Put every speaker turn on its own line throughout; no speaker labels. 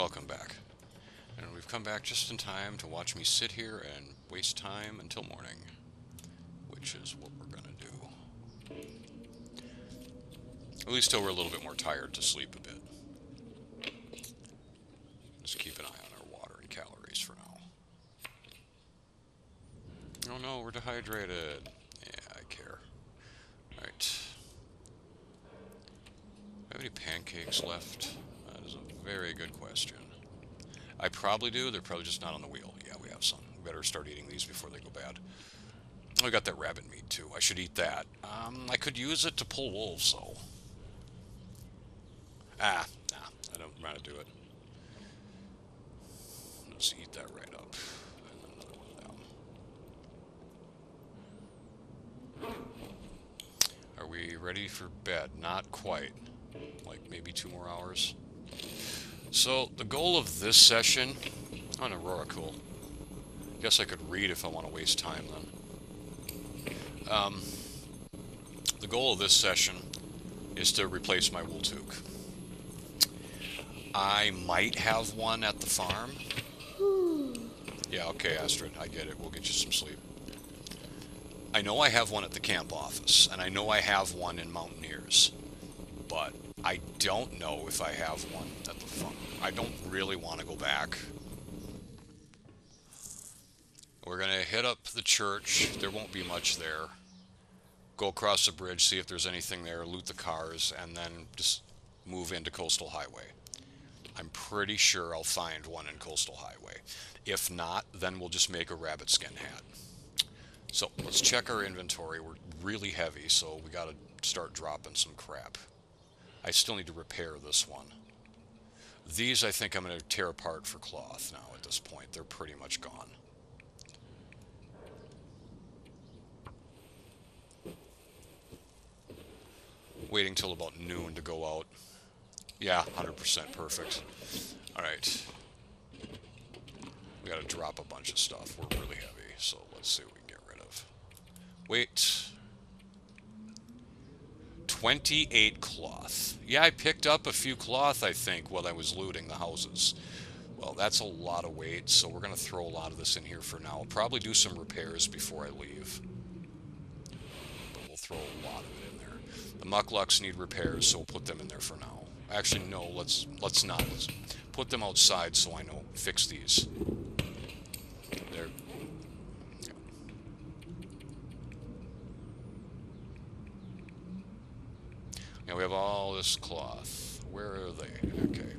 Welcome back. And we've come back just in time to watch me sit here and waste time until morning, which is what we're going to do. At least till we're a little bit more tired to sleep a bit. Just keep an eye on our water and calories for now. Oh no, we're dehydrated. Yeah, I care. Alright. Have any pancakes left? That is a very good question. I probably do. They're probably just not on the wheel. Yeah, we have some. We better start eating these before they go bad. I got that rabbit meat too. I should eat that. I could use it to pull wolves though. Nah, I don't want to do it. Let's eat that right up. And then another one down. Are we ready for bed? Not quite. Like maybe 2 more hours. So the goal of this session, oh, an Aurora, cool. Guess I could read if I want to waste time then. The goal of this session is to replace my wool toque. I might have one at the farm. Yeah, okay, Astrid, I get it. We'll get you some sleep. I know I have one at the camp office, and I know I have one in Mountaineers, but I don't know if I have one at the farm. I don't really want to go back. We're going to hit up the church. There won't be much there. Go across the bridge, see if there's anything there, loot the cars, and then just move into Coastal Highway. I'm pretty sure I'll find one in Coastal Highway. If not, then we'll just make a rabbit skin hat. So let's check our inventory. We're really heavy, so we got to start dropping some crap. I still need to repair this one. These I think I'm going to tear apart for cloth now at this point. They're pretty much gone. Waiting till about noon to go out. Yeah, 100% perfect. Alright. We got to drop a bunch of stuff. We're really heavy, so let's see what we can get rid of. Wait. 28 cloth. Yeah, I picked up a few cloth, I think, while I was looting the houses. Well, that's a lot of weight, so we're going to throw a lot of this in here for now. I'll probably do some repairs before I leave. But we'll throw a lot of it in there. The mucklucks need repairs, so we'll put them in there for now. Actually, no, let's not. Let's put them outside so I know. Fix these. There. Yeah. Now we have all this cloth. Where are they? Okay.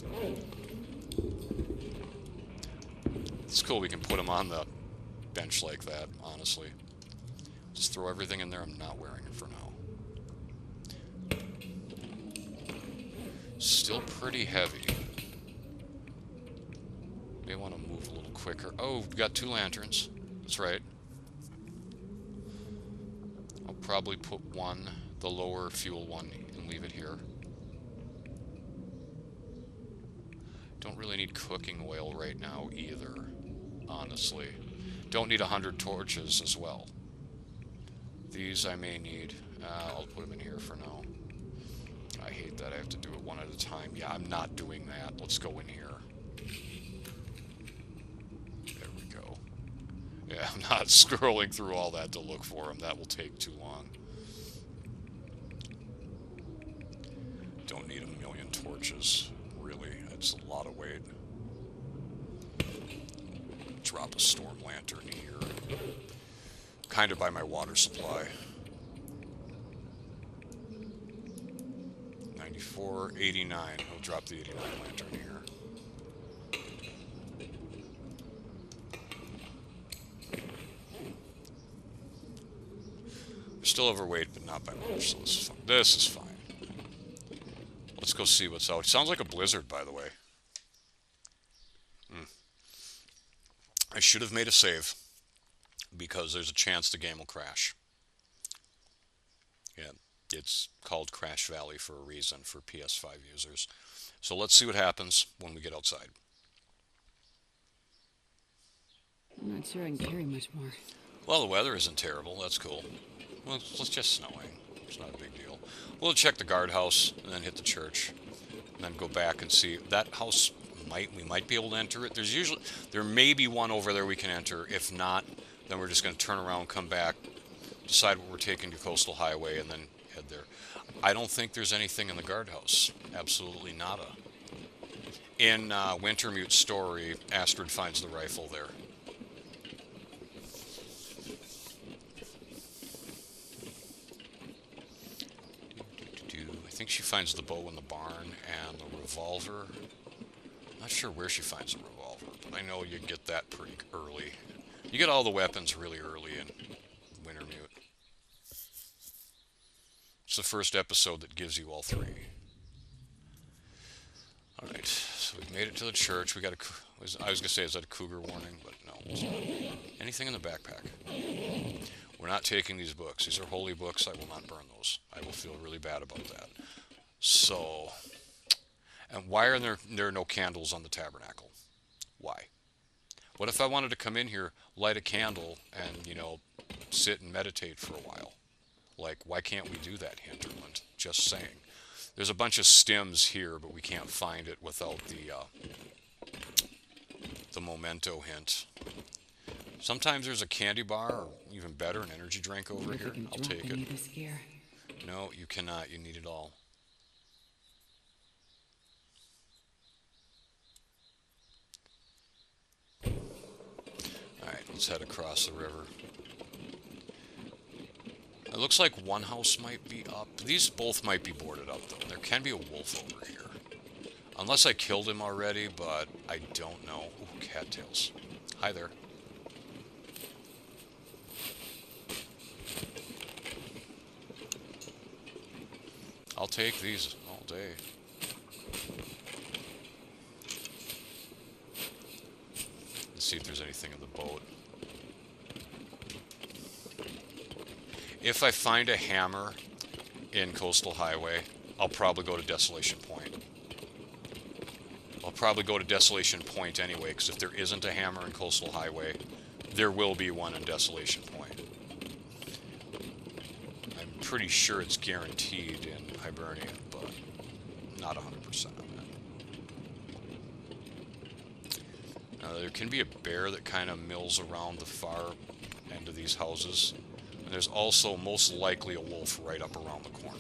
It's cool we can put them on the bench like that, honestly. Just throw everything in there. I'm not wearing it for now. Still pretty heavy. May want to move a little quicker. Oh, we've got 2 lanterns. That's right. I'll probably put one, the lower fuel one, and leave it here. Don't really need cooking oil right now either, honestly. Don't need 100 torches as well. These I may need. I'll put them in here for now. I hate that I have to do it one at a time. Yeah, I'm not doing that. Let's go in here. There we go. Yeah, I'm not scrolling through all that to look for them. That will take too long. Don't need a million torches. Really, it's a lot of weight. Drop a storm lantern here. Kind of by my water supply. 94.89. We'll drop the 89 lantern here. We're still overweight, but not by much, so this is fine. This is fine. Let's go see what's out. It sounds like a blizzard, by the way. I should have made a save, because there's a chance the game will crash. Yeah, it's called Crash Valley for a reason for PS5 users. So let's see what happens when we get outside.
I'm not sure I can carry much more.
Well, the weather isn't terrible. That's cool. Well, it's just snowing. It's not a big deal. We'll check the guardhouse and then hit the church. And then go back and see. That house we might be able to enter it. There may be one over there we can enter. If not, then we're just going to turn around, come back, decide what we're taking to Coastal Highway, and then head there. I don't think there's anything in the guardhouse. Absolutely nada. In Wintermute's story, Astrid finds the rifle there. I think she finds the bow in the barn and the revolver. Not sure where she finds the revolver, but I know you get that pretty early. You get all the weapons really early in Wintermute. It's the first episode that gives you all three. Alright, so we've made it to the church. We got I was going to say, is that a cougar warning? But no, it's not. Anything in the backpack? We're not taking these books. These are holy books. I will not burn those. I will feel really bad about that. So, and why are there no candles on the tabernacle? Why? What if I wanted to come in here, light a candle, and, you know, sit and meditate for a while? Like, why can't we do that, Hinterland? Just saying. There's a bunch of stems here, but we can't find it without the memento hint. Sometimes there's a candy bar, or even better, an energy drink over here. I'll take it. No, you cannot. You need it all. Alright, let's head across the river. It looks like one house might be up. These both might be boarded up, though. There can be a wolf over here. Unless I killed him already, but I don't know. Ooh, cattails. Hi there. I'll take these all day. Let's see if there's anything in the boat. If I find a hammer in Coastal Highway, I'll probably go to Desolation Point. I'll probably go to Desolation Point anyway, because if there isn't a hammer in Coastal Highway, there will be one in Desolation Point. I'm pretty sure it's guaranteed in Hibernian, but not 100% on that. Now, there can be a bear that kind of mills around the far end of these houses. And there's also most likely a wolf right up around the corner.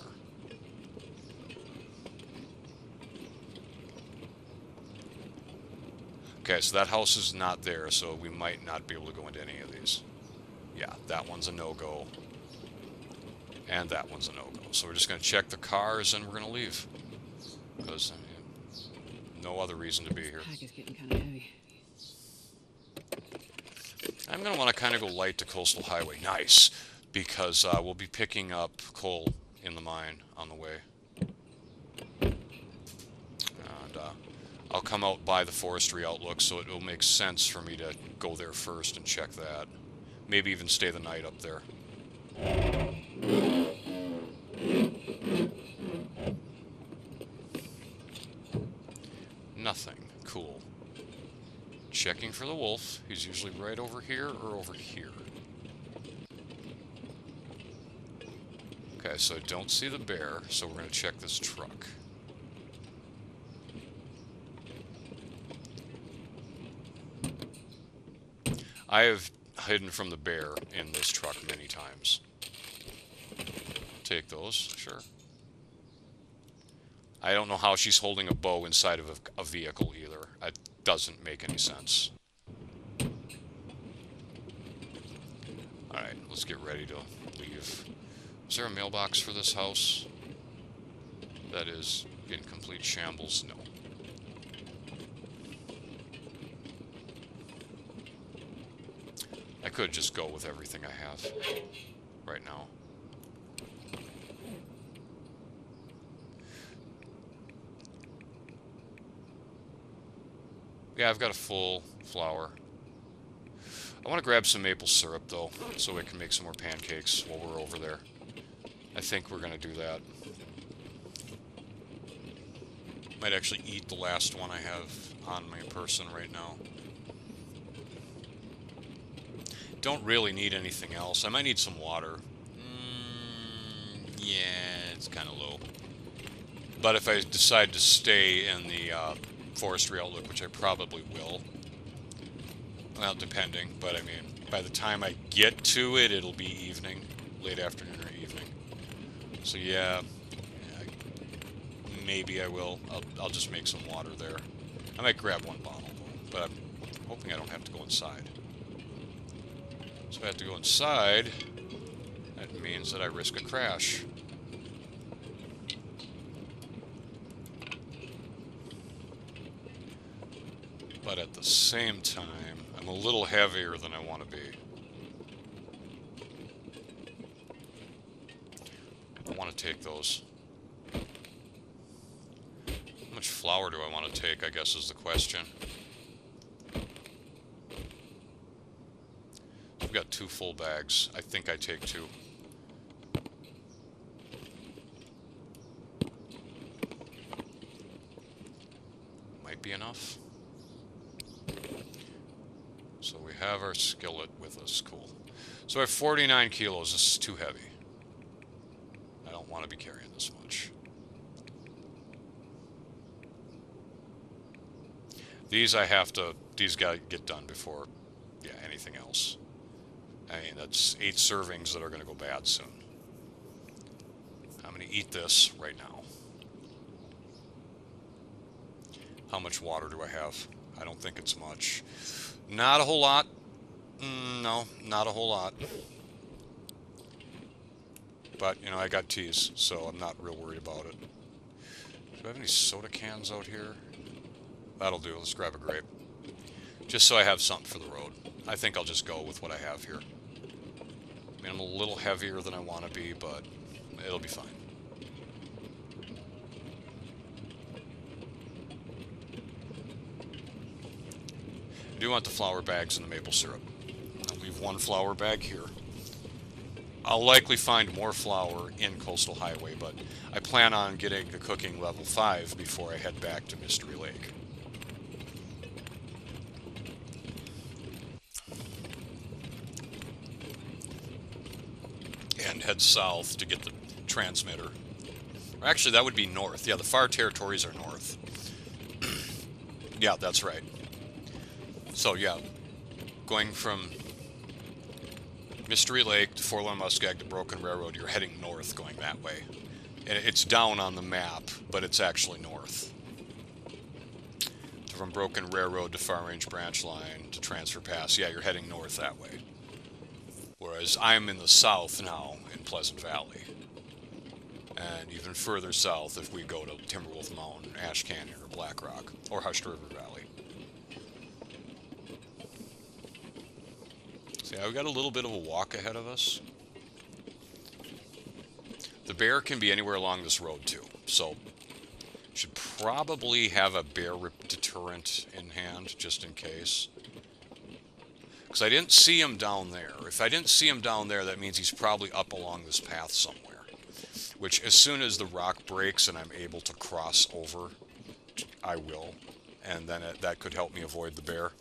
Okay, so that house is not there, so we might not be able to go into any of these. Yeah, that one's a no-go. And that one's a no-go. So we're just going to check the cars and we're going to leave. Because, no other reason to be here.
Pack is getting kind of heavy.
I'm going to want to kind of go light to Coastal Highway. Nice! Because we'll be picking up coal in the mine on the way. And I'll come out by the forestry outlook, so it will make sense for me to go there first and check that. Maybe even stay the night up there. Nothing. Cool. Checking for the wolf. He's usually right over here or over here. Okay, so I don't see the bear, so we're going to check this truck. I have hidden from the bear in this truck many times. Take those, sure. I don't know how she's holding a bow inside of a vehicle either. It doesn't make any sense. Alright, let's get ready to leave. Is there a mailbox for this house? That is in complete shambles? No. I could just go with everything I have right now. Yeah, I've got a full flour. I want to grab some maple syrup, though, so we can make some more pancakes while we're over there. I think we're going to do that. Might actually eat the last one I have on my person right now. Don't really need anything else. I might need some water. Yeah, it's kind of low. But if I decide to stay in the forestry outlook, which I probably will. Well, depending, but I mean, by the time I get to it, it'll be evening, late afternoon or evening. So yeah, maybe I will. I'll just make some water there. I might grab one bottle, though, but I'm hoping I don't have to go inside. So if I have to go inside, that means that I risk a crash. But at the same time, I'm a little heavier than I want to be. I want to take those. How much flour do I want to take, I guess, is the question. I've got 2 full bags. I think I take 2. Might be enough. So we have our skillet with us. Cool. So I have 49 kilos. This is too heavy. I don't want to be carrying this much. These gotta get done before, yeah, anything else. I mean, that's 8 servings that are gonna go bad soon. I'm gonna eat this right now. How much water do I have? I don't think it's much. Not a whole lot. No, not a whole lot. But, you know, I got teas, so I'm not real worried about it. Do I have any soda cans out here? That'll do. Let's grab a grape. Just so I have something for the road. I think I'll just go with what I have here. I mean, I'm a little heavier than I want to be, but it'll be fine. I do want the flour bags and the maple syrup. I'll leave 1 flour bag here. I'll likely find more flour in Coastal Highway, but I plan on getting to cooking level 5 before I head back to Mystery Lake. And head south to get the transmitter. Or actually, that would be north. Yeah, the far territories are north. Yeah, that's right. So yeah, going from Mystery Lake to Forlorn Muskeg to Broken Railroad, you're heading north going that way. And it's down on the map, but it's actually north. From Broken Railroad to Far Range Branch Line to Transfer Pass, yeah, you're heading north that way. Whereas I'm in the south now in Pleasant Valley. And even further south if we go to Timberwolf Mountain, Ash Canyon, or Black Rock, or Hushed River Valley. So yeah, we've got a little bit of a walk ahead of us. The bear can be anywhere along this road too, so should probably have a bear deterrent in hand just in case. Because I didn't see him down there. If I didn't see him down there, that means he's probably up along this path somewhere. Which, as soon as the rock breaks and I'm able to cross over, I will. And then that could help me avoid the bear.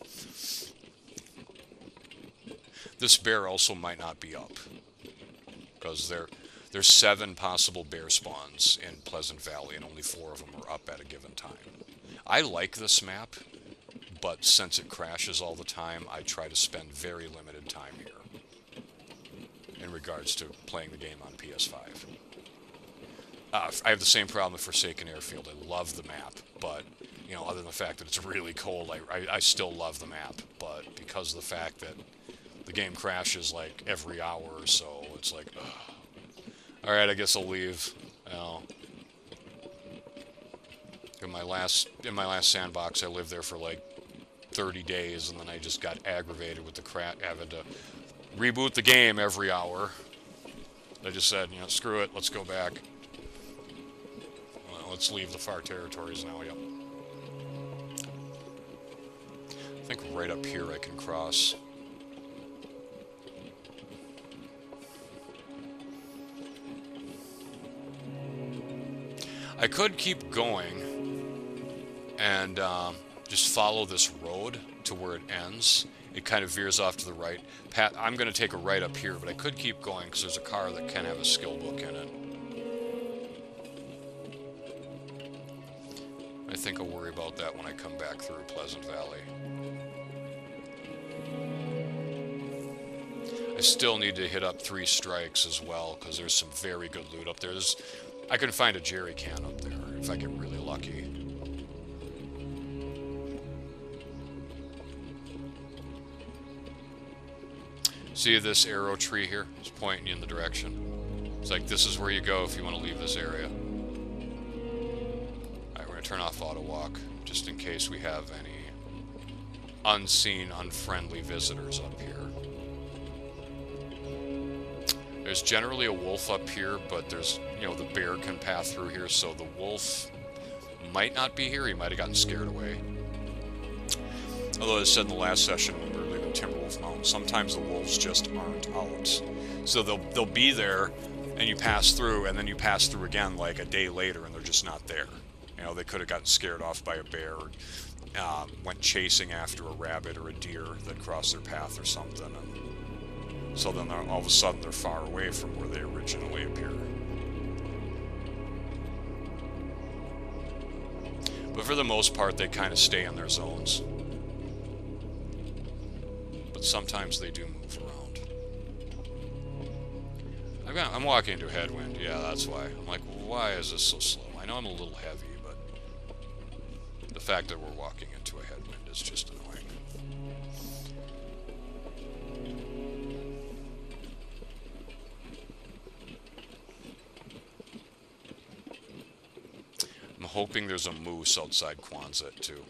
This bear also might not be up. Because there's 7 possible bear spawns in Pleasant Valley, and only 4 of them are up at a given time. I like this map, but since it crashes all the time, I try to spend very limited time here in regards to playing the game on PS5. I have the same problem with Forsaken Airfield. I love the map, but, you know, other than the fact that it's really cold, I still love the map. But because of the fact that the game crashes like every hour or so, it's like, ugh. Alright, I guess I'll leave. In my last sandbox, I lived there for like 30 days, and then I just got aggravated with having to reboot the game every hour. I just said, you know, screw it, let's go back. Well, let's leave the far territories now, yep. I think right up here I can cross. I could keep going and just follow this road to where it ends. It kind of veers off to the right. I'm going to take a right up here, but I could keep going because there's a car that can have a skill book in it. I think I'll worry about that when I come back through Pleasant Valley. I still need to hit up 3 strikes as well, because there's some very good loot up there. I can find a jerry can up there if I get really lucky. See this arrow tree here? It's pointing you in the direction. It's like, this is where you go if you want to leave this area. Alright, we're going to turn off auto walk, just in case we have any unseen, unfriendly visitors up here. There's generally a wolf up here, but there's, you know, the bear can pass through here, so the wolf might not be here. He might have gotten scared away. Although, as I said in the last session when we were leaving Timberwolf Mountain, sometimes the wolves just aren't out. So they'll be there, and you pass through, and then you pass through again like a day later, and they're just not there. You know, they could have gotten scared off by a bear, or went chasing after a rabbit or a deer that crossed their path or something. And so then all of a sudden they're far away from where they originally appeared. But for the most part, they kind of stay in their zones. But sometimes they do move around. I'm walking into a headwind. Yeah, that's why. I'm like, why is this so slow? I know I'm a little heavy, but the fact that we're walking into a headwind is just annoying. I'm hoping there's a moose outside Quonset too.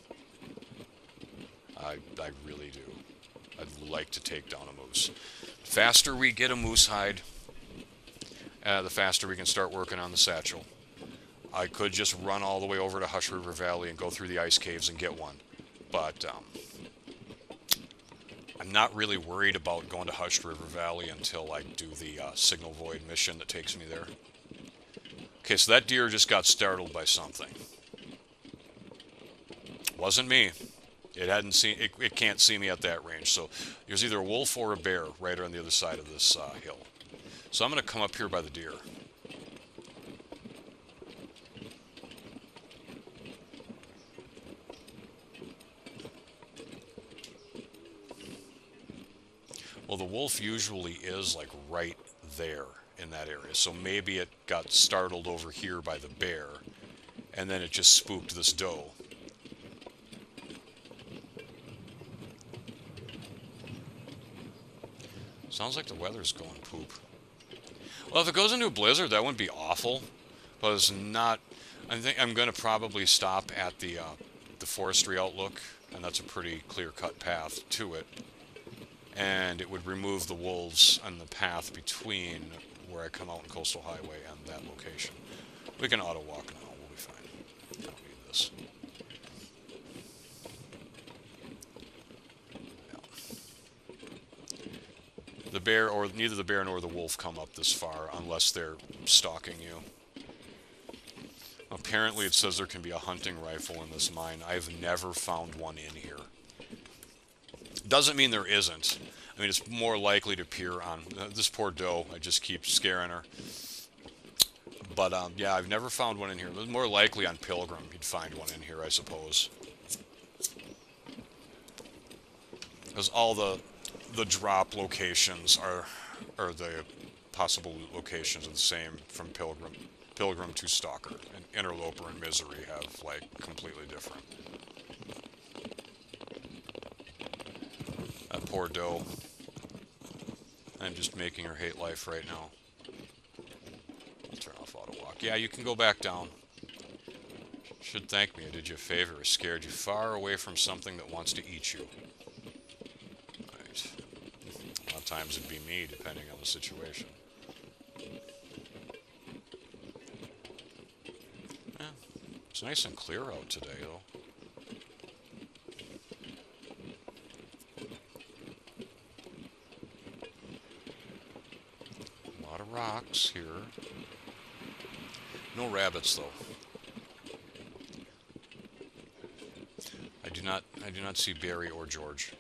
I really do. I'd like to take down a moose. The faster we get a moose hide, the faster we can start working on the satchel. I could just run all the way over to Hush River Valley and go through the ice caves and get one. But I'm not really worried about going to Hush River Valley until I do the Signal Void mission that takes me there. Okay, so that deer just got startled by something. Wasn't me. It hadn't seen. It can't see me at that range. So there's either a wolf or a bear right on the other side of this hill. So I'm going to come up here by the deer. Well, the wolf usually is like right there in that area. So maybe it got startled over here by the bear, and then it just spooked this doe. Sounds like the weather's going poop. Well, if it goes into a blizzard, that wouldn't be awful, but it's not. I think I'm going to probably stop at the forestry outlook, and that's a pretty clear-cut path to it. And it would remove the wolves on the path between where I come out in Coastal Highway and that location. We can auto walk now. We'll be fine. I don't need this. Yeah. The bear, or neither the bear nor the wolf come up this far unless they're stalking you. Apparently it says there can be a hunting rifle in this mine. I've never found one in here. Doesn't mean there isn't. I mean, it's more likely to appear on this poor doe. I just keep scaring her. But yeah, I've never found one in here. It's more likely on Pilgrim you'd find one in here, I suppose. Because all the drop locations or the possible loot locations are the same from Pilgrim to Stalker. And Interloper and Misery have like completely different. That poor doe. I'm just making her hate life right now. I'll turn off auto walk. Yeah, you can go back down. Should thank me. I did you a favor. I scared you far away from something that wants to eat you. Right. A lot of times it'd be me, depending on the situation. Yeah. It's nice and clear out today, though. Rocks here. No rabbits though. I do not see Barry or George.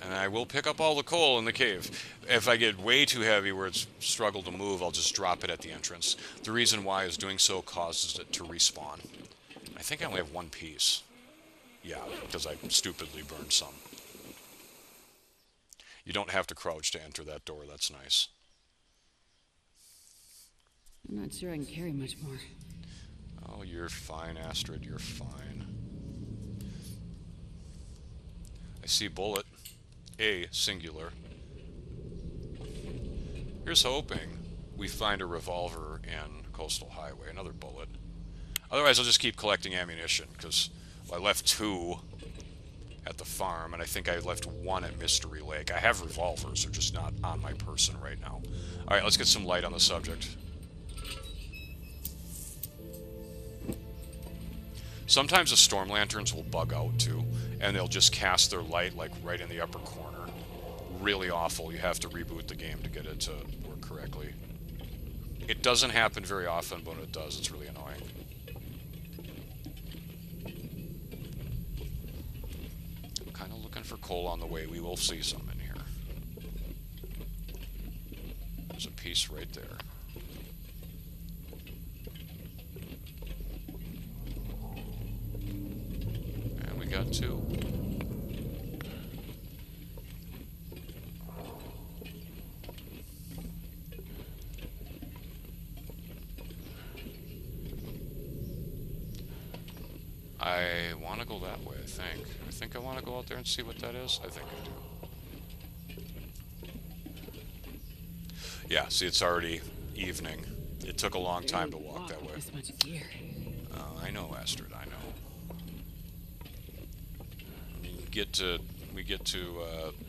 Yeah, And I will pick up all the coal in the cave. If I get way too heavy where it's struggled to move, I'll just drop it at the entrance. The reason why is doing so causes it to respawn. I think I only have one piece. Yeah, because I stupidly burned some. You don't have to crouch to enter that door. That's nice.
I'm not sure I can carry much more.
Oh, you're fine, Astrid. You're fine. I see bullet. A singular. Here's hoping we find a revolver in Coastal Highway. Another bullet. Otherwise, I'll just keep collecting ammunition, because I left 2 at the farm, and I think I left 1 at Mystery Lake. I have revolvers, they're just not on my person right now. Alright, let's get some light on the subject. Sometimes the storm lanterns will bug out too, and they'll just cast their light like right in the upper corner. Really awful. You have to reboot the game to get it to work correctly. It doesn't happen very often, but when it does, it's really annoying. I'm kind of looking for coal on the way. We will see some in here. There's a piece right there. Got 2. I want to go that way, I think. I think I want to go out there and see what that is. I think I do. Yeah, see, it's already evening. It took a long time to walk that way.
This much gear.
I know, Astrid, I know. We get to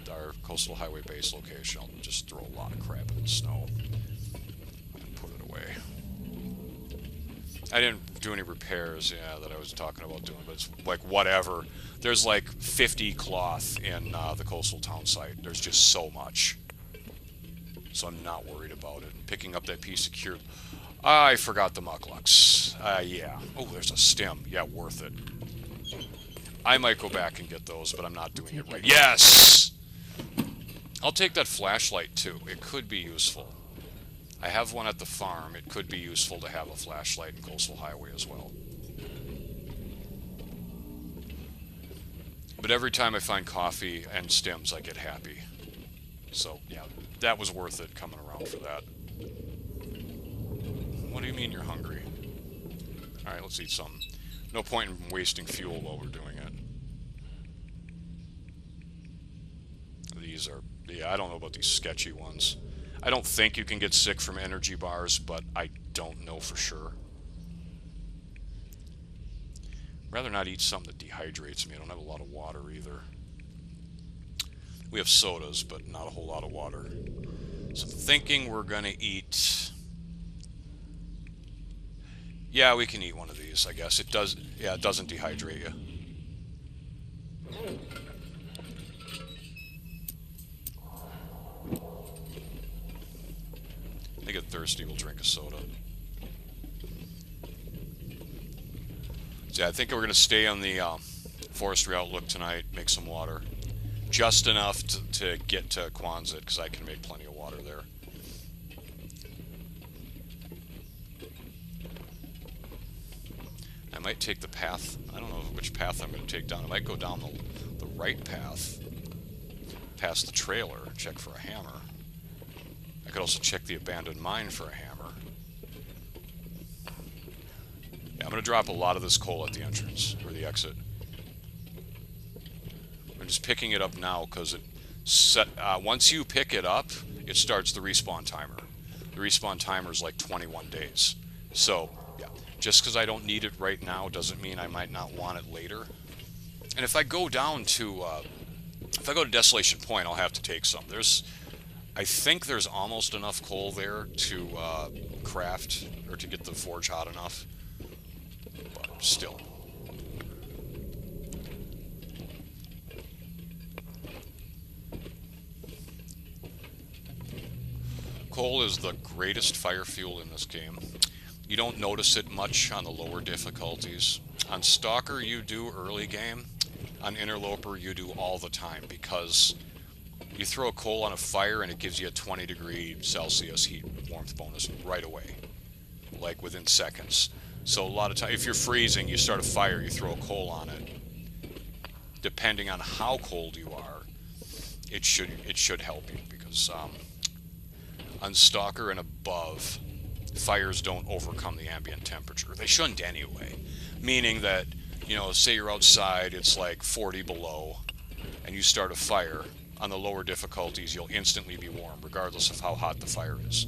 our Coastal Highway base location, I'll just throw a lot of crap in the snow and put it away. I didn't do any repairs, that I was talking about doing, but it's like whatever. There's like 50 cloth in the coastal town site. There's just so much, so I'm not worried about it. Picking up that piece of cured. I forgot the mucklucks. Yeah. Oh, there's a stem. Yeah, worth it. I might go back and get those, but I'm not doing it right. Yes! I'll take that flashlight, too. It could be useful. I have one at the farm. It could be useful to have a flashlight in Coastal Highway as well. But every time I find coffee and stems, I get happy. So, yeah, that was worth it coming around for that. What do you mean you're hungry? Alright, let's eat something. No point in wasting fuel while we're doing it. These are... yeah, I don't know about these sketchy ones. I don't think you can get sick from energy bars, but I don't know for sure. I'd rather not eat something that dehydrates me. I don't have a lot of water either. We have sodas, but not a whole lot of water. So I'm thinking we're going to eat... yeah, we can eat one of these, I guess. It does, yeah, it doesn't dehydrate you. If they get thirsty, we'll drink a soda. So yeah, I think we're going to stay on the forestry outlook tonight, make some water. Just enough to get to Quonset, because I can make plenty of water there. I might take the path, I don't know which path I'm going to take down. I might go down the right path, past the trailer, check for a hammer. I could also check the abandoned mine for a hammer. Yeah, I'm going to drop a lot of this coal at the entrance, or the exit. I'm just picking it up now because once you pick it up, it starts the respawn timer. The respawn timer is like 21 days. So, yeah, just because I don't need it right now doesn't mean I might not want it later. And if I go down to, if I go to Desolation Point, I'll have to take some. I think there's almost enough coal there to craft, or to get the forge hot enough. But still. Coal is the greatest fire fuel in this game. You don't notice it much on the lower difficulties. On Stalker you do early game. On Interloper you do all the time, because You throw a coal on a fire and it gives you a 20 degree Celsius heat warmth bonus right away, like within seconds. So a lot of time, if you're freezing, you start a fire, you throw a coal on it. Depending on how cold you are, it should help you because on Stalker and above, fires don't overcome the ambient temperature. They shouldn't anyway. Meaning that, say you're outside, it's like 40 below, and you start a fire. On the lower difficulties, you'll instantly be warm, regardless of how hot the fire is.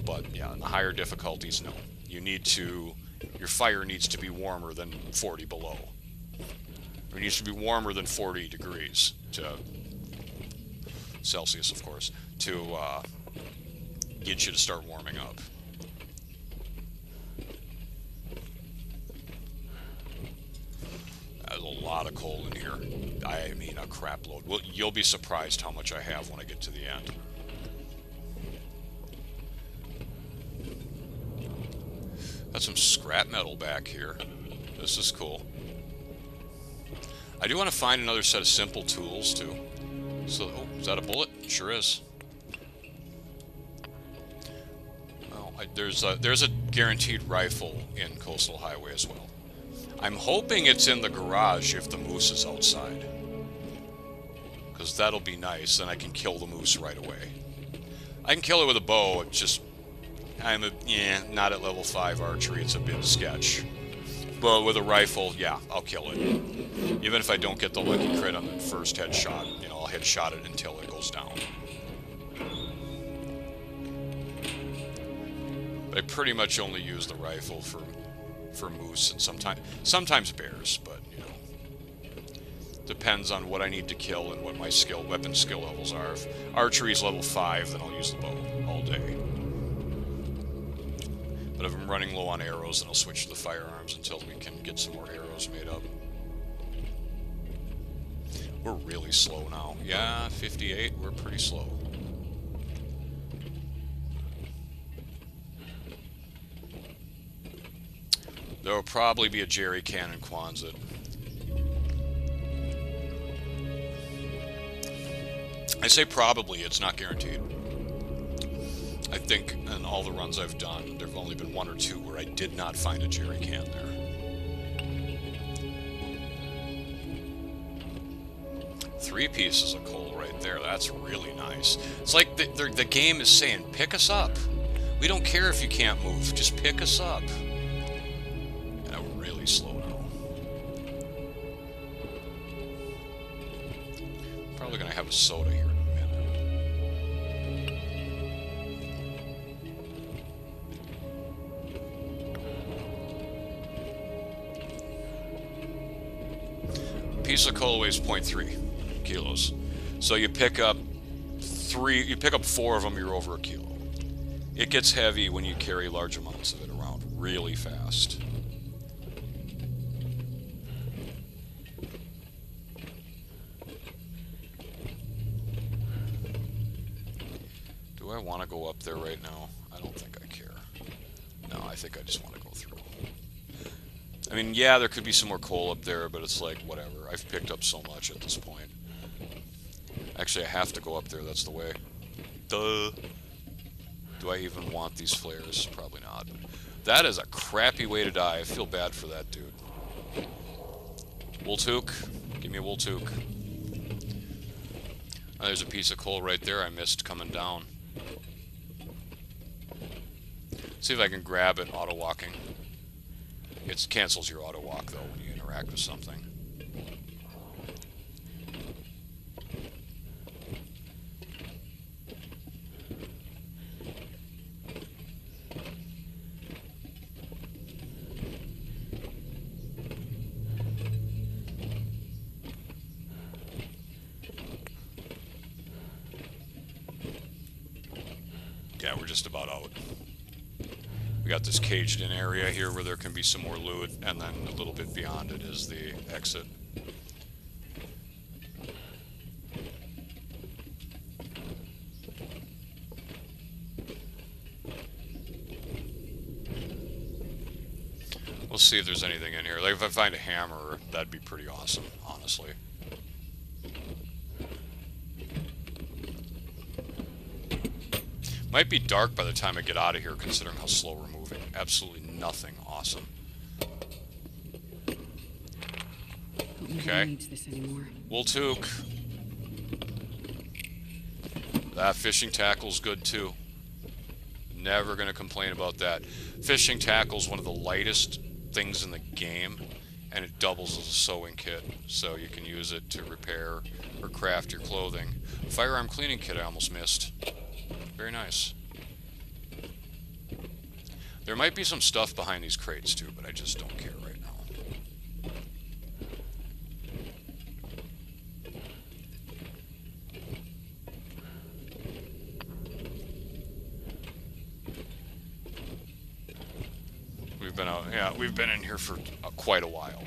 But yeah, on the higher difficulties, no. Your fire needs to be warmer than 40 below. Or it needs to be warmer than 40 degrees to Celsius, of course, to get you to start warming up. There's a lot of coal in here. I mean, a crap load. Well, you'll be surprised how much I have when I get to the end. Got some scrap metal back here. This is cool. I do want to find another set of simple tools, too. So, oh, is that a bullet? Sure is. Well, there's a guaranteed rifle in Coastal Highway as well. I'm hoping it's in the garage if the moose is outside. Because that'll be nice, then I can kill the moose right away. I can kill it with a bow, it's just... not at level 5 archery, it's a bit sketch. But with a rifle, yeah, I'll kill it. Even if I don't get the lucky crit on the first headshot, I'll headshot it until it goes down. But I pretty much only use the rifle for moose and sometimes bears, but depends on what I need to kill and what my weapon skill levels are. If archery's level 5, then I'll use the bow all day. But if I'm running low on arrows, then I'll switch to the firearms until we can get some more arrows made up. We're really slow now. Yeah, 58, we're pretty slow. There will probably be a jerry can in Quonset. I say probably, it's not guaranteed. I think in all the runs I've done, there have only been 1 or 2 where I did not find a jerry can there. Three pieces of coal right there, that's really nice. It's like the game is saying, pick us up. We don't care if you can't move, just pick us up. And I'm really slow now. Probably gonna have a soda here in a minute. Piece of coal weighs 0.3 kilos. So you pick up 4 of them, you're over a kilo. It gets heavy when you carry large amounts of it around really fast. Do I want to go up there right now? I don't think I care. No, I think I just want to go through. I mean, yeah, there could be some more coal up there, but it's like, whatever. I've picked up so much at this point. Actually, I have to go up there, that's the way. Duh. Do I even want these flares? Probably not. That is a crappy way to die. I feel bad for that dude. Wooltook? Give me a Wooltook. Oh, there's a piece of coal right there I missed coming down. See if I can grab it auto-walking. It cancels your auto-walk, though, when you interact with something. Yeah, we're just about out. We got this caged-in area here where there can be some more loot, and then a little bit beyond it is the exit. We'll see if there's anything in here. Like, if I find a hammer, that'd be pretty awesome, honestly. Might be dark by the time I get out of here, considering how slow we're moving. Absolutely nothing awesome. Okay.
Needs this anymore.
We'll toque. That fishing tackle's good too. Never gonna complain about that. Fishing tackle's one of the lightest things in the game, and it doubles as a sewing kit, so you can use it to repair or craft your clothing. Firearm cleaning kit I almost missed. Very nice. There might be some stuff behind these crates too, but I just don't care right now. We've been out, yeah, we've been in here for quite a while.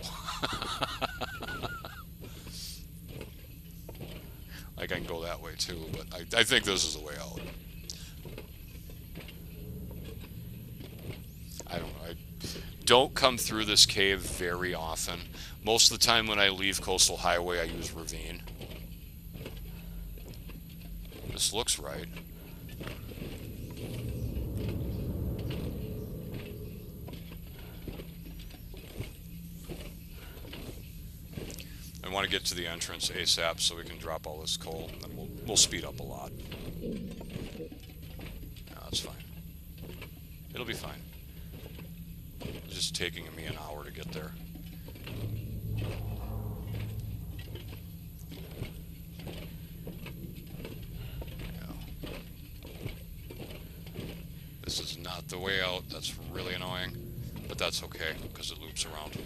Like I can go that way too, but I think this is the way out. I don't come through this cave very often. Most of the time when I leave Coastal Highway, I use Ravine. This looks right. I want to get to the entrance ASAP so we can drop all this coal, and then we'll speed up a lot. No, that's fine. It'll be fine. It's just taking me an hour to get there. Yeah. This is not the way out. That's really annoying, but that's okay because it loops around.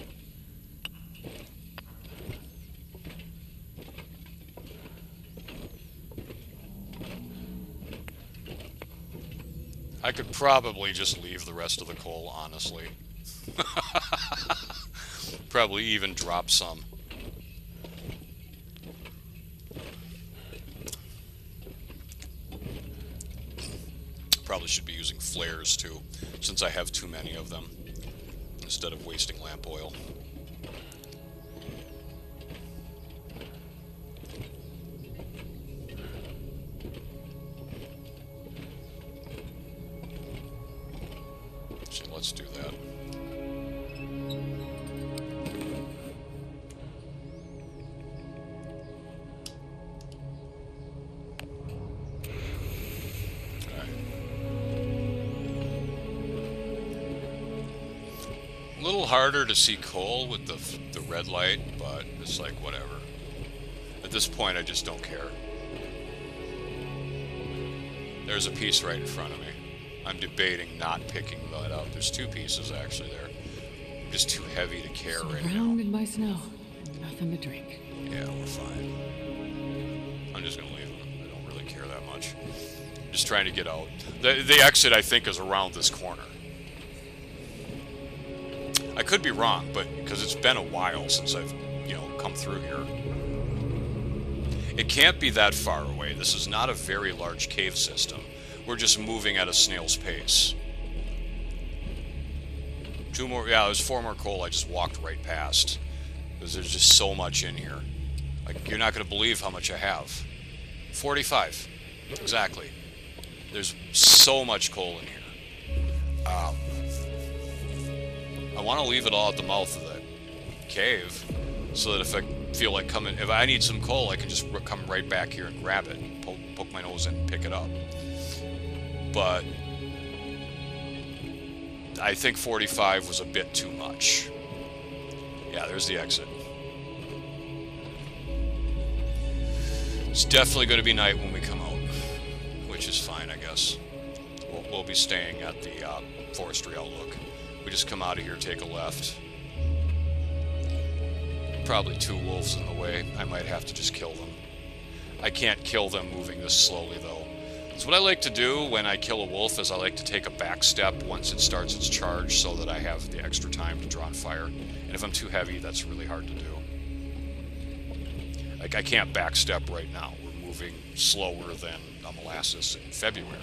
I could probably just leave the rest of the coal, honestly. Probably even drop some. Probably should be using flares too, since I have too many of them, instead of wasting lamp oil. So let's do that. A little harder to see coal with the red light, but it's like whatever. At this point, I just don't care. There's a piece right in front of me. I'm debating not picking that up. There's two pieces actually there. I'm just too heavy to care right now.
Surrounded by snow. Nothing to drink.
Yeah, we're fine. I'm just gonna leave them. I don't really care that much. I'm just trying to get out. The exit, I think, is around this corner. I could be wrong, but because it's been a while since I've, come through here. It can't be that far away. This is not a very large cave system. We're just moving at a snail's pace. Two more, yeah, there's 4 more coal I just walked right past. Because there's just so much in here. Like, you're not going to believe how much I have. 45. Exactly. There's so much coal in here. I want to leave it all at the mouth of the cave, so that if I feel like if I need some coal, I can just come right back here and grab it, poke my nose in and pick it up. But I think 45 was a bit too much. Yeah, there's the exit. It's definitely going to be night when we come out, which is fine, I guess. We'll be staying at the Forestry Outlook. We just come out of here, take a left. Probably 2 wolves in the way. I might have to just kill them. I can't kill them moving this slowly, though. So what I like to do when I kill a wolf is I like to take a back step once it starts its charge so that I have the extra time to draw and fire. And if I'm too heavy, that's really hard to do. Like, I can't back step right now. We're moving slower than a molasses in February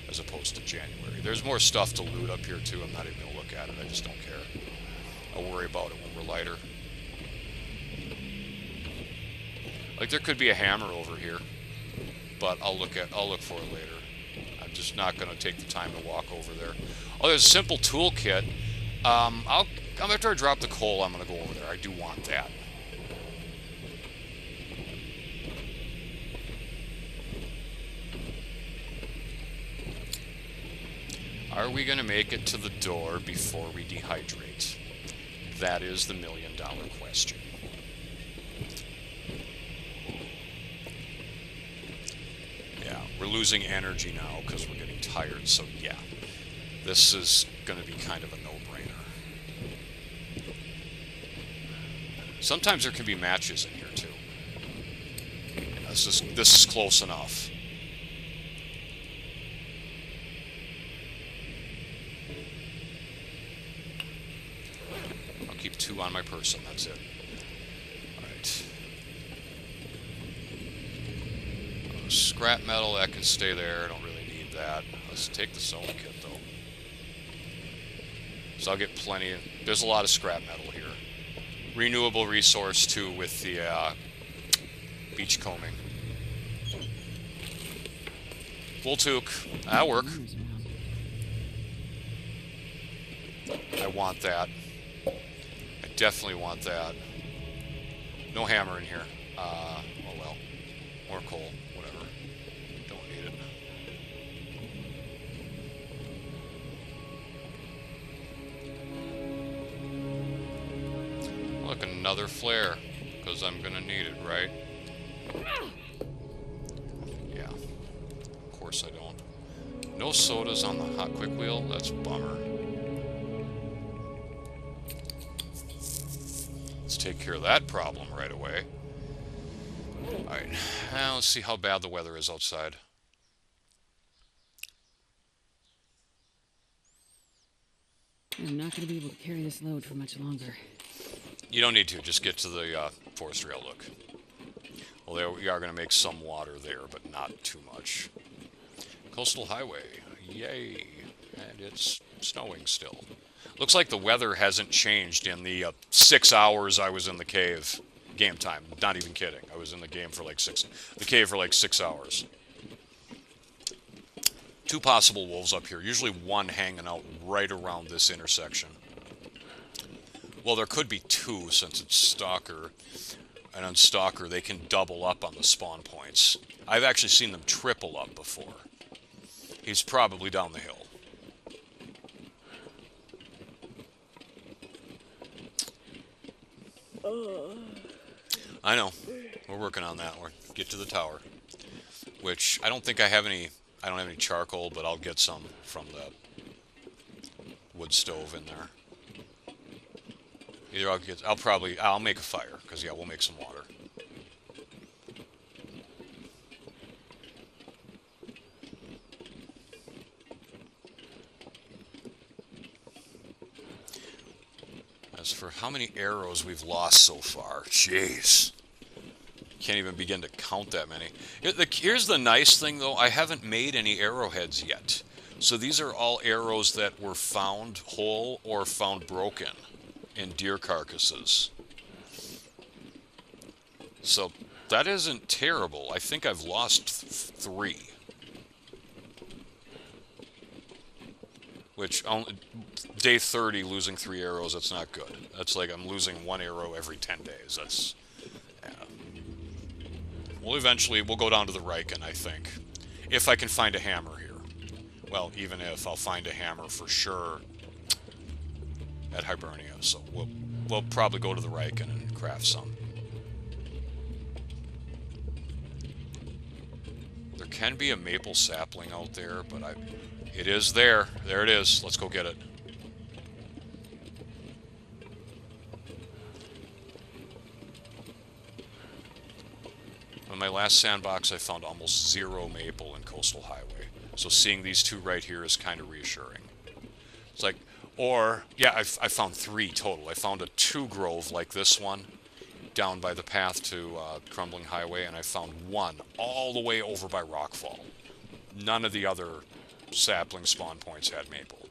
as opposed to January. There's more stuff to loot up here too. I'm not even going to look at it. I just don't care. I'll worry about it when we're lighter. Like, there could be a hammer over here, but I'll look for it later. just not going to take the time to walk over there. Oh, there's a simple toolkit. After I drop the coal, I'm going to go over there. I do want that. Are we going to make it to the door before we dehydrate? That is the million-dollar question. Yeah, we're losing energy now because we're getting tired, so yeah. This is going to be kind of a no-brainer. Sometimes there can be matches in here, too. This is close enough. I'll keep 2 on my person, that's it. Alright. Scrap metal, that can stay there. I don't really need that. Let's take the sewing kit, though. So I'll get plenty of... There's a lot of scrap metal here. Renewable resource, too, with the beach combing. Full toque. That'll work. I want that. I definitely want that. No hammer in here. Oh well. More coal. Whatever. Don't need it. Look, another flare. Because I'm gonna need it, right? Yeah. Of course I don't. No sodas on the hot quick wheel? That's a bummer. Let's take care of that problem right away. Alright, now let's see how bad the weather is outside.
I'm not going to be able to carry this load for much longer.
You don't need to, just get to the forestry outlook. Well, there we are going to make some water there, but not too much. Coastal highway, yay. And it's snowing still. Looks like the weather hasn't changed in the 6 hours I was in the cave. Game time, not even kidding. I was in the cave for like 6 hours. 2 possible wolves up here, usually 1 hanging out right around this intersection. Well, there could be 2 since it's Stalker. And on Stalker, they can double up on the spawn points. I've actually seen them triple up before. He's probably down the hill. I know. We're working on that. We're get to the tower. Which I don't think I have any. I don't have any charcoal, but I'll get some from the wood stove in there. Either I'll make a fire because yeah, we'll make some water. As for how many arrows we've lost so far, jeez. Can't even begin to count that many. Here's the nice thing, though. I haven't made any arrowheads yet. So these are all arrows that were found whole or found broken in deer carcasses. So that isn't terrible. I think I've lost 3. Which, day 30, losing 3 arrows, that's not good. That's like I'm losing 1 arrow every 10 days. That's... yeah. We'll go down to the Riken, I think. If I can find a hammer here. Well, even if, I'll find a hammer for sure at Hibernia. So we'll probably go to the Riken and craft some. There can be a maple sapling out there, but it is there. There it is. Let's go get it. On my last sandbox, I found almost 0 maple in Coastal Highway. So seeing these 2 right here is kind of reassuring. It's like, or, yeah, I found 3 total. I found a 2 grove like this one down by the path to Crumbling Highway, and I found 1 all the way over by Rockfall. None of the other sapling spawn points had maple.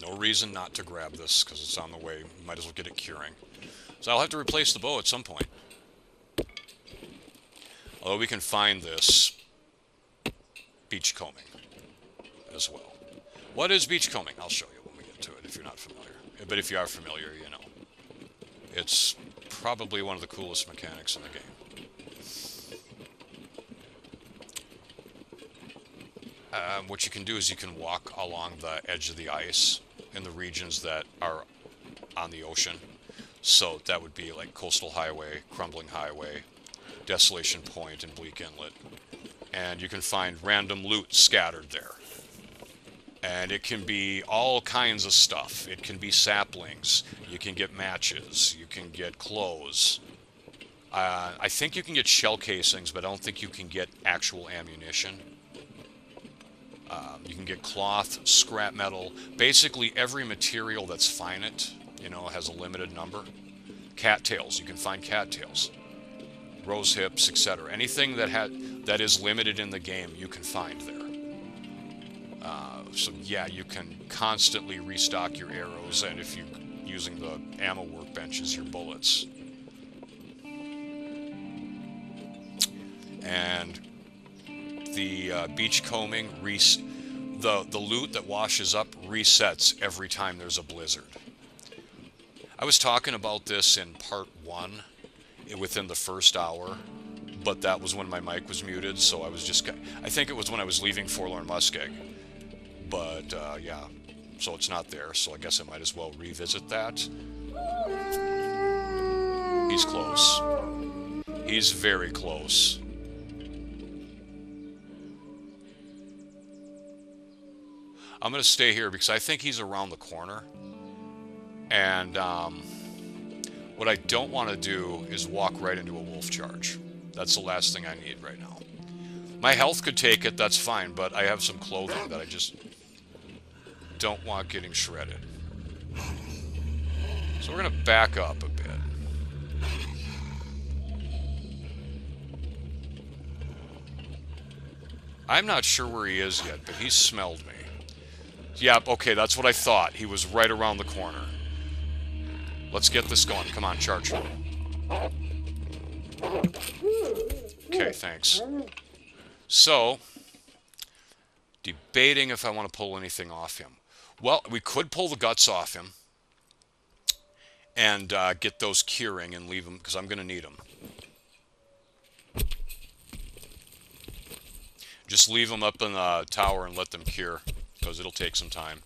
No reason not to grab this because it's on the way. Might as well get it curing. So I'll have to replace the bow at some point. Although we can find this beachcombing as well. What is beachcombing? I'll show you when we get to it if you're not familiar. But if you are familiar, you know. It's probably one of the coolest mechanics in the game. What you can do is you can walk along the edge of the ice in the regions that are on the ocean. So that would be like Coastal Highway, Crumbling Highway, Desolation Point, and Bleak Inlet. And you can find random loot scattered there. And it can be all kinds of stuff. It can be saplings. You can get matches. You can get clothes. I think you can get shell casings, but I don't think you can get actual ammunition. You can get cloth, scrap metal, basically every material that's finite, you know, has a limited number. Cattails, you can find cattails. Rose hips, etc. Anything that is limited in the game, you can find there. So yeah, you can constantly restock your arrows, and if you're using the ammo workbenches, your bullets. And the beachcombing, the loot that washes up resets every time there's a blizzard. I was talking about this in part 1 within the first hour, but that was when my mic was muted, so I think it was when I was leaving Forlorn Muskeg. But yeah, so it's not there, so I guess I might as well revisit that. He's close. He's very close. I'm going to stay here because I think he's around the corner. And what I don't want to do is walk right into a wolf charge. That's the last thing I need right now. My health could take it, that's fine, but I have some clothing that I just don't want getting shredded. So we're going to back up a bit. I'm not sure where he is yet, but he smelled me. Yeah, okay, that's what I thought. He was right around the corner. Let's get this going. Come on, charge. Okay, thanks. So, debating if I want to pull anything off him. Well, we could pull the guts off him and get those curing and leave them, because I'm going to need them. Just leave them up in the tower and let them cure, because it'll take some time.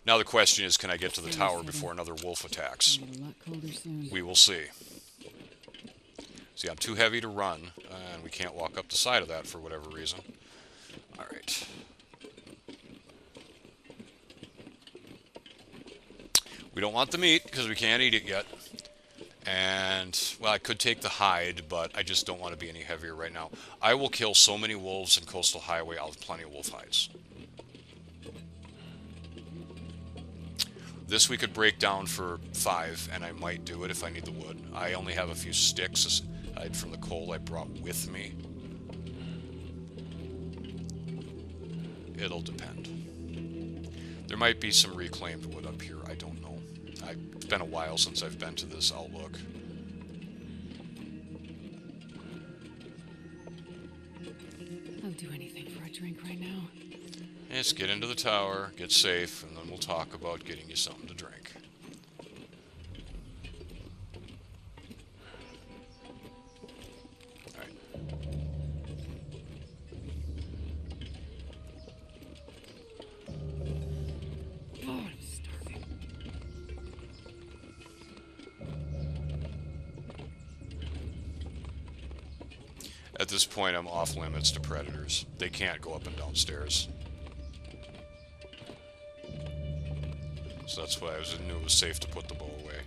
Now the question is, can I get to the tower before another wolf attacks? We will see. See, I'm too heavy to run, and we can't walk up the side of that for whatever reason. Alright. We don't want the meat, because we can't eat it yet. And, well, I could take the hide, but I just don't want to be any heavier right now. I will kill so many wolves in Coastal Highway, I'll have plenty of wolf hides. This we could break down for 5, and I might do it if I need the wood. I only have a few sticks aside from the coal I brought with me. It'll depend. There might be some reclaimed wood up here, I don't know. It's been a while since I've been to this outlook.
I'll do anything for a drink right now.
Let's get into the tower, get safe, and then we'll talk about getting you something to drink. Alright.
Oh, I'm starving.
At this point, I'm off limits to predators. They can't go up and down stairs. So that's why I knew it was safe to put the bow away.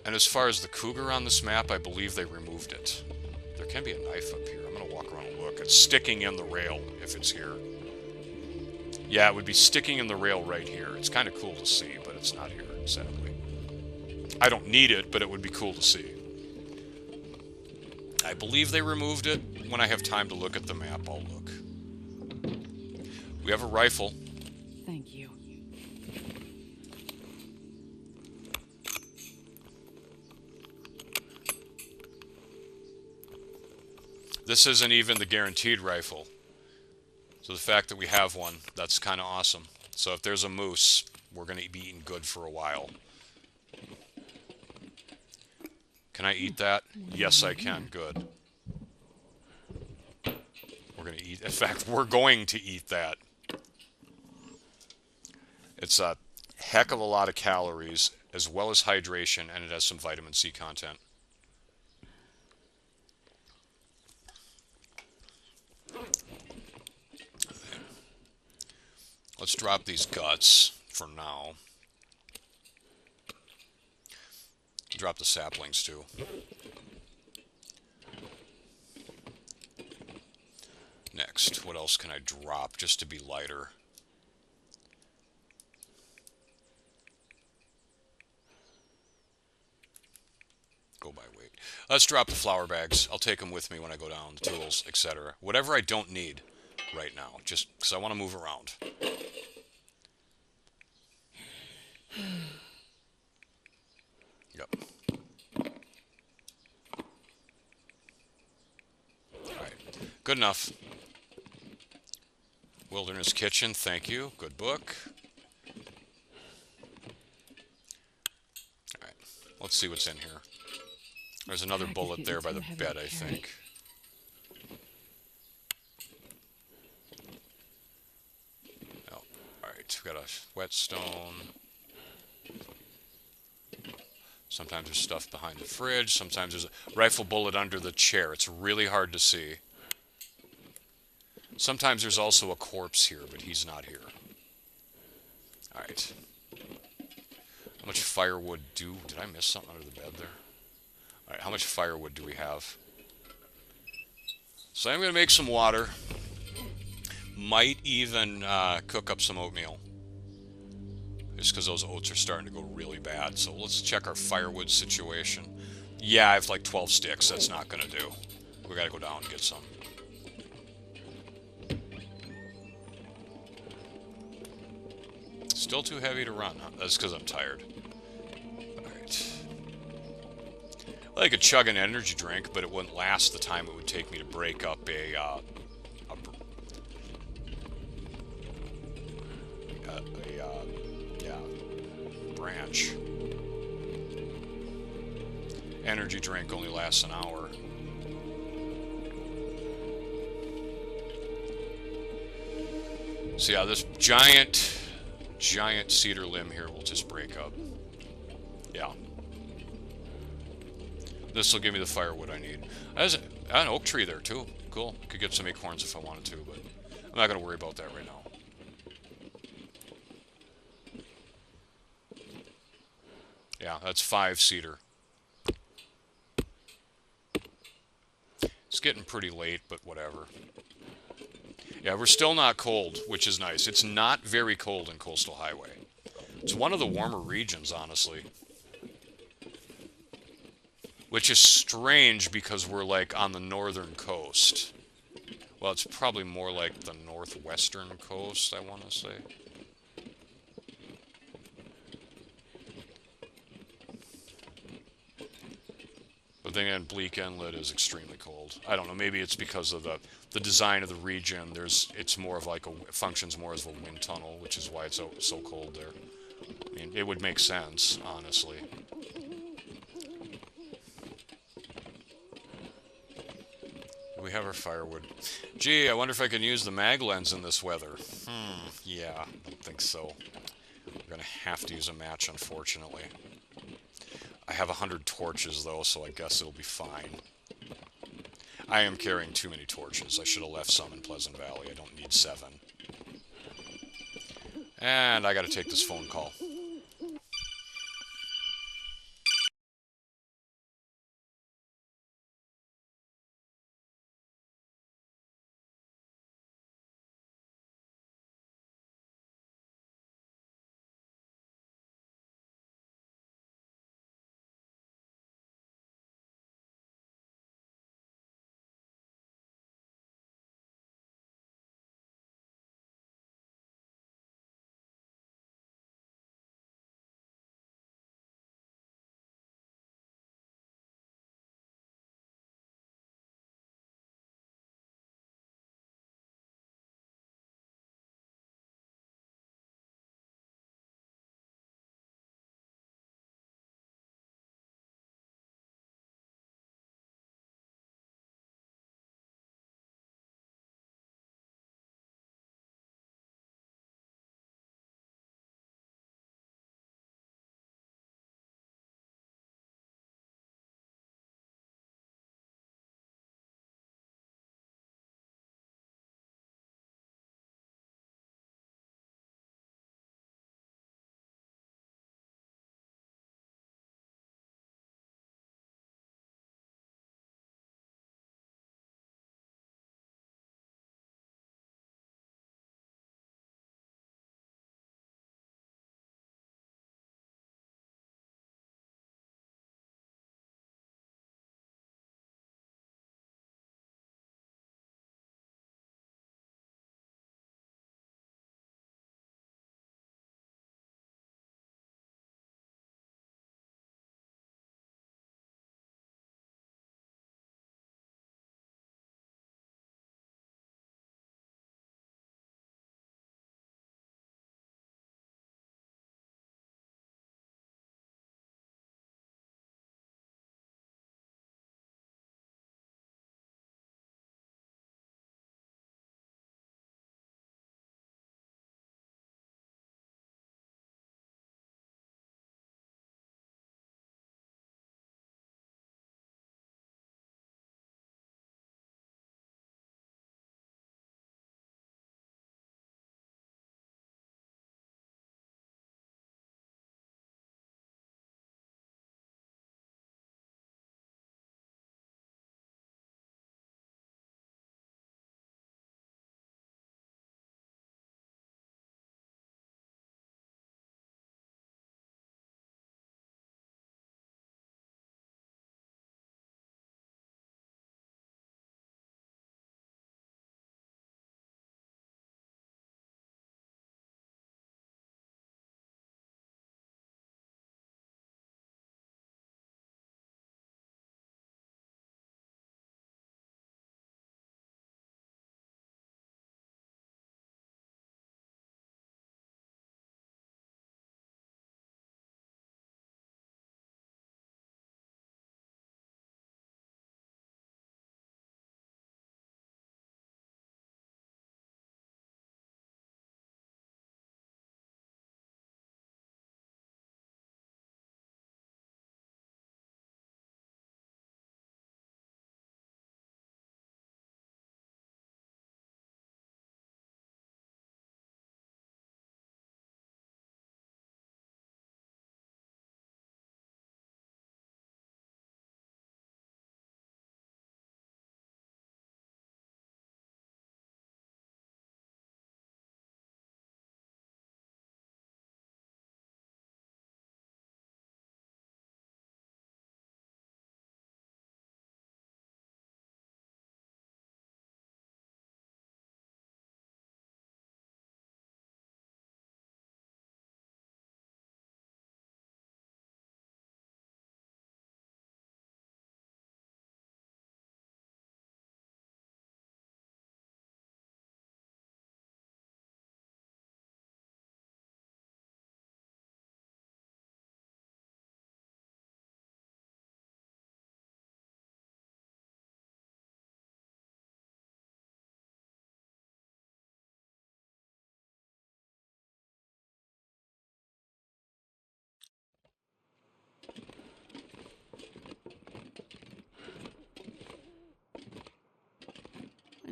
And as far as the cougar on this map, I believe they removed it. There can be a knife up here. I'm going to walk around and look. It's sticking in the rail, if it's here. Yeah, it would be sticking in the rail right here. It's kind of cool to see, but it's not here, sadly. I don't need it, but it would be cool to see. I believe they removed it. When I have time to look at the map, I'll look. We have a rifle.
Thank you.
This isn't even the guaranteed rifle. So the fact that we have one, that's kind of awesome. So if there's a moose, we're going to be eating good for a while. Can I eat that? Yes, I can. Good. We're going to eat. In fact, we're going to eat that. It's a heck of a lot of calories, as well as hydration, and it has some vitamin C content. Let's drop these guts for now. Drop the saplings too. Next, what else can I drop just to be lighter? Go by weight. Let's drop the flour bags. I'll take them with me when I go down, the tools, etc. Whatever I don't need right now, just because I want to move around. Yep. Alright. Good enough. Wilderness Kitchen, thank you. Good book. Alright. Let's see what's in here. There's another bullet there by the bed, I think. Oh, alright. We got a whetstone. Sometimes there's stuff behind the fridge. Sometimes there's a rifle bullet under the chair. It's really hard to see. Sometimes there's also a corpse here, but he's not here. Alright. How much firewood do... Did I miss something under the bed there? Alright, how much firewood do we have? So I'm going to make some water. Might even cook up some oatmeal. Just because those oats are starting to go really bad. So let's check our firewood situation. Yeah, I have like 12 sticks. That's not going to do. We got to go down and get some. Still too heavy to run, huh? That's because I'm tired. Alright. I could chug an energy drink, but it wouldn't last the time it would take me to break up a branch. Energy drink only lasts an hour. So yeah, this giant cedar limb here will just break up. Yeah. This will give me the firewood I need. There's an oak tree there too. Cool. Could get some acorns if I wanted to, but I'm not going to worry about that right now. Yeah, that's 5 cedar. It's getting pretty late, but whatever. Yeah, we're still not cold, which is nice. It's not very cold in Coastal Highway. It's one of the warmer regions, honestly. Which is strange because we're like on the northern coast. Well, it's probably more like the northwestern coast, I want to say. But then again, Bleak Inlet is extremely cold. I don't know, maybe it's because of the design of the region. It's more of like it functions more as a wind tunnel, which is why it's so cold there. I mean, it would make sense, honestly. We have our firewood. Gee, I wonder if I can use the mag lens in this weather. Yeah, I don't think so. We're gonna have to use a match, unfortunately. I have 100 torches, though, so I guess it'll be fine. I am carrying too many torches. I should have left some in Pleasant Valley. I don't need 7. And I gotta take this phone call.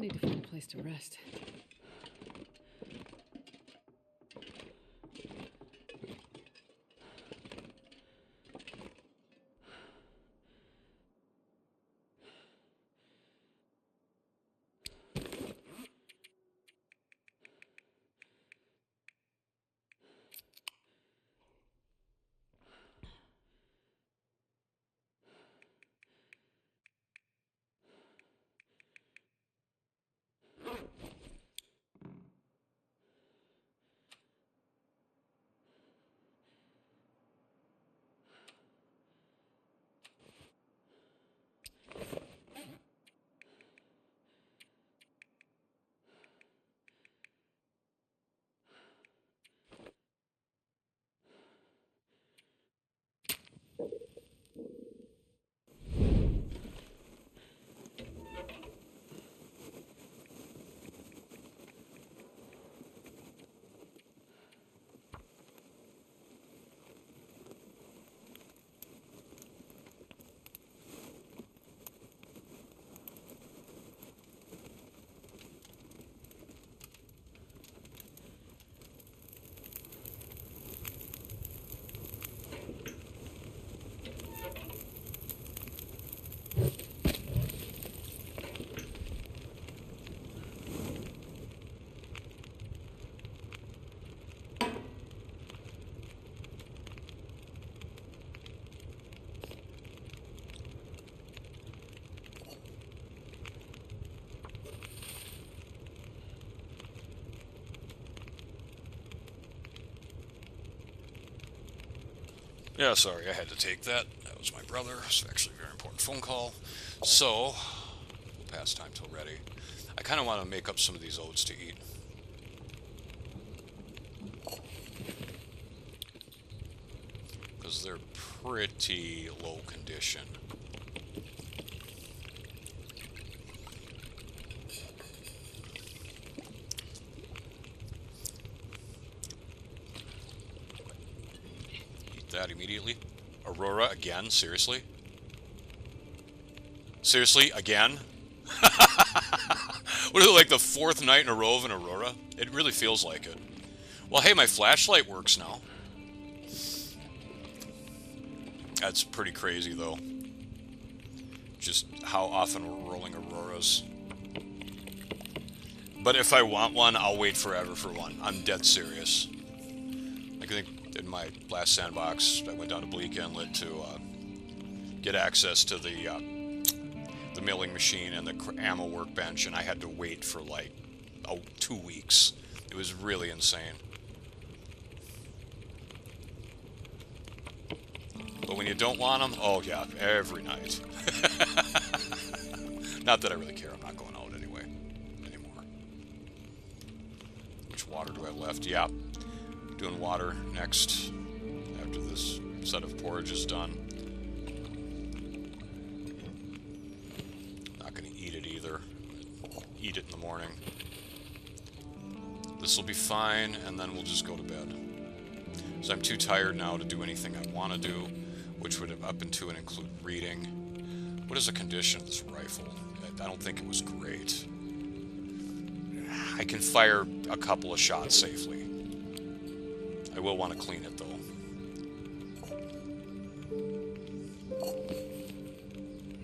need to find a place to rest.
Yeah, sorry, I had to take that. That was my brother. It's actually a very important phone call. So, we'll pass time till ready. I kind of want to make up some of these oats to eat. Because they're pretty low condition. Eat that immediately. Aurora again? Seriously? Seriously? Again? What is it, like the fourth night in a row of an Aurora? It really feels like it. Well, hey, my flashlight works now. That's pretty crazy, though. Just how often we're rolling Auroras. But if I want one, I'll wait forever for one. I'm dead serious. Like, I think in my last sandbox, I went down to Bleak Inlet to get access to the milling machine and the ammo workbench, and I had to wait for like 2 weeks. It was really insane. But when you don't want them, oh yeah, every night. Not that I really care. I'm not going out anymore. Which water do I have left? Yeah, doing water next after this set of porridge is done. Not going to eat it either. Eat it in the morning. This will be fine, and then we'll just go to bed. So I'm too tired now to do anything I want to do, which would up into and include reading. What is the condition of this rifle? I don't think it was great. I can fire a couple of shots safely. I will want to clean it, though.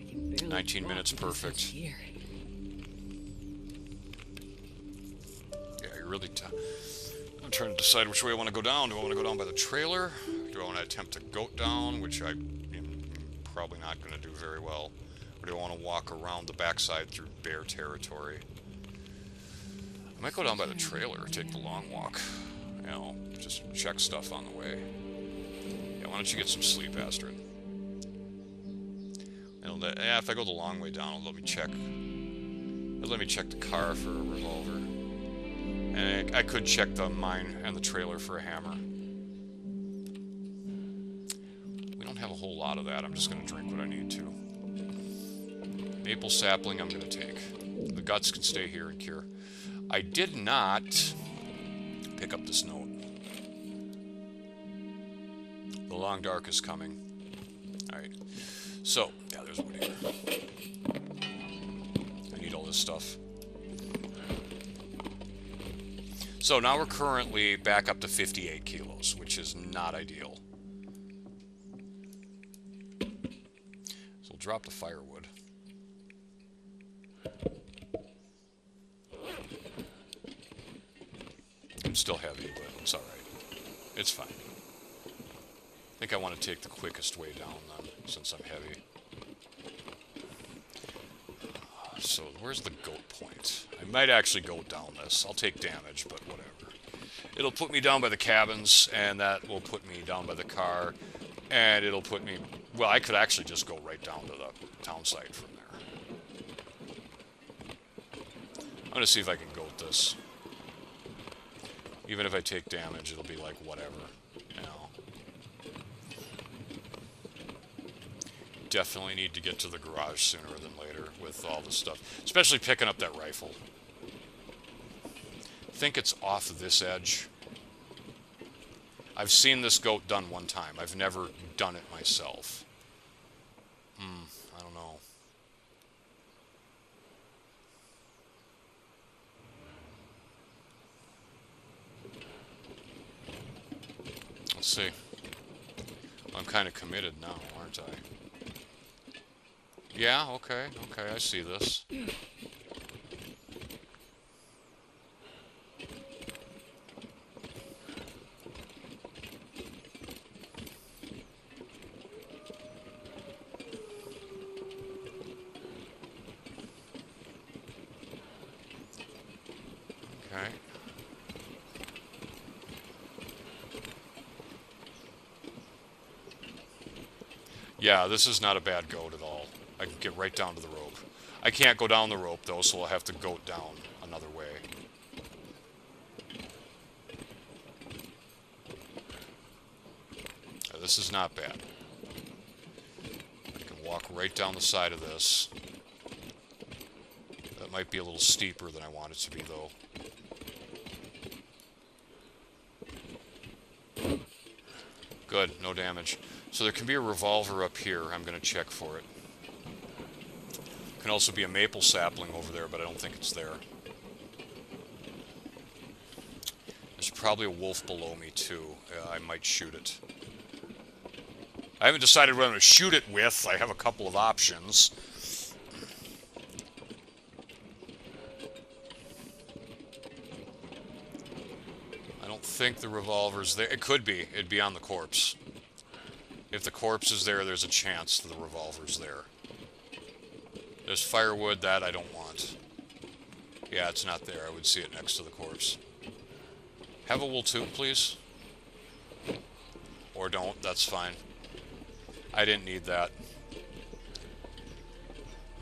I can barely
19 minutes,
walk with this
perfect.
much gear.
Yeah, you're really I'm trying to decide which way I want to go down. Do I want to go down by the trailer? Do I want to attempt to goat down, which I am probably not going to do very well? Or do I want to walk around the backside through bear territory? I might go down by the trailer, take the long walk. You know, just check stuff on the way. Yeah, why don't you get some sleep, Astrid? Yeah, if I go the long way down, it'll let me check. It'll let me check the car for a revolver. And I could check the mine and the trailer for a hammer. We don't have a whole lot of that. I'm just going to drink what I need to. Maple sapling I'm going to take. The guts can stay here and cure. I did not pick up this note. The long dark is coming. Alright. So, yeah, there's wood here. I need all this stuff. So now we're currently back up to 58 kilos, which is not ideal. So we'll drop the firewood. I'm still heavy, but it's alright. It's fine. I think I want to take the quickest way down then, since I'm heavy. So where's the goat point? I might actually go down this. I'll take damage, but whatever. It'll put me down by the cabins, and that will put me down by the car, and it'll put me... Well, I could actually just go right down to the town site from there. I'm going to see if I can goat this. Even if I take damage, it'll be like whatever, you know. Definitely need to get to the garage sooner than later with all the stuff. Especially picking up that rifle. I think it's off of this edge. I've seen this goat done one time. I've never done it myself. I don't know. Let's see. I'm kind of committed now, aren't I? Yeah, okay, I see this. Okay. Yeah, this is not a bad goat at all. I can get right down to the rope. I can't go down the rope, though, so I'll have to goat down another way. This is not bad. I can walk right down the side of this. That might be a little steeper than I want it to be, though. Good, no damage. So there can be a revolver up here. I'm going to check for it. Can also be a maple sapling over there, but I don't think it's there. There's probably a wolf below me, too. I might shoot it. I haven't decided what I'm going to shoot it with. I have a couple of options. I don't think the revolver's there. It could be. It'd be on the corpse. If the corpse is there, there's a chance that the revolver's there. There's firewood, that I don't want. Yeah, it's not there. I would see it next to the corpse. Have a wool tube, please. Or don't, that's fine. I didn't need that.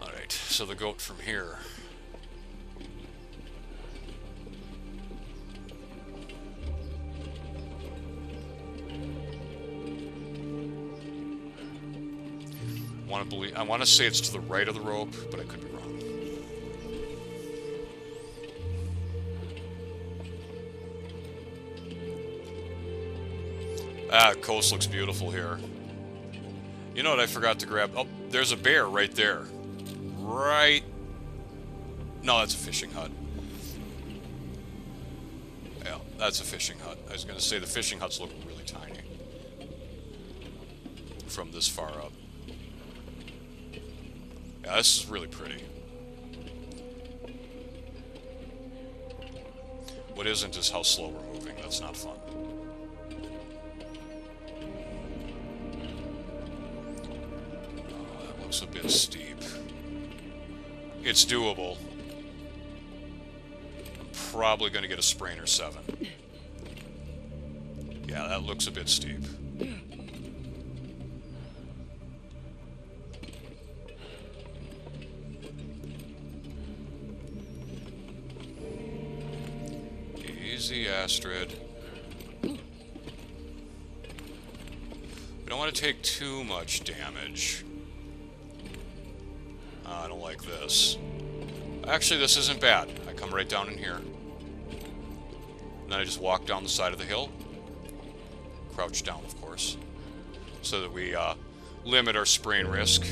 Alright, so the goat from here. I want to say it's to the right of the rope, but I could be wrong. Ah, coast looks beautiful here. You know what I forgot to grab? Oh, there's a bear right there. Right. No, that's a fishing hut. Yeah, that's a fishing hut. I was going to say the fishing huts look really tiny from this far up. Yeah, this is really pretty. What isn't is how slow we're moving. That's not fun. Oh, that looks a bit steep. It's doable. I'm probably going to get a sprainer 7. Yeah, that looks a bit steep. Easy, Astrid. We don't want to take too much damage. I don't like this. Actually, this isn't bad. I come right down in here. And then I just walk down the side of the hill. Crouch down, of course. So that we limit our sprain risk.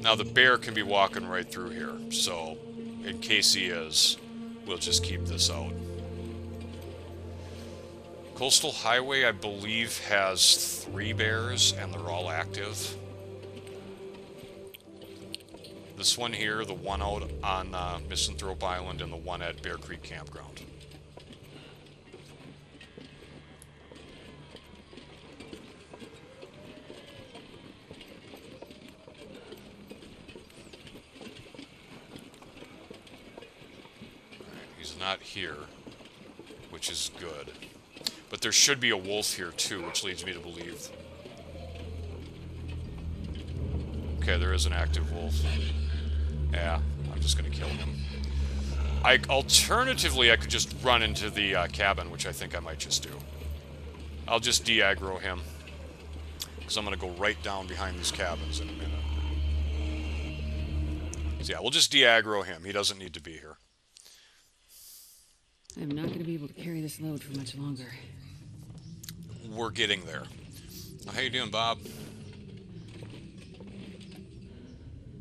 Now the bear can be walking right through here, so in case he is, we'll just keep this out. Coastal Highway, I believe, has 3 bears, and they're all active. This one here, the one out on Misanthrope Island, and the one at Bear Creek Campground. Alright, he's not here, which is good. But there should be a wolf here too, which leads me to believe... Okay, there is an active wolf. Yeah, I'm just gonna kill him. Alternatively, I could just run into the cabin, which I think I might just do. I'll just de-aggro him, because I'm gonna go right down behind these cabins in a minute. So yeah, we'll just de-aggro him. He doesn't need to be here.
I'm not going to be able to carry this load for much longer.
We're getting there. How you doing, Bob?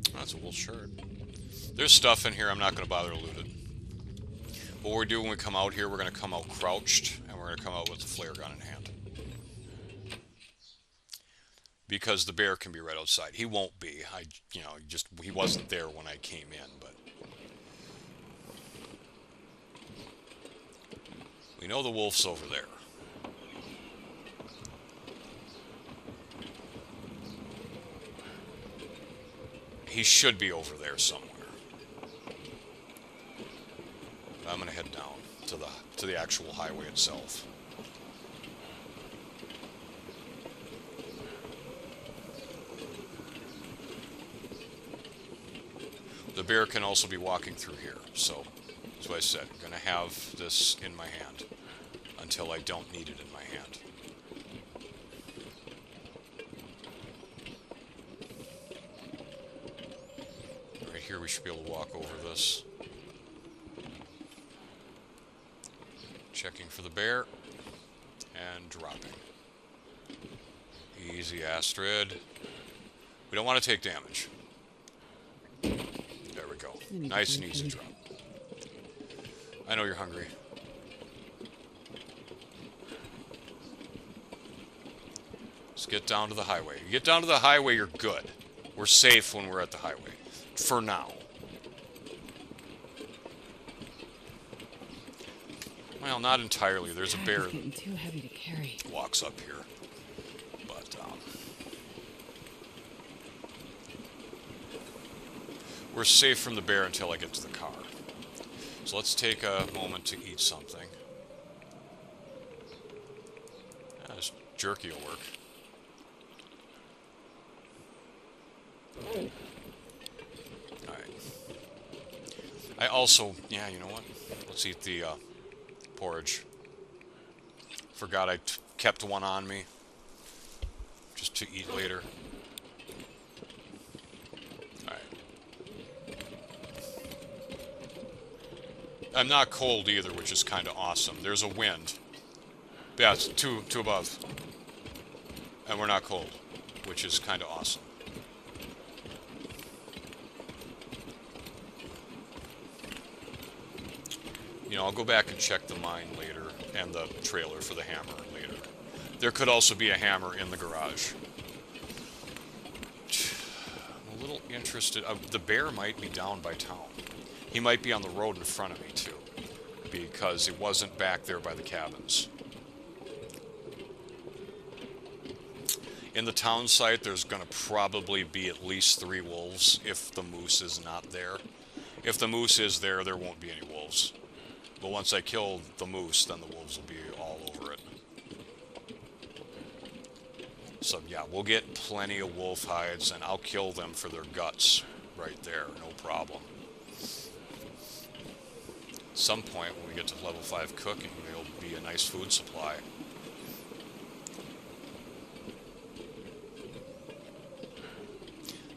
Oh, that's a wool shirt. There's stuff in here I'm not going to bother to loot it. What we're doing when we come out here, we're going to come out crouched, and we're going to come out with the flare gun in hand. Because the bear can be right outside. He won't be. He wasn't there when I came in, but... We know the wolf's over there. He should be over there somewhere. I'm gonna head down to the actual highway itself. The bear can also be walking through here, so that's what I said. I'm gonna have this in my hand until I don't need it in my hand. Right here we should be able to walk over this. Checking for the bear and dropping. Easy, Astrid. We don't want to take damage. There we go. Nice and easy drop. I know you're hungry. Let's get down to the highway. You get down to the highway, you're good. We're safe when we're at the highway. For now. Well, not entirely. There's a bear
It's getting too heavy to carry.
Walks up here. But, we're safe from the bear until I get to the car. So let's take a moment to eat something. Yeah, this jerky will work. Alright. I also, yeah, you know what? Let's eat the porridge. Forgot I kept one on me. Just to eat later. Alright. I'm not cold either, which is kind of awesome. There's a wind. Yeah, it's two above. And we're not cold, which is kind of awesome. You know, I'll go back and check the mine later, and the trailer for the hammer later. There could also be a hammer in the garage. I'm a little interested. The bear might be down by town. He might be on the road in front of me, too, because he wasn't back there by the cabins. In the town site, there's going to probably be at least 3 wolves if the moose is not there. If the moose is there, there won't be any wolves. But once I kill the moose, then the wolves will be all over it. So yeah, we'll get plenty of wolf hides, and I'll kill them for their guts right there, no problem. At some point, when we get to level 5 cooking, there'll be a nice food supply.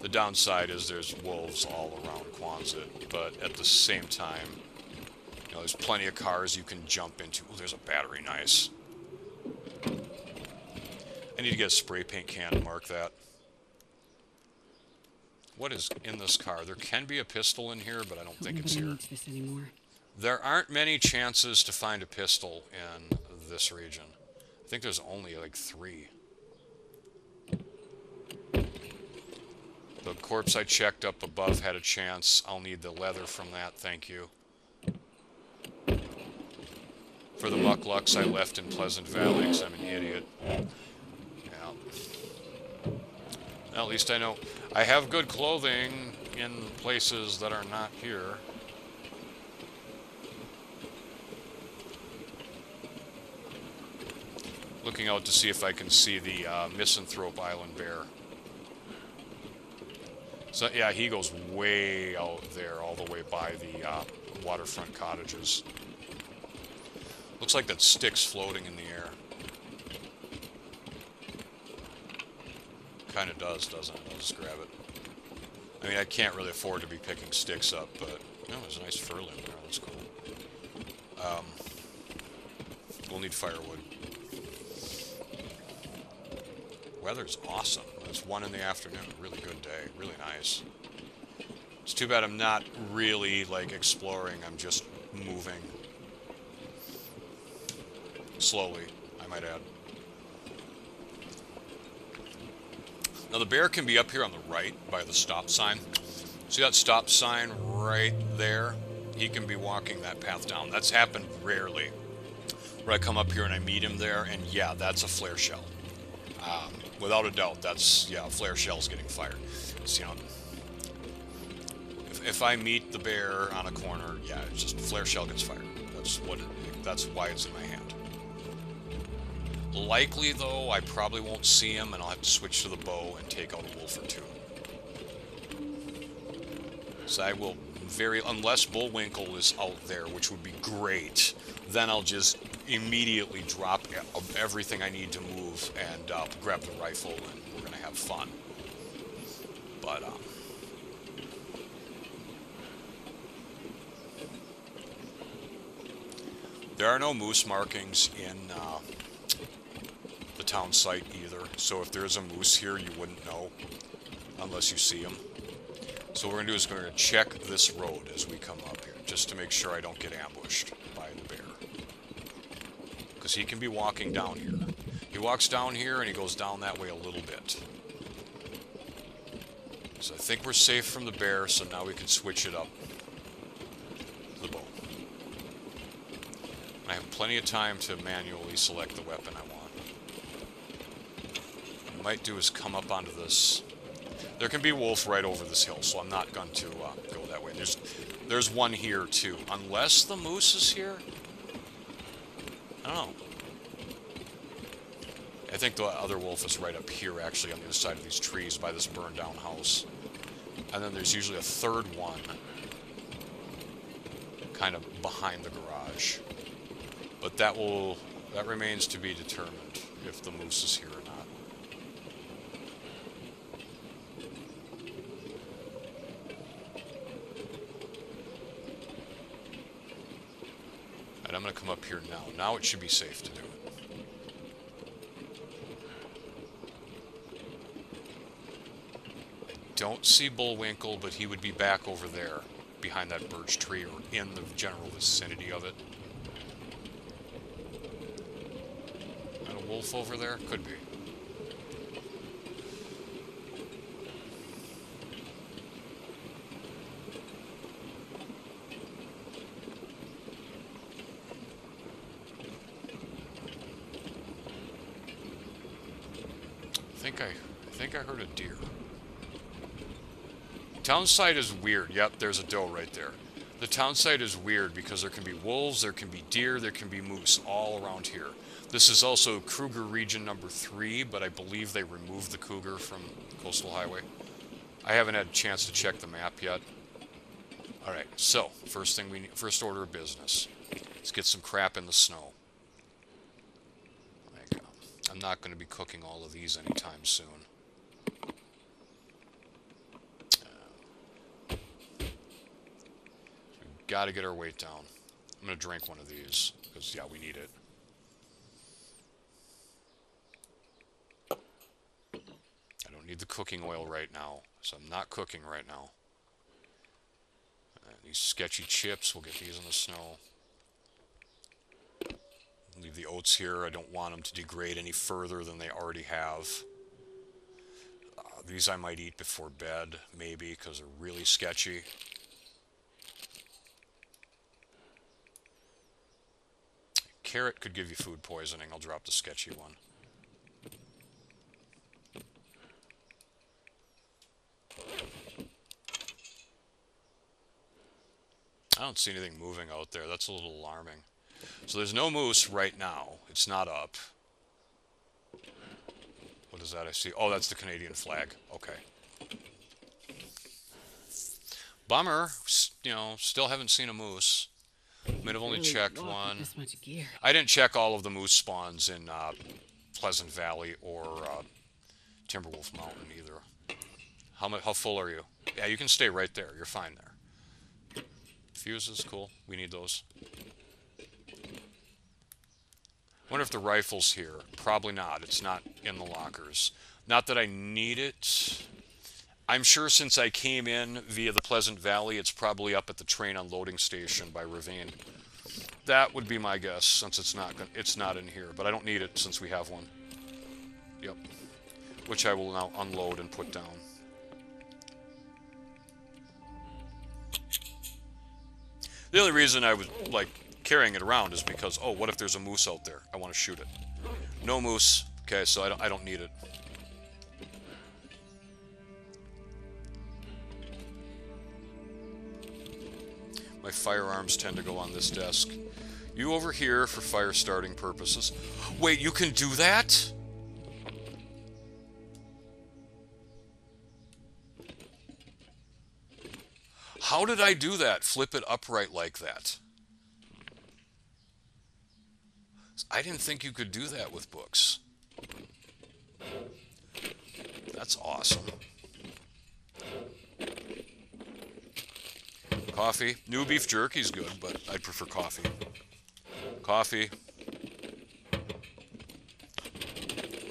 The downside is there's wolves all around Quonset, but at the same time, you know, there's plenty of cars you can jump into. Oh, there's a battery, nice. I need to get a spray paint can to mark that. What is in this car? There can be a pistol in here, but I don't
Hope
think it's
nobody
here.
needs this anymore.
There aren't many chances to find a pistol in this region. I think there's only like 3. The corpse I checked up above had a chance. I'll need the leather from that, thank you. For the mucklucks I left in Pleasant Valley because I'm an idiot. Yeah. Well, at least I know I have good clothing in places that are not here. Looking out to see if I can see the Misanthrope Island bear. So yeah, he goes way out there, all the way by the waterfront cottages. Looks like that stick's floating in the air. Kind of does, doesn't it? I'll just grab it. I mean, I can't really afford to be picking sticks up, but no, there's a nice fur limb there. That's cool. We'll need firewood. Weather's awesome. It's 1 in the afternoon. Really good day. Really nice. It's too bad I'm not really, like, exploring. I'm just moving. Slowly, I might add. Now, the bear can be up here on the right by the stop sign. See that stop sign right there? He can be walking that path down. That's happened rarely. Where I come up here and I meet him there, and yeah, that's a flare shell. Without a doubt, that's, yeah, flare shells getting fired. So, you know, if I meet the bear on a corner, yeah, it's just flare shell gets fired. That's why it's in my hand. Likely, though, I probably won't see him, and I'll have to switch to the bow and take out a wolf or 2. So I will unless Bullwinkle is out there, which would be great, then I'll just immediately drop everything I need to move and grab the rifle, and we're going to have fun. But, there are no moose markings in the town site either, so if there's a moose here, you wouldn't know unless you see him. So what we're going to do is we're going to check this road as we come up here, just to make sure I don't get ambushed by the bear. Because he can be walking down here. He walks down here and he goes down that way a little bit. So I think we're safe from the bear, so now we can switch it up to the bow. I have plenty of time to manually select the weapon I want. What I might do is come up onto this. There can be a wolf right over this hill, so I'm not going to go that way. There's one here, too. Unless the moose is here? I don't know. I think the other wolf is right up here, actually, on the other side of these trees by this burned-down house. And then there's usually a third one kind of behind the garage. But that remains to be determined if the moose is here or not. I'm going to come up here now. Now it should be safe to do it. I don't see Bullwinkle, but he would be back over there, behind that birch tree, or in the general vicinity of it. Is that a wolf over there? Could be. I think I heard a deer. Town site is weird. Yep, there's a doe right there. The town site is weird because there can be wolves, there can be deer, there can be moose all around here. This is also Kruger region number 3, but I believe they removed the cougar from Coastal Highway. I haven't had a chance to check the map yet. Alright, so, first order of business. Let's get some crap in the snow. I'm not going to be cooking all of these anytime soon. We've got to get our weight down. I'm going to drink one of these, because, yeah, we need it. I don't don't need the cooking oil right now, so I'm not cooking right now. These sketchy chips, we'll get these in the snow. Leave the oats here. I don't want them to degrade any further than they already have. These I might eat before bed, maybe, because they're really sketchy. Carrot could give you food poisoning. I'll drop the sketchy one. I don't see anything moving out there. That's a little alarming. So there's no moose right now. It's not up. What is that I see? Oh, that's the Canadian flag. Okay. Bummer. You know, still haven't seen a moose. Might have only checked one.
This much gear.
I didn't check all of the moose spawns in Pleasant Valley or Timberwolf Mountain either. How full are you? Yeah, you can stay right there. You're fine there. Fuses, cool. We need those. Wonder if the rifle's here. Probably not. It's not in the lockers. Not that I need it. I'm sure since I came in via the Pleasant Valley, it's probably up at the train unloading station by Ravine. That would be my guess, since it's not in here. But I don't need it since we have one. Yep. Which I will now unload and put down. The only reason I was like carrying it around is because, oh, what if there's a moose out there? I want to shoot it. No moose. Okay, so I don't need it. My firearms tend to go on this desk. You over here for fire starting purposes. Wait, you can do that? How did I do that? Flip it upright like that. I didn't think you could do that with books. That's awesome. Coffee. New beef jerky's good, but I'd prefer coffee. Coffee.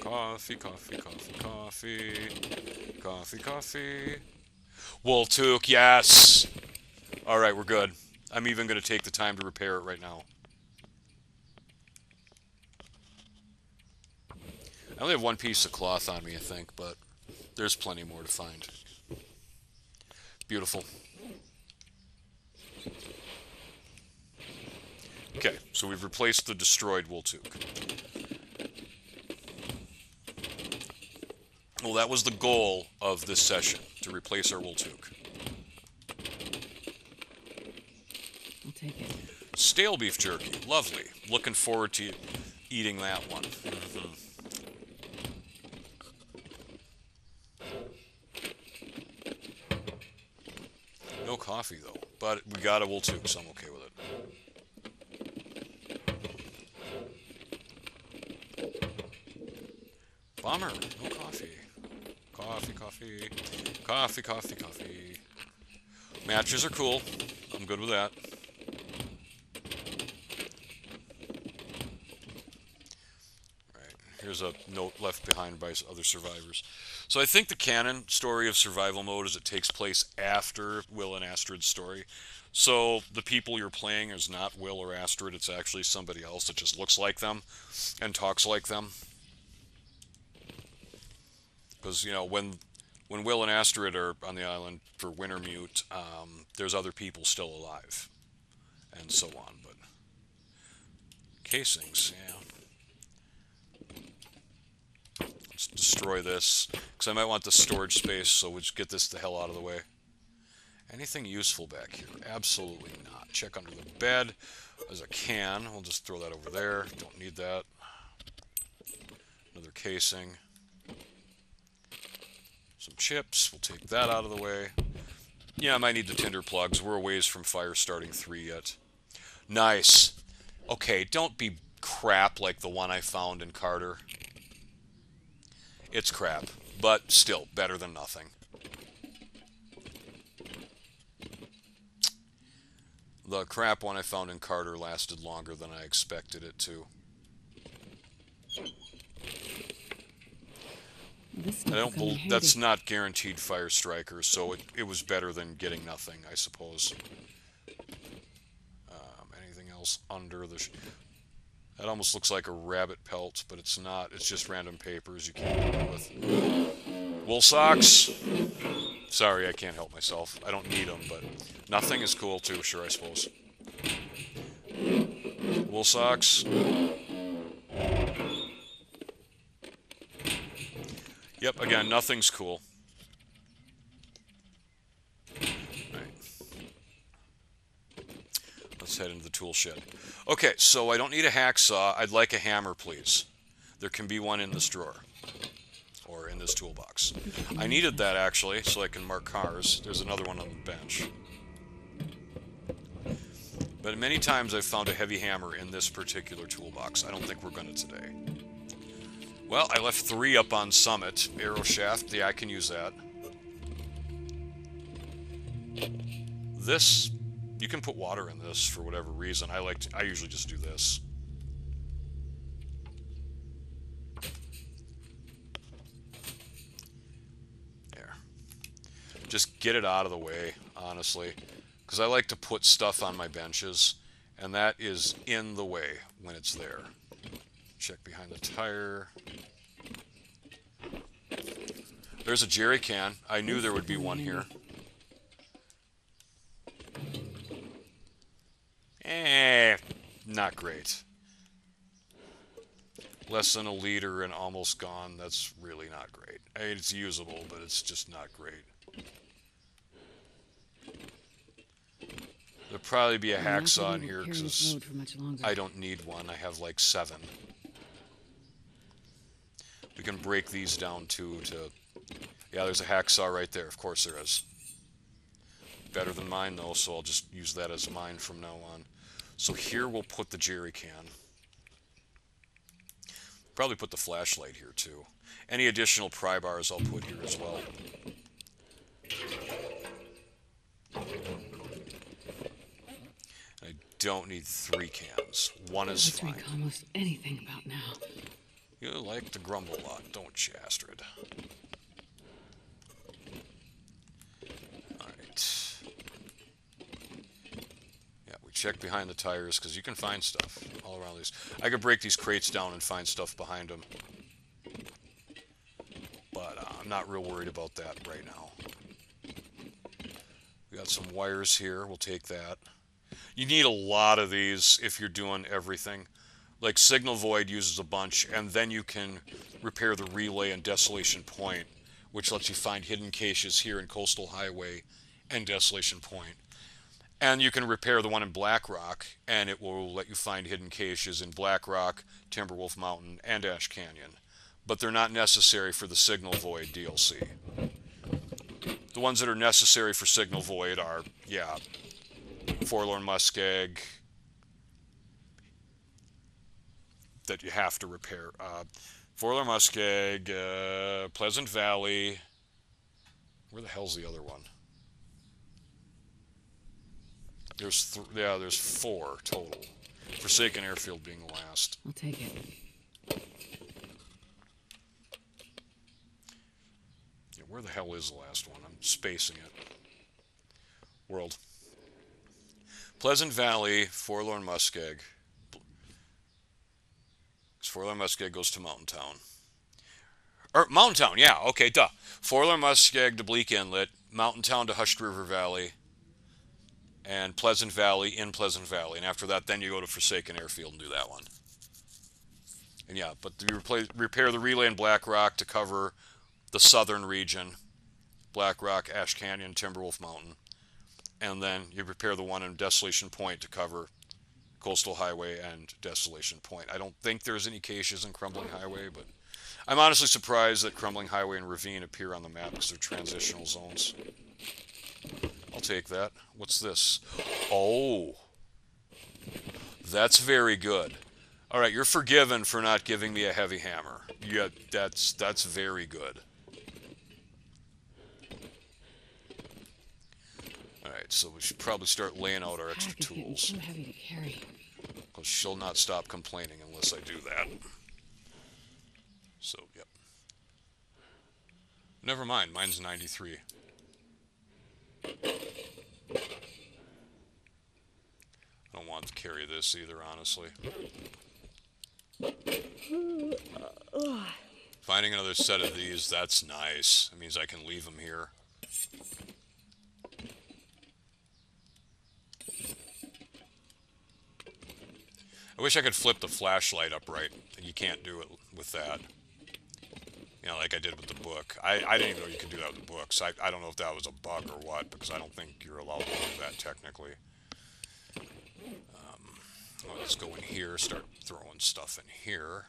Coffee, coffee, coffee, coffee. Coffee, coffee. Wool toque, yes! Alright, we're good. I'm even going to take the time to repair it right now. I only have one piece of cloth on me, I think, but there's plenty more to find. Beautiful. Okay, so we've replaced the destroyed wool toque. Well, that was the goal of this session, to replace our wool toque.
I'll take it.
Stale beef jerky, lovely. Looking forward to eating that one. No coffee though, but we got a wool toque, so I'm okay with it. Bummer, no coffee. Coffee, coffee, coffee, coffee, coffee. Matches are cool. I'm good with that. Right, here's a note left behind by other survivors. So I think the canon story of survival mode is it takes place after Will and Astrid's story. So the people you're playing is not Will or Astrid, it's actually somebody else that just looks like them and talks like them. Because, you know, when Will and Astrid are on the island for Wintermute, there's other people still alive, and so on. But casings, yeah. Let's destroy this, because I might want the storage space, so we'll just get this the hell out of the way. Anything useful back here? Absolutely not. Check under the bed as I can. We'll just throw that over there. Don't need that. Another casing. Some chips, we'll take that out of the way. Yeah, I might need the tinder plugs. We're a ways from fire starting 3 yet. Nice. Okay, don't be crap like the one I found in Carter. It's crap, but still better than nothing. The crap one I found in Carter lasted longer than I expected it to.
This
I
stuff will
don't
come in
believe that's
handy.
not guaranteed fire strikers, so it was better than getting nothing, I suppose. Anything else under the... That almost looks like a rabbit pelt, but it's not. It's just random papers you can't do with. Wool socks. Sorry, I can't help myself. I don't need them, but nothing is cool too, sure, I suppose. Wool socks. Yep, again, nothing's cool. Alright. Let's head into the tool shed. Okay, so I don't need a hacksaw. I'd like a hammer, please. There can be one in this drawer. Or in this toolbox. I needed that, actually, so I can mark cars. There's another one on the bench. But many times I've found a heavy hammer in this particular toolbox. I don't think we're going to today. Well, I left 3 up on Summit. Arrow shaft, yeah, I can use that. This, you can put water in this for whatever reason. I usually just do this. There. Just get it out of the way, honestly. Because I like to put stuff on my benches, and that is in the way when it's there. Check behind the tire. There's a jerry can. I knew there would be one here. Not great. Less than a liter and almost gone. That's really not great. I mean, it's usable, but it's just not great. There'll probably be a hacksaw in here because I don't need one. I have like 7. We can break these down too to... Yeah, there's a hacksaw right there. Of course there is. Better than mine though, so I'll just use that as mine from now on. So here we'll put the jerry can. Probably put the flashlight here too. Any additional pry bars I'll put here as well. I don't need 3 cans. 1 is fine.
Drink almost anything about now.
You like to grumble a lot, don't you, Astrid? Alright. Yeah, we check behind the tires because you can find stuff all around these. I could break these crates down and find stuff behind them. But I'm not real worried about that right now. We got some wires here, we'll take that. You need a lot of these if you're doing everything. Like Signal Void uses a bunch, and then you can repair the relay and Desolation Point, which lets you find hidden caches here in Coastal Highway and Desolation Point. And you can repair the one in Black Rock, and it will let you find hidden caches in Black Rock, Timberwolf Mountain, and Ash Canyon. But they're not necessary for the Signal Void DLC. The ones that are necessary for Signal Void are, yeah, Forlorn Muskeg, that you have to repair. Forlorn Muskeg, Pleasant Valley. Where the hell's the other one? There's 4 total. Forsaken Airfield being the last.
I'll take it.
Yeah, where the hell is the last one? I'm spacing it. World. Pleasant Valley, Forlorn Muskeg. Forlorn Muskeg goes to Mountain Town. Or Mountain Town, yeah, okay, duh. Forlorn Muskeg to Bleak Inlet, Mountain Town to Hushed River Valley, and Pleasant Valley in Pleasant Valley. And after that, then you go to Forsaken Airfield and do that one. And yeah, but you repair the relay in Black Rock to cover the southern region. Black Rock, Ash Canyon, Timberwolf Mountain. And then you repair the one in Desolation Point to cover Coastal Highway and Desolation Point. I don't think there's any caches in Crumbling Highway, but I'm honestly surprised that Crumbling Highway and Ravine appear on the map because they're transitional zones. I'll take that. What's this? Oh, that's very good. All right, you're forgiven for not giving me a heavy hammer. Yeah, that's very good. All right, so we should probably start laying out our extra tools.
Too heavy to carry.
Because she'll not stop complaining unless I do that. So, yep. Never mind, mine's 93. I don't want to carry this either, honestly. Finding another set of these, that's nice. That means I can leave them here. I wish I could flip the flashlight upright. You can't do it with that. You know, like I did with the book. I didn't even know you could do that with the books. I don't know if that was a bug or what, because I don't think you're allowed to do that technically. Well, let's go in here, start throwing stuff in here.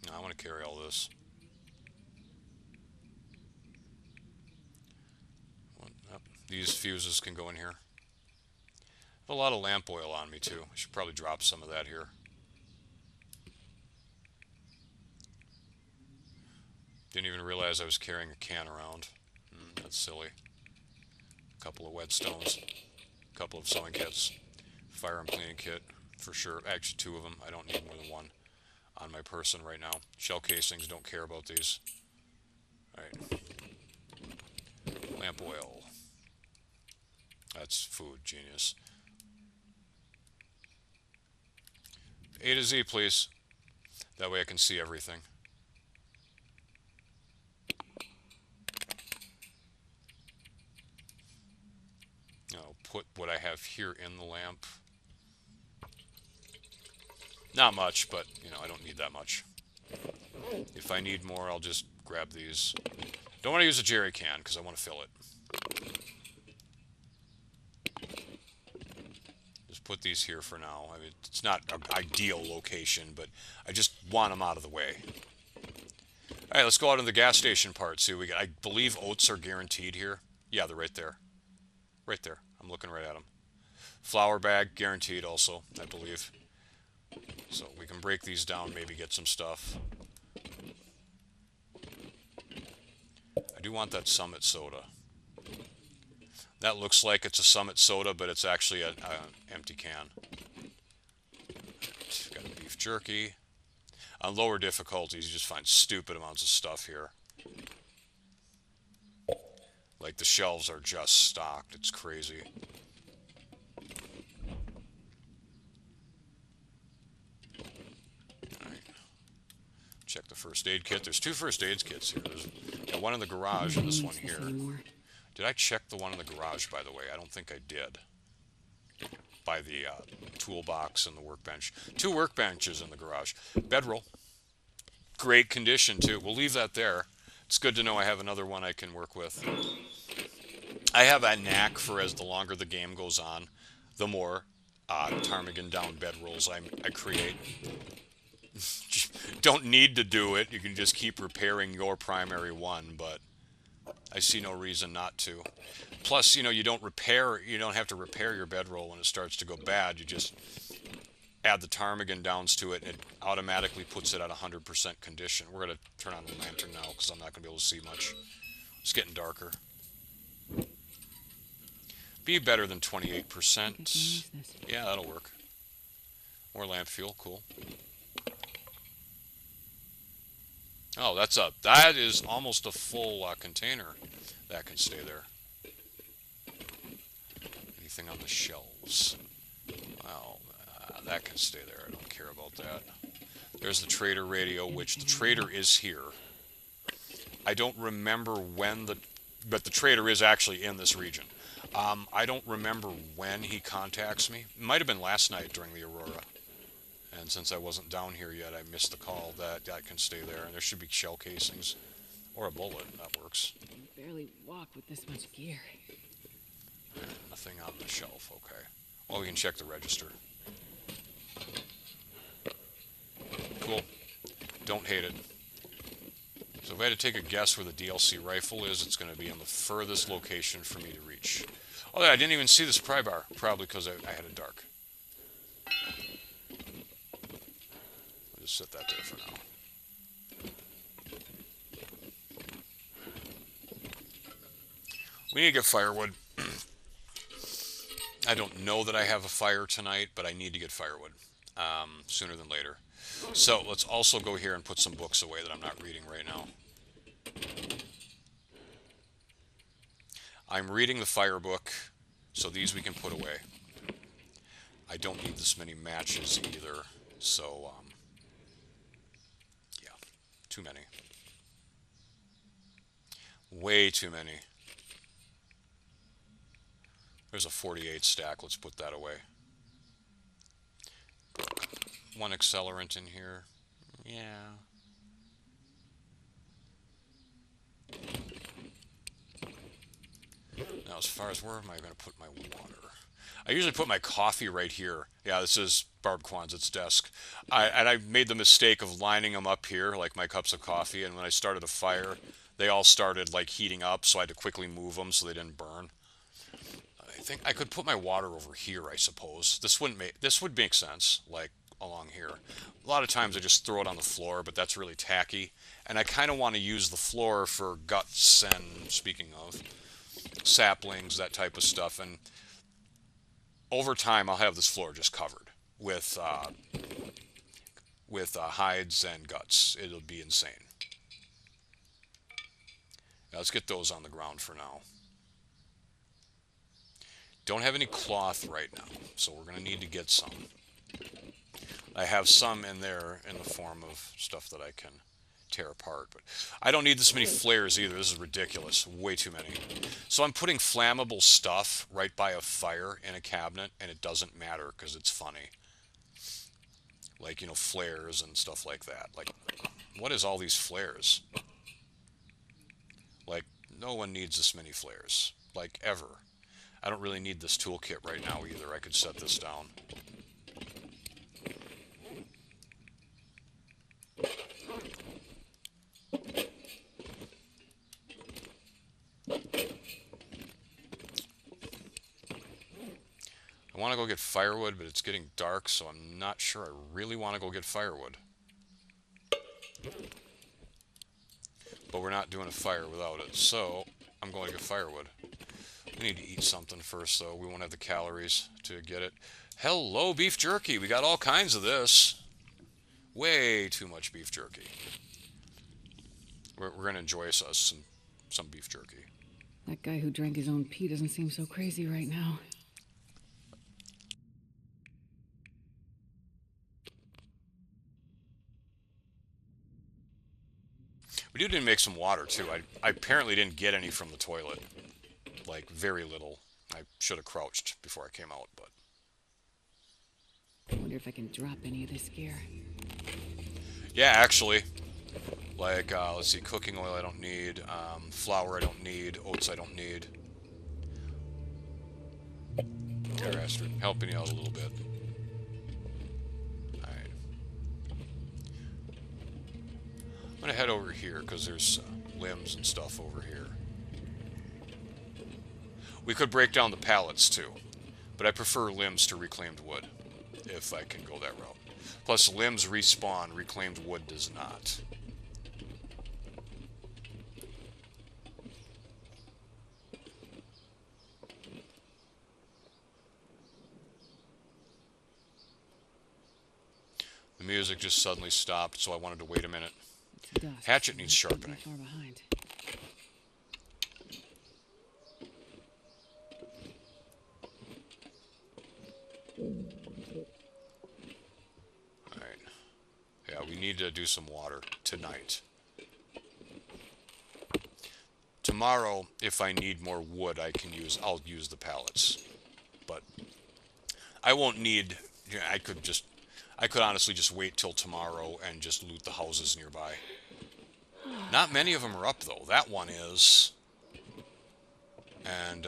No, I want to carry all this. Yep, these fuses can go in here. I have a lot of lamp oil on me too. I should probably drop some of that here. Didn't even realize I was carrying a can around. That's silly. A couple of whetstones. A couple of sewing kits. Firearm cleaning kit, for sure. Actually, 2 of them. I don't need more than 1 on my person right now. Shell casings, don't care about these. Alright. Lamp oil. That's food, genius. A to Z, please. That way I can see everything. I'll put what I have here in the lamp. Not much, but, you know, I don't need that much. If I need more, I'll just grab these. Don't want to use a jerry can, because I want to fill it. Just put these here for now. I mean, it's not an ideal location, but I just want them out of the way. Alright, let's go out in the gas station part. See what we got. I believe oats are guaranteed here. Yeah, they're right there. Right there. I'm looking right at them. Flour bag, guaranteed also, I believe. So we can break these down, maybe get some stuff. I do want that Summit soda. That looks like it's a Summit soda, but it's actually an empty can. Got a beef jerky. On lower difficulties, you just find stupid amounts of stuff here. Like the shelves are just stocked. It's crazy. Alright. Check the first aid kit. There's 2 first aid kits here. There's one in the garage and this one here. Did I check the one in the garage, by the way? I don't think I did. By the toolbox and the workbench. 2 workbenches in the garage. Bedroll. Great condition, too. We'll leave that there. It's good to know I have another one I can work with. I have a knack for, as the longer the game goes on, the more ptarmigan down bedrolls I create. Don't need to do it. You can just keep repairing your primary one, but I see no reason not to. Plus, you know, you don't have to repair your bedroll when it starts to go bad. You just add the ptarmigan downs to it, and it automatically puts it at 100% condition. We're going to turn on the lantern now because I'm not going to be able to see much. It's getting darker. Be better than 28%. Yeah, that'll work. More lamp fuel, cool. Oh, that is almost a full container. That can stay there. Anything on the shelves? Well, that can stay there. I don't care about that. There's the trader radio, which the trader is here. I don't remember when but the trader is actually in this region. I don't remember when he contacts me. It might have been last night during the Aurora. And since I wasn't down here yet, I missed the call. That can stay there. And there should be shell casings. Or a bullet. That works.
I can barely walk with this much gear.
Nothing on the shelf. Okay. Well, we can check the register. Cool. Don't hate it. So if I had to take a guess where the DLC rifle is, it's going to be in the furthest location for me to reach. Oh, I didn't even see this pry bar. Probably because I had it dark. I'll just set that there for now. We need to get firewood. I don't know that I have a fire tonight, but I need to get firewood sooner than later. So let's also go here and put some books away that I'm not reading right now. I'm reading the fire book, so these we can put away. I don't need this many matches either, so yeah, too many. Way too many. There's a 48 stack, let's put that away. One accelerant in here. Yeah. Now, as far as where am I going to put my water? I usually put my coffee right here. Yeah, this is Barb Quonset's desk. I made the mistake of lining them up here, like my cups of coffee, and when I started a fire, they all started like heating up, so I had to quickly move them so they didn't burn. I think I could put my water over here, I suppose. This would make sense, like along here. A lot of times I just throw it on the floor, but that's really tacky. And I kind of want to use the floor for guts and, speaking of, saplings, that type of stuff. And over time, I'll have this floor just covered with hides and guts. It'll be insane. Now, let's get those on the ground for now. Don't have any cloth right now, so we're going to need to get some. I have some in there in the form of stuff that I can tear apart, but I don't need this many flares either. This is ridiculous. Way too many. So I'm putting flammable stuff right by a fire in a cabinet, and it doesn't matter because it's funny. Like, you know, flares and stuff like that. Like, what is all these flares? Like, no one needs this many flares. Like, ever. I don't really need this toolkit right now either. I could set this down. I want to go get firewood, but it's getting dark, so I'm not sure I really want to go get firewood. But we're not doing a fire without it, so I'm going to get firewood. We need to eat something first, though. We won't have the calories to get it. Hello, beef jerky. We got all kinds of this. Way too much beef jerky. We're going to enjoy us some beef jerky.
That guy who drank his own pee doesn't seem so crazy right now.
We do need to make some water, too. I apparently didn't get any from the toilet. Like, very little. I should have crouched before I came out, but...
I wonder if I can drop any of this gear.
Yeah, actually. Like, let's see, cooking oil I don't need, flour I don't need, oats I don't need. There, Astrid, helping you out a little bit. Alright. I'm gonna head over here, because there's limbs and stuff over here. We could break down the pallets, too. But I prefer limbs to reclaimed wood, if I can go that route. Plus, limbs respawn, reclaimed wood does not. The music just suddenly stopped, so I wanted to wait a minute. Hatchet needs sharpening.
Far behind.
Alright. Yeah, we need to do some water tonight. Tomorrow, if I need more wood, I'll use the pallets. But I won't need, I could honestly just wait till tomorrow and just loot the houses nearby. Not many of them are up, though. That one is. And,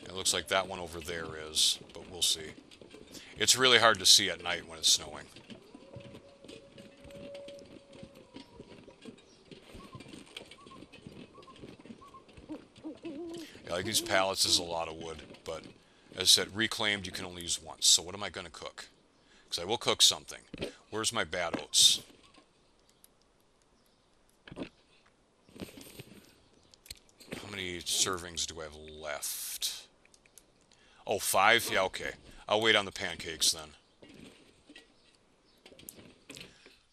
it looks like that one over there is, but we'll see. It's really hard to see at night when it's snowing. Yeah, like these pallets is a lot of wood, but as I said, reclaimed you can only use once. So what am I going to cook? Because I will cook something. Where's my bad oats? How many servings do I have left? Oh, 5? Yeah, okay. I'll wait on the pancakes then.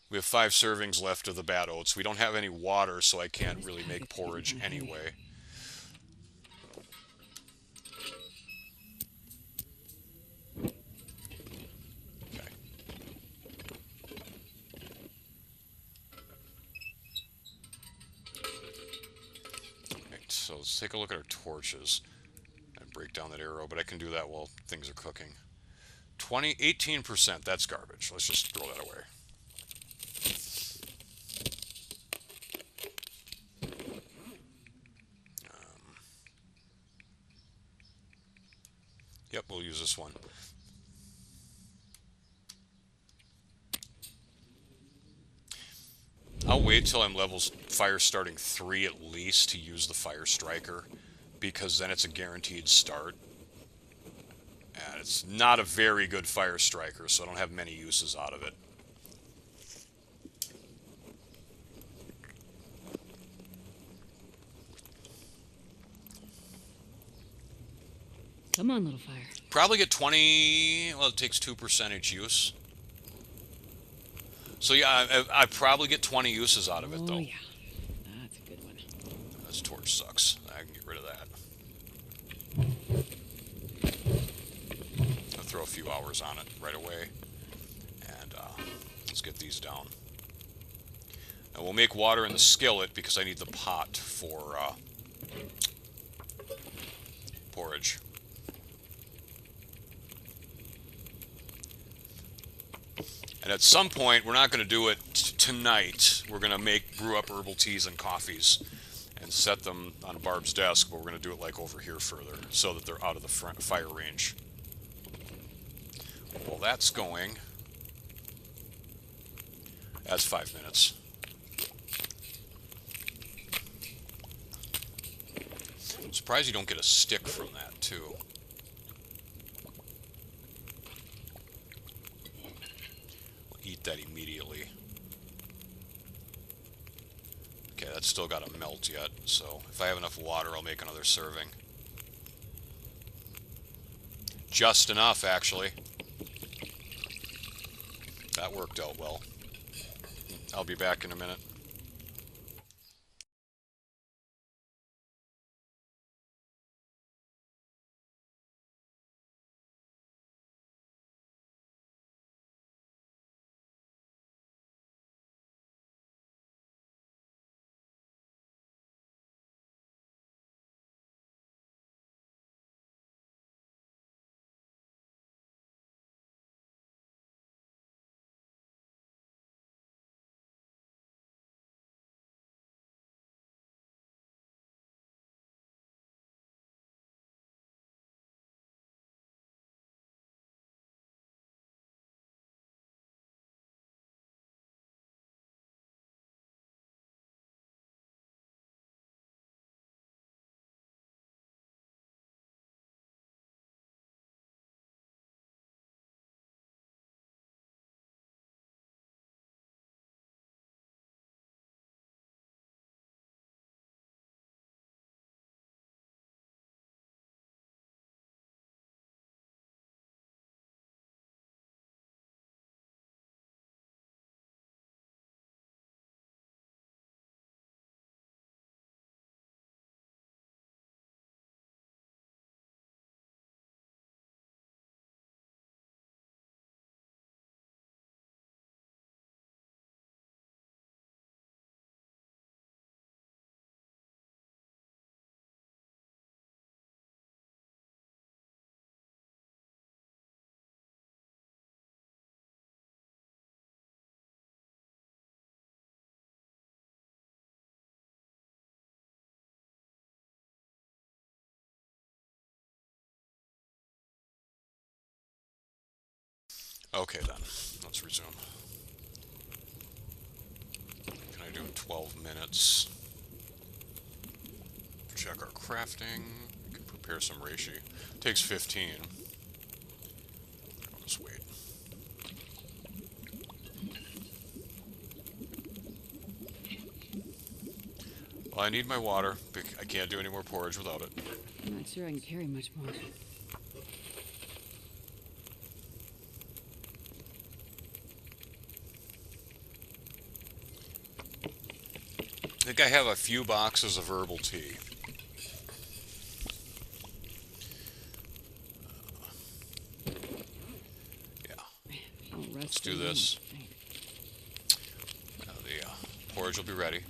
We have 5 servings left of the bad oats. We don't have any water, so I can't
This
really make
package getting
porridge
kind of heavy.
anyway. Okay. Right, so let's take a look at our torches and break down that arrow, but I can do that while things are cooking. 18%, that's garbage. Let's just throw that away. Yep, we'll use this one. I'll wait till I'm level fire starting 3 at least to use the fire striker, because then it's a guaranteed start. And it's not a very good fire striker, so I don't have many uses out of it.
Come on, little fire.
Probably get 20, well, it takes 2% use. So yeah, I probably get 20 uses out of it,
Oh
though.
yeah, that's a good one.
This torch sucks. I can get rid of that. I'll throw a few hours on it right away. And let's get these down. Now we'll make water in the skillet because I need the pot for porridge. And at some point, we're not going to do it tonight. We're going to brew up herbal teas and coffees and set them on Barb's desk, but we're going to do it like over here further so that they're out of the fire range. Well, that's going. That's 5 minutes. I'm surprised you don't get a stick from that, too. Eat that immediately. Okay, that's still got to melt yet, so if I have enough water, I'll make another serving. Just enough, actually. That worked out well. I'll be back in a minute. Okay then, let's resume. Can I do 12 minutes? Check our crafting. We can prepare some reishi. Takes 15. I'll just wait. Well, I need my water. I can't do any more porridge without it.
I'm not sure I can carry much more.
I think I have a few boxes of herbal tea. Yeah, let's do this. Now the porridge will be ready.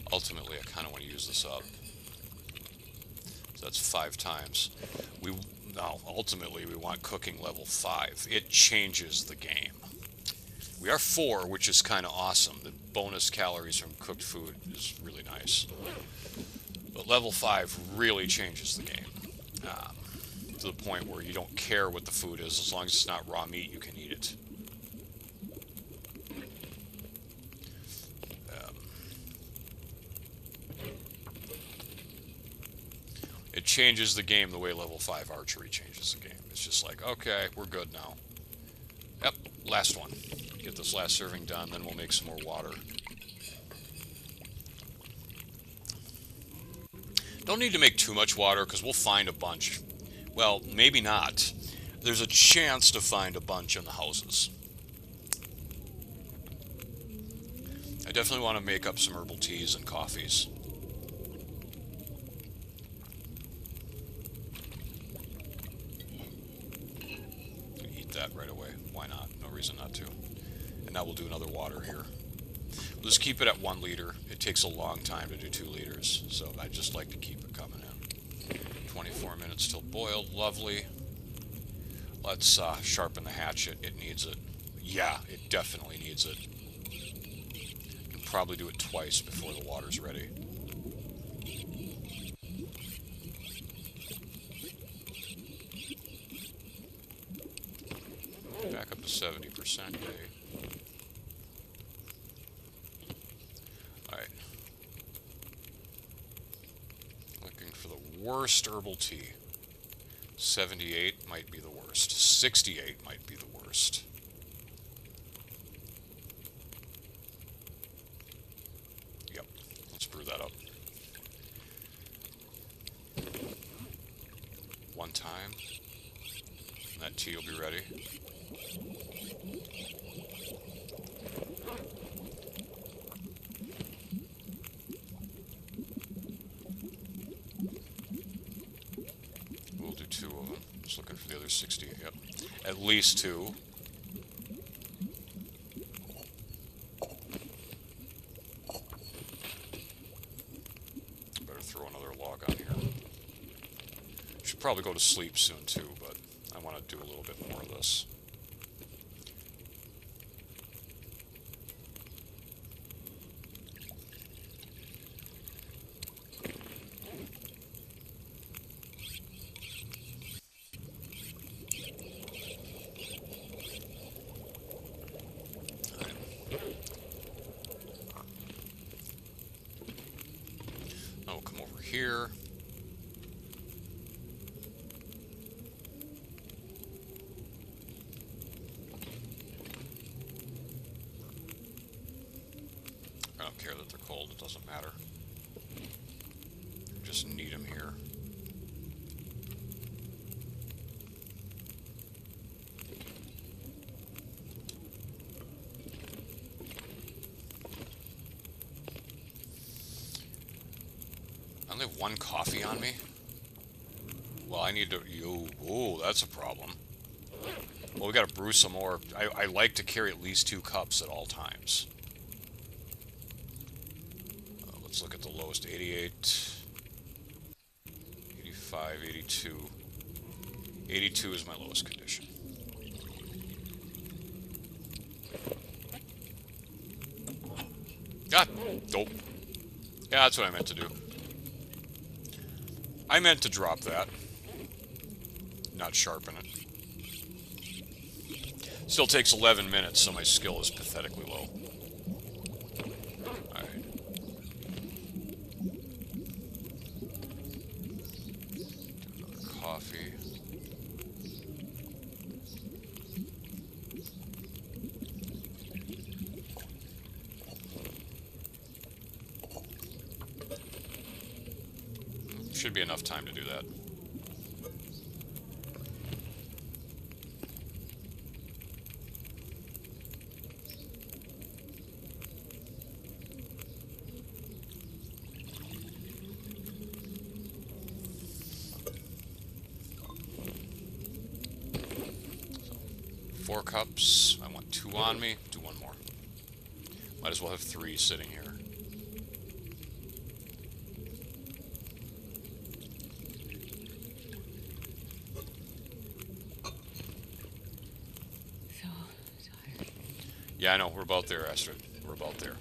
Ultimately, I kind of want to use this up. So that's 5 times. Now, ultimately, we want cooking level 5. It changes the game. We are 4, which is kind of awesome. The bonus calories from cooked food is really nice. But level 5 really changes the game. To the point where you don't care what the food is. As long as it's not raw meat, you can eat it. It changes the game the way level 5 archery changes the game. It's just like, okay, we're good now. Yep, last one. Get this last serving done, then we'll make some more water. Don't need to make too much water, because we'll find a bunch. Well, maybe not. There's a chance to find a bunch in the houses. I definitely want to make up some herbal teas and coffees. Eat that right away. Why not? No reason not to. And now we'll do another water here. We'll just keep it at 1 liter. It takes a long time to do 2 liters, so I just like to keep it coming in. 24 minutes till boiled. Lovely. Let's sharpen the hatchet. It needs it. Yeah, it definitely needs it. Can probably do it twice before the water's ready. Back up to 70%. Alright. Looking for the worst herbal tea. 78 might be the worst. 68 might be the worst. Yep, let's brew that up. 1 time. And that tea will be ready. We'll do 2 of them. Just looking for the other 60. Yep. At least 2. Better throw another log on here. Should probably go to sleep soon too, but I want to do a little bit more of this. I'll come over here. I don't care that they're cold, it doesn't matter. Just need them here. I only have 1 coffee on me? Well, I need to... Oh, that's a problem. Well, we gotta brew some more. I like to carry at least 2 cups at all times. Let's look at the lowest. 88, 85, 82. 82 is my lowest condition. God, nope. Yeah, that's what I meant to do. I meant to drop that, not sharpen it. Still takes 11 minutes, so my skill is pathetically low. Alright. Another coffee. Should be enough time to do that. Four cups. I want two on me. Do one more. Might as well have three sitting here.
So tired.
Yeah, I know. We're about there, Astrid. We're about there.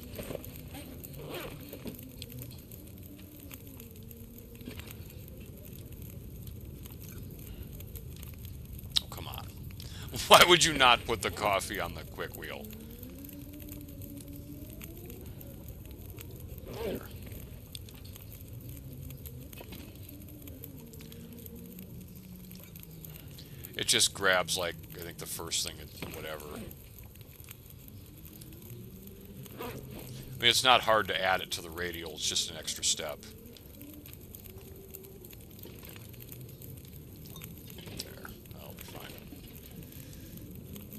Oh, come on. Why would you not put the coffee on the quick wheel? There. It just grabs, like, I think the first thing, whatever. I mean, it's not hard to add it to the radial. It's just an extra step. There. That'll be fine.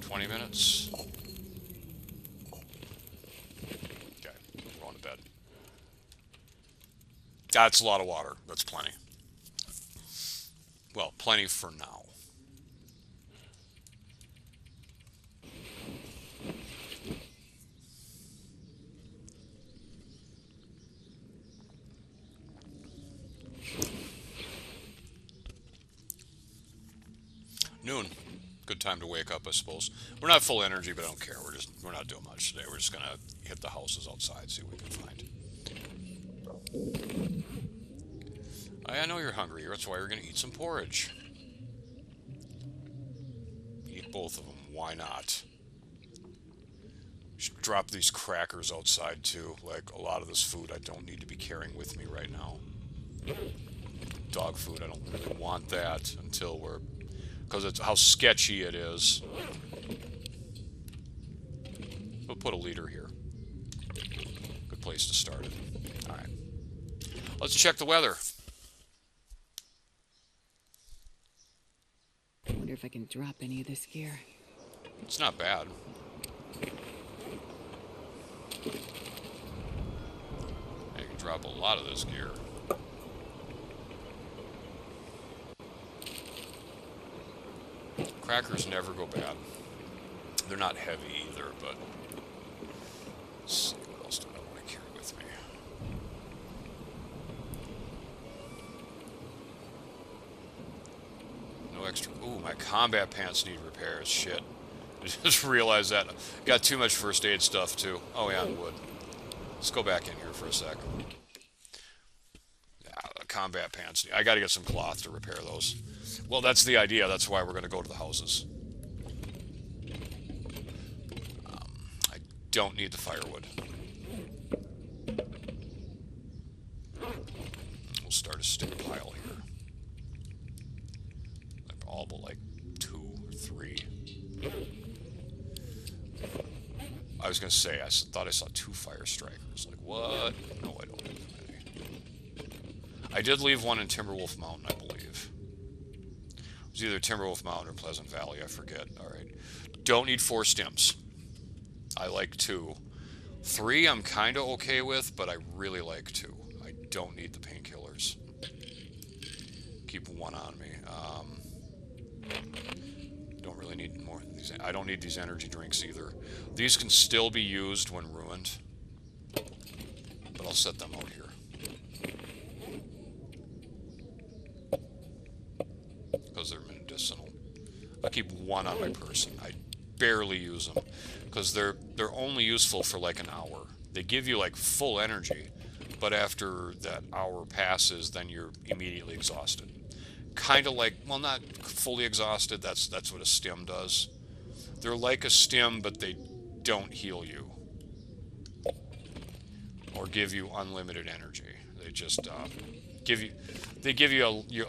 20 minutes. Okay. We're going to bed. That's a lot of water. That's plenty. Well, plenty for now. Noon. Good time to wake up, I suppose. We're not full energy, but I don't care. We're not doing much today. We're just gonna hit the houses outside, see what we can find. I know you're hungry. That's why you're gonna eat some porridge. Eat both of them. Why not? Should drop these crackers outside too. Like a lot of this food, I don't need to be carrying with me right now. Dog food, I don't really want that until we're, because it's how sketchy it is. We'll put a leader here. Good place to start it. All right. Let's check the weather.
I wonder if I can drop any of this gear.
It's not bad. You can drop a lot of this gear. Crackers never go bad. They're not heavy either, but let's see, what else do I want to carry with me? No extra. Ooh, my combat pants need repairs. Shit. I just realized that. Got too much first aid stuff too. Oh yeah, wood. Let's go back in here for a sec. Yeah, combat pants. I got to get some cloth to repair those. Well, that's the idea. That's why we're going to go to the houses. I don't need the firewood. We'll start a stick pile here. All but like 2 or 3. I was going to say, I thought I saw 2 fire strikers. Like, what? No, I don't have any. I did leave one in Timberwolf Mountain, I believe. It was either Timberwolf Mountain or Pleasant Valley, I forget. Alright. Don't need 4 stims. I like 2. 3 I'm kind of okay with, but I really like 2. I don't need the painkillers. Keep 1 on me. Don't really need more. I don't need these energy drinks either. These can still be used when ruined, but I'll set them out here because they're medicinal. I keep 1 on my person. I barely use them because they're only useful for like an hour. They give you like full energy, but after that hour passes, then you're immediately exhausted. Kind of like, well, not fully exhausted. That's what a stim does. They're like a stim, but they don't heal you or give you unlimited energy. They just give you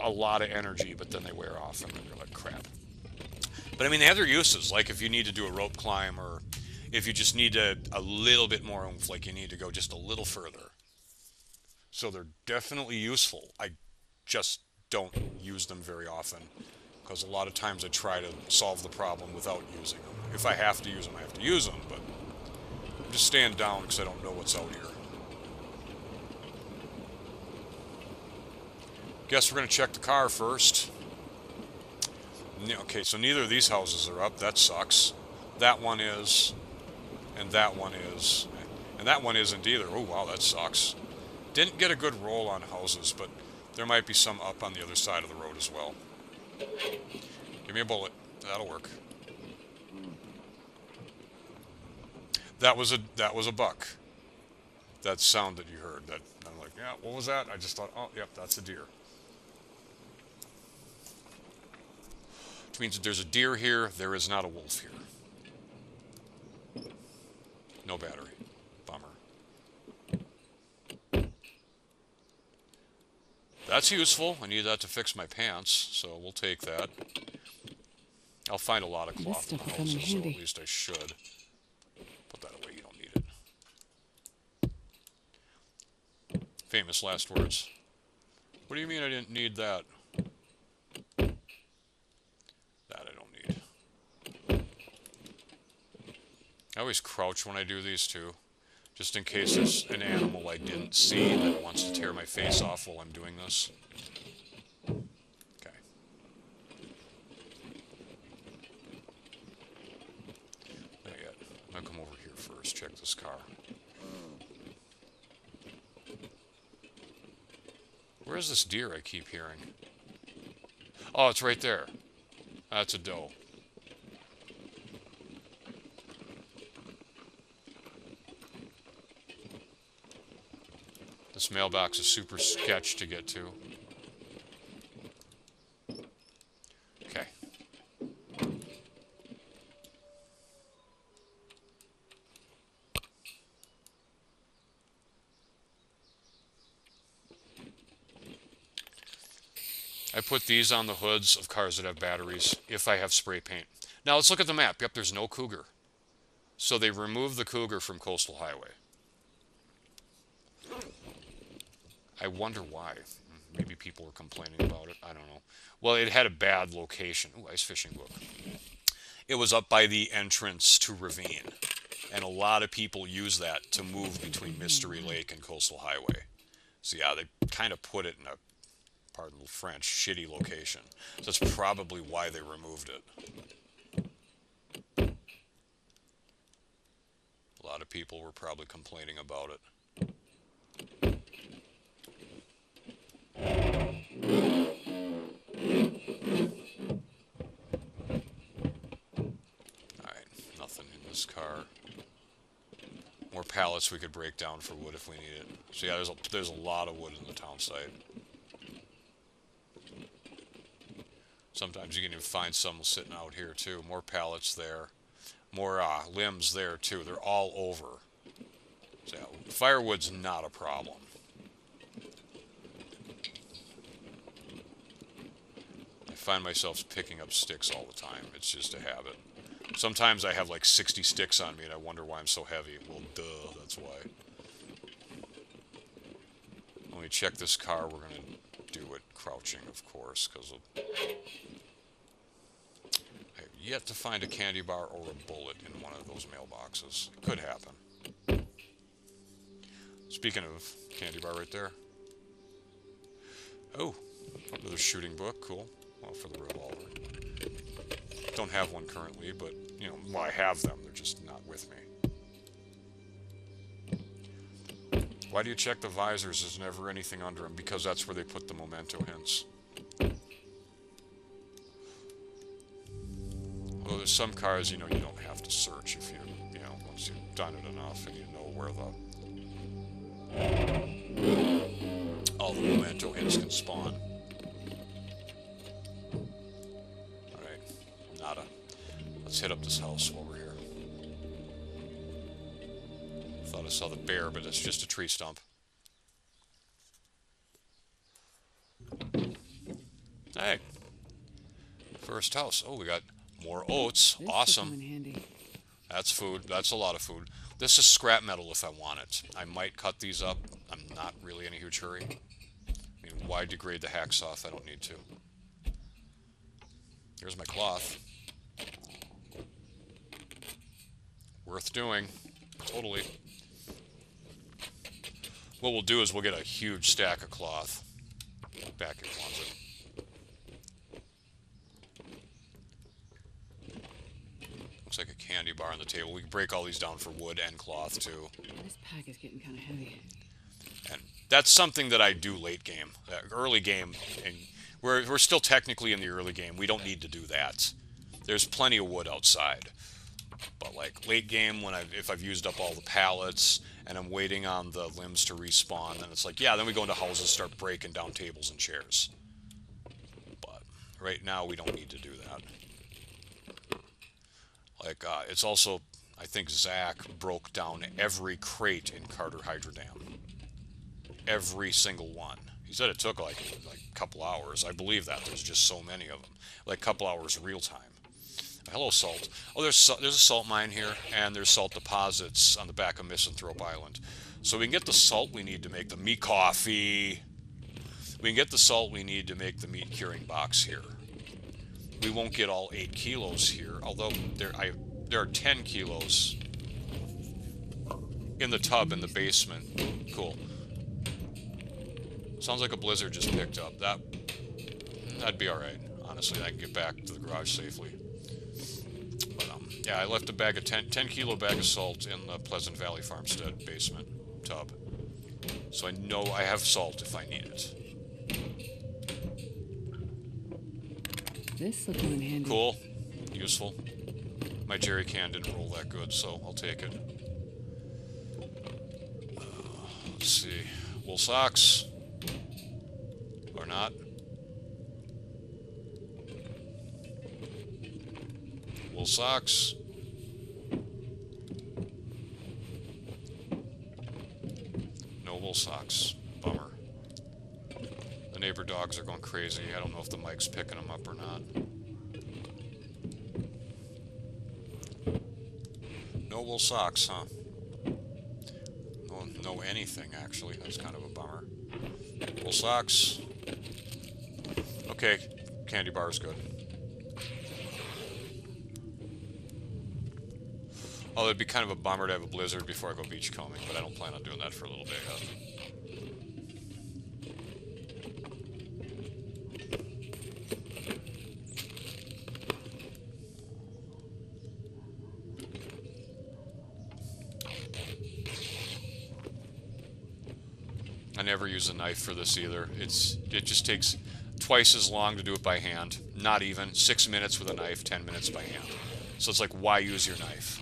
a lot of energy, but then they wear off and then you're like crap. But I mean, they have their uses. Like if you need to do a rope climb, or if you just need a little bit more oomph, like you need to go just a little further. So they're definitely useful. I just don't use them very often, because a lot of times I try to solve the problem without using them. If I have to use them, I have to use them, but I'm just staying down because I don't know what's out here. Guess we're going to check the car first. Okay, so neither of these houses are up. That sucks. That one is, and that one is, and that one isn't either. Oh, wow, that sucks. Didn't get a good roll on houses, but there might be some up on the other side of the road as well. Give me a bullet. That'll work. That was a buck. That sound that you heard. That I'm like, yeah, what was that? I just thought, oh, yep, that's a deer. Which means that there's a deer here. There is not a wolf here. No battery. Bummer. That's useful. I need that to fix my pants, so we'll take that. I'll find a lot of cloth in the houses, so at least I should. Put that away, you don't need it. Famous last words. What do you mean I didn't need that? That I don't need. I always crouch when I do these too, just in case there's an animal I didn't see that wants to tear my face off while I'm doing this. Okay. Not yet. I'll come over here first, check this car. Where's this deer I keep hearing? Oh, it's right there. That's a doe. This mailbox is super sketch to get to. Okay. I put these on the hoods of cars that have batteries if I have spray paint. Now let's look at the map. Yep, there's no cougar. So they removed the cougar from Coastal Highway. I wonder why. Maybe people were complaining about it. I don't know. Well, it had a bad location. Ooh, ice fishing book. It was up by the entrance to Ravine. And a lot of people use that to move between Mystery Lake and Coastal Highway. So yeah, they kind of put it in a, pardon the French, shitty location. So that's probably why they removed it. A lot of people were probably complaining about it. Alright, nothing in this car. More pallets we could break down for wood if we need it. So yeah, there's a lot of wood in the town site. Sometimes you can even find some sitting out here too. More pallets there. More limbs there too. They're all over. So yeah, firewood's not a problem. I find myself picking up sticks all the time. It's just a habit. Sometimes I have like 60 sticks on me and I wonder why I'm so heavy. Well, duh, that's why. When we check this car, we're going to do it crouching, of course, because I have yet to find a candy bar or a bullet in one of those mailboxes. Could happen. Speaking of candy bar right there. Oh, another shooting book. Cool. Well, for the revolver. Don't have one currently, but, you know, well, I have them. They're just not with me. Why do you check the visors? There's never anything under them. Because that's where they put the memento hints. Well, there's some cars, you know, you don't have to search if you know, once you've done it enough and you know where all the memento hints can spawn. Alright, nada. Let's hit up this house while we're here. Thought I saw the bear, but it's just a tree stump. Hey. First house. Oh, we got more oats.
This
Awesome.
should come in handy.
That's food. That's a lot of food. This is scrap metal if I want it. I might cut these up. I'm not really in a huge hurry. I mean, why degrade the hacksaw if I don't need to? Here's my cloth. Worth doing. Totally. What we'll do is we'll get a huge stack of cloth. Back in closet. Looks like a candy bar on the table. We can break all these down for wood and cloth too.
This pack is getting kind of heavy.
And that's something that I do late game. Early game, and we're still technically in the early game. We don't need to do that. There's plenty of wood outside. But like late game, if I've used up all the pallets and I'm waiting on the limbs to respawn, then it's like, yeah, then we go into houses, start breaking down tables and chairs. But right now we don't need to do that. Like it's also, I think Zach broke down every crate in Carter Hydro Dam. Every single one. He said it took like a couple hours. I believe that. There's just so many of them. Like a couple hours real time. Hello, salt. Oh, there's a salt mine here, and there's salt deposits on the back of Misanthrope Island. So we can get the salt we need to make the meat coffee. We can get the salt we need to make the meat curing box here. We won't get all 8 kilos here, although there are 10 kilos in the tub in the basement. Cool. Sounds like a blizzard just picked up. That'd be alright. Honestly, I can get back to the garage safely. But, yeah, I left a bag of 10 kilo bag of salt in the Pleasant Valley Farmstead basement tub. So I know I have salt if I need it.
This will come in handy.
Cool. Useful. My jerry can didn't roll that good, so I'll take it. Let's see. Wool socks. Or not. Wool socks. No wool socks. Bummer. The neighbor dogs are going crazy. I don't know if the mic's picking them up or not. No wool socks, huh? No anything, actually. That's kind of a bummer. Wool socks. Okay, candy bar is good. Oh, it'd be kind of a bummer to have a blizzard before I go beachcombing, but I don't plan on doing that for a little bit yet. I never use a knife for this either. It just takes twice as long to do it by hand. Not even. 6 minutes with a knife, 10 minutes by hand. So it's like, why use your knife?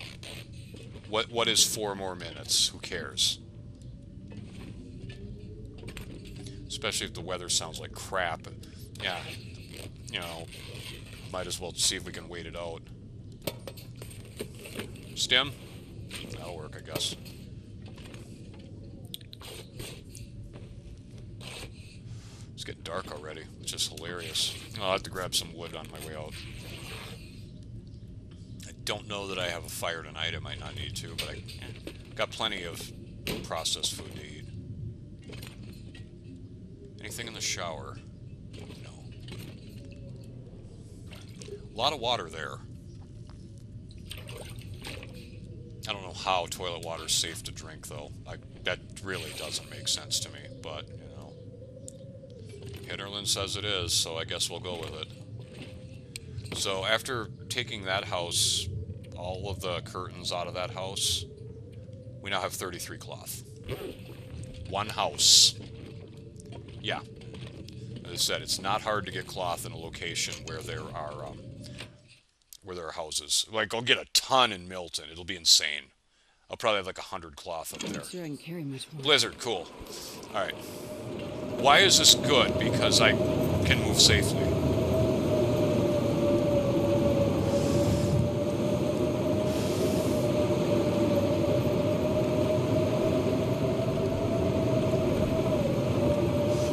What is 4 more minutes? Who cares? Especially if the weather sounds like crap. Yeah, you know, might as well see if we can wait it out. Stim? That'll work, I guess. It's getting dark already, which is hilarious. I'll have to grab some wood on my way out. I don't know that I have a fire tonight. I might not need to, but I got plenty of processed food to eat. Anything in the shower? No. A lot of water there. I don't know how toilet water is safe to drink, though. That really doesn't make sense to me, but, you know. Hitterlin says it is, so I guess we'll go with it. So after taking that house, all of the curtains out of that house, we now have 33 cloth. One house. Yeah. As I said, it's not hard to get cloth in a location where there are houses. Like, I'll get a ton in Milton. It'll be insane. I'll probably have like 100 cloth up
I'm
there.
not sure I can carry much more.
Blizzard, cool. Alright. Why is this good? Because I can move safely.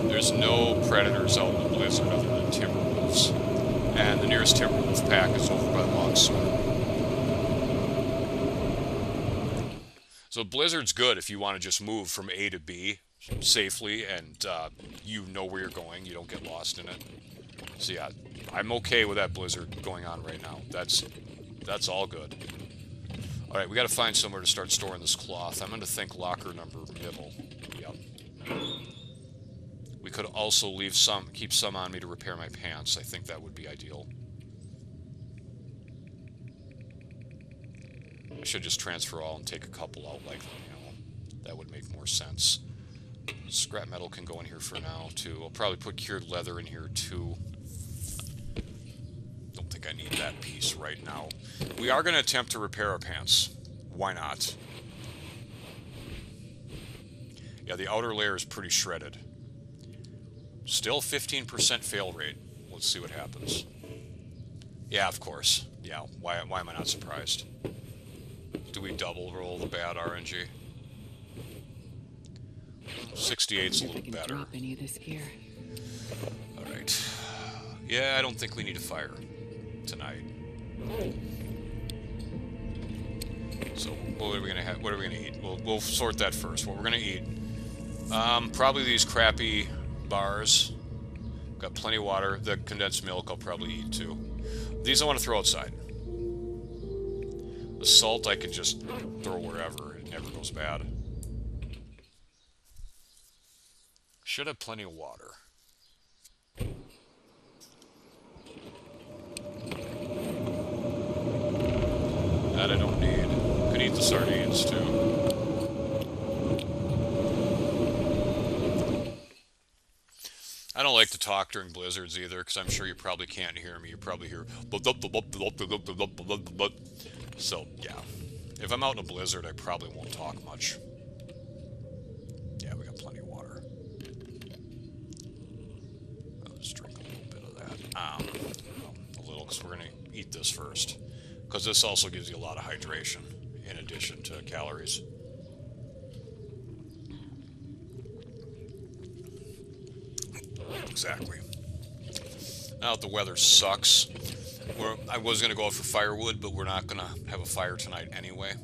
There's no predators out in the blizzard other than timber wolves. And the nearest timber wolf pack is over by Longsword. So blizzard's good if you want to just move from A to B safely, and you know where you're going. You don't get lost in it. So yeah, I'm okay with that blizzard going on right now. That's all good. All right, we got to find somewhere to start storing this cloth. I'm going to think locker number middle. Yep. We could also keep some on me to repair my pants. I think that would be ideal. I should just transfer all and take a couple out, like, that would make more sense. Scrap metal can go in here for now, too. I'll probably put cured leather in here, too. Don't think I need that piece right now. We are going to attempt to repair our pants. Why not? Yeah, the outer layer is pretty shredded. Still 15% fail rate. Let's see what happens. Yeah, of course. Yeah, why am I not surprised? Do we double roll the bad RNG? 68's a little better.
Drop any of this gear.
All right. Yeah, I don't think we need a fire tonight. So what are we gonna have? What are we gonna eat? We'll sort that first. What we're gonna eat? Probably these crappy bars. Got plenty of water. The condensed milk I'll probably eat too. These I want to throw outside. The salt I can just throw wherever. It never goes bad. Should have plenty of water. That I don't need. Could eat the sardines too. I don't like to talk during blizzards either, because I'm sure you probably can't hear me. You probably hear... So, yeah. If I'm out in a blizzard, I probably won't talk much. Yeah, we got plenty of water. I'll just drink a little bit of that. A little, because we're going to eat this first. Because this also gives you a lot of hydration, in addition to calories. Exactly. Now that the weather sucks, I was going to go out for firewood, but we're not going to have a fire tonight anyway.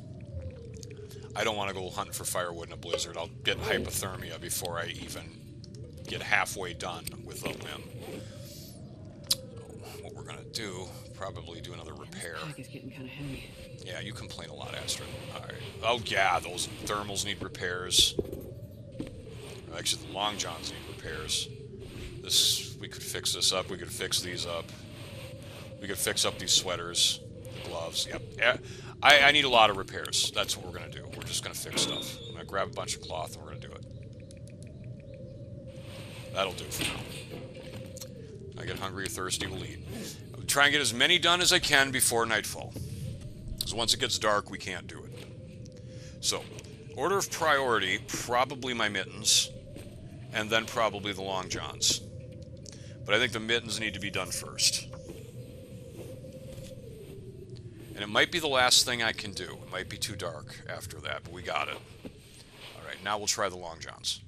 I don't want to go hunting for firewood in a blizzard. I'll get hypothermia before I even get halfway done with the limb. What we're going to do, probably do another repair.
This pack is getting kind of heavy.
Yeah, you complain a lot, Astrid. All right. Oh, yeah, those thermals need repairs. Actually, the long johns need repairs. We could fix this up. We could fix these up. We could fix up these sweaters, the gloves. Yep. Yeah. I need a lot of repairs. That's what we're going to do. We're just going to fix stuff. I'm going to grab a bunch of cloth and we're going to do it. That'll do for now. I get hungry or thirsty, we'll eat. I'll try and get as many done as I can before nightfall. Because once it gets dark, we can't do it. So, order of priority, probably my mittens, and then probably the long johns. But I think the mittens need to be done first. And it might be the last thing I can do. It might be too dark after that, but we got it. Alright, now we'll try the long johns.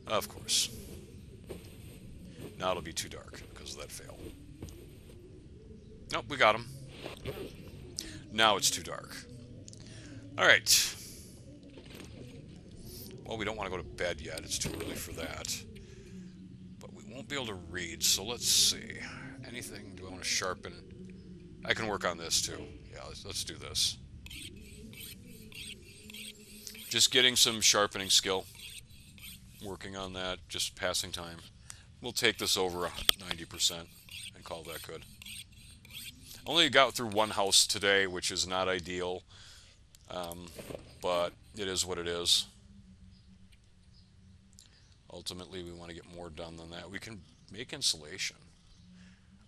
Of course. Now it'll be too dark because of that fail. Nope, we got them. Now it's too dark. Alright. Well, we don't want to go to bed yet. It's too early for that. But we won't be able to read, so let's see. Anything? Do I want to sharpen? I can work on this, too. Yeah, let's do this. Just getting some sharpening skill. Working on that. Just passing time. We'll take this over 90% and call that good. Only got through one house today, which is not ideal. But it is what it is. Ultimately, we want to get more done than that. We can make insulation.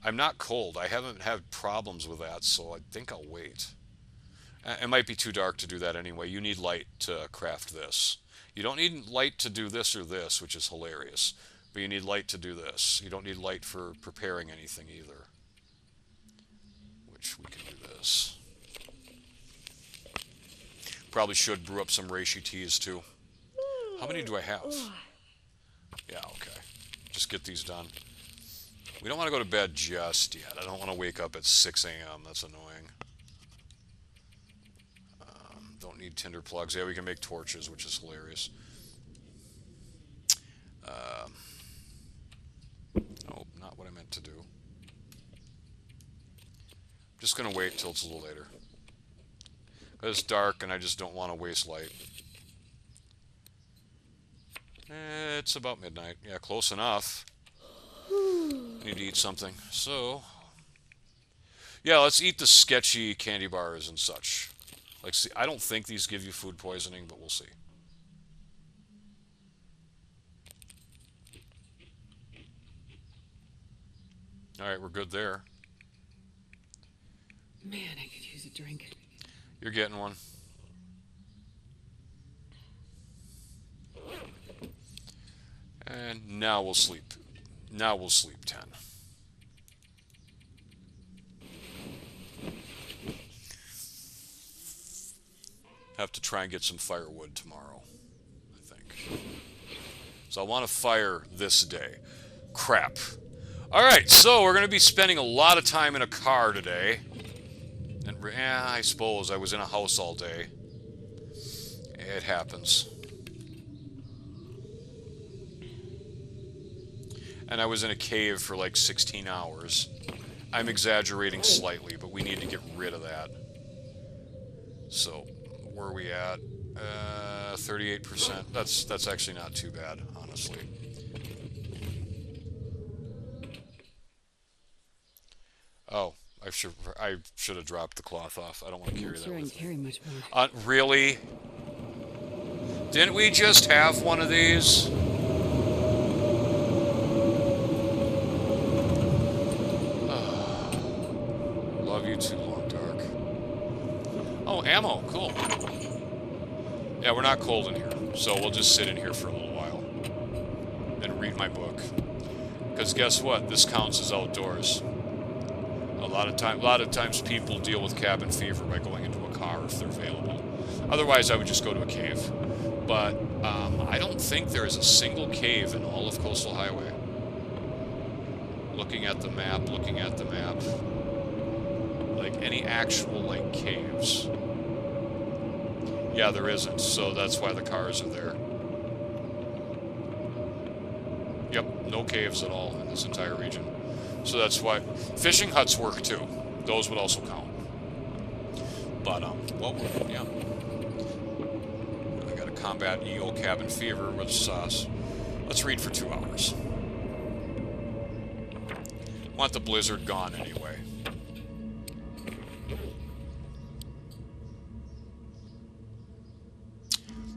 I'm not cold. I haven't had problems with that, so I think I'll wait. It might be too dark to do that anyway. You need light to craft this. You don't need light to do this or this, which is hilarious. But you need light to do this. You don't need light for preparing anything either. Which we can do this. Probably should brew up some reishi teas too. How many do I have? Yeah, okay. Just get these done. We don't want to go to bed just yet. I don't want to wake up at 6 a.m. That's annoying. Don't need tinder plugs. Yeah, we can make torches, which is hilarious. Oh, not what I meant to do. Just gonna wait till it's a little later. It's dark and I just don't want to waste light. It's about midnight. Yeah, close enough. I need to eat something. So, yeah, let's eat the sketchy candy bars and such. Like, see, I don't think these give you food poisoning, but we'll see. Alright, we're good there.
Man, I could use a drink.
You're getting one. And now we'll sleep. Now we'll sleep 10. Have to try and get some firewood tomorrow, I think. So I want to fire this day. Crap. Alright, so we're going to be spending a lot of time in a car today. And yeah, I suppose I was in a house all day. It happens. And I was in a cave for like 16 hours. I'm exaggerating slightly, but we need to get rid of that. So, where are we at? 38%. That's actually not too bad, honestly. Oh, I should have dropped the cloth off. I don't want to carry that
I
with
can carry much more.
Really? Didn't we just have one of these? Love you too, Long Dark. Oh, ammo. Cool. Yeah, we're not cold in here, so we'll just sit in here for a little while and read my book. Because guess what? This counts as outdoors. A lot of times people deal with cabin fever by going into a car if they're available. Otherwise, I would just go to a cave. But I don't think there is a single cave in all of Coastal Highway. Looking at the map. Like any actual like caves. Yeah, there isn't, so that's why the cars are there. Yep, no caves at all in this entire region. So that's why fishing huts work too. Those would also count. But well, yeah. I got to combat eel cabin fever with sauce. Let's read for 2 hours. Want the blizzard gone anyway.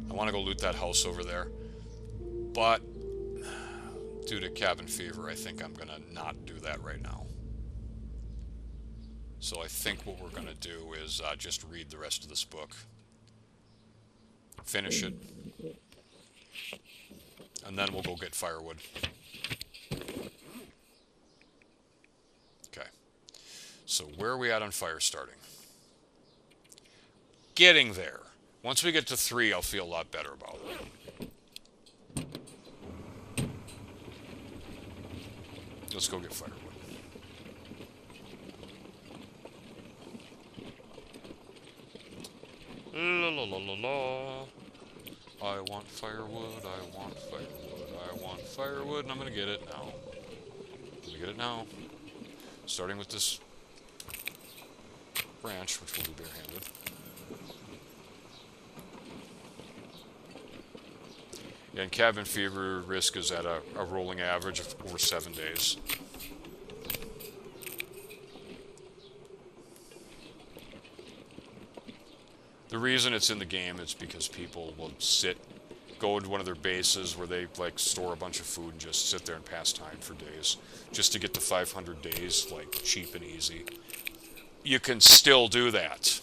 I want to go loot that house over there, but due to cabin fever, I think I'm going to not do that right now. So I think what we're going to do is just read the rest of this book. Finish it. And then we'll go get firewood. Okay. So where are we at on fire starting? Getting there. Once we get to 3, I'll feel a lot better about it. Let's go get firewood. La la la la la. I want firewood, I want firewood, I want firewood, and I'm gonna get it now. I'm gonna get it now. Starting with this branch, which will be barehanded. Yeah, and cabin fever risk is at a rolling average of over 7 days. The reason it's in the game is because people will go into one of their bases where they like store a bunch of food and just sit there and pass time for days, just to get to 500 days, like cheap and easy. You can still do that,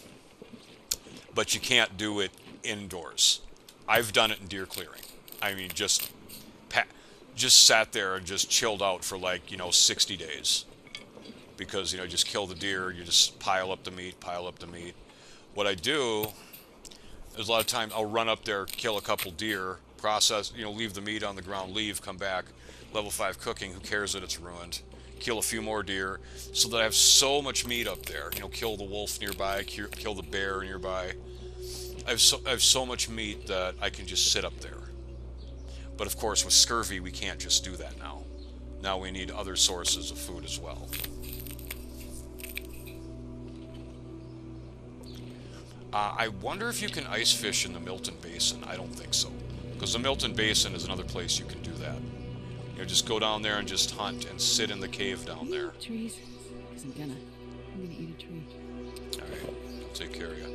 but you can't do it indoors. I've done it in deer clearing. I mean, just sat there and just chilled out for like, 60 days. Because, just kill the deer, you just pile up the meat. What I do is a lot of time I'll run up there, kill a couple deer, process, leave the meat on the ground, come back, level 5 cooking, who cares that it's ruined, kill a few more deer, so that I have so much meat up there, kill the wolf nearby, kill the bear nearby. I have so much meat that I can just sit up there. But of course, with scurvy, we can't just do that now. Now we need other sources of food as well. I wonder if you can ice fish in the Milton Basin. I don't think so. Because the Milton Basin is another place you can do that. You know, just go down there and just hunt and sit in the cave down there.
Trees? Because I'm gonna eat a tree.
Alright, I'll take care of you.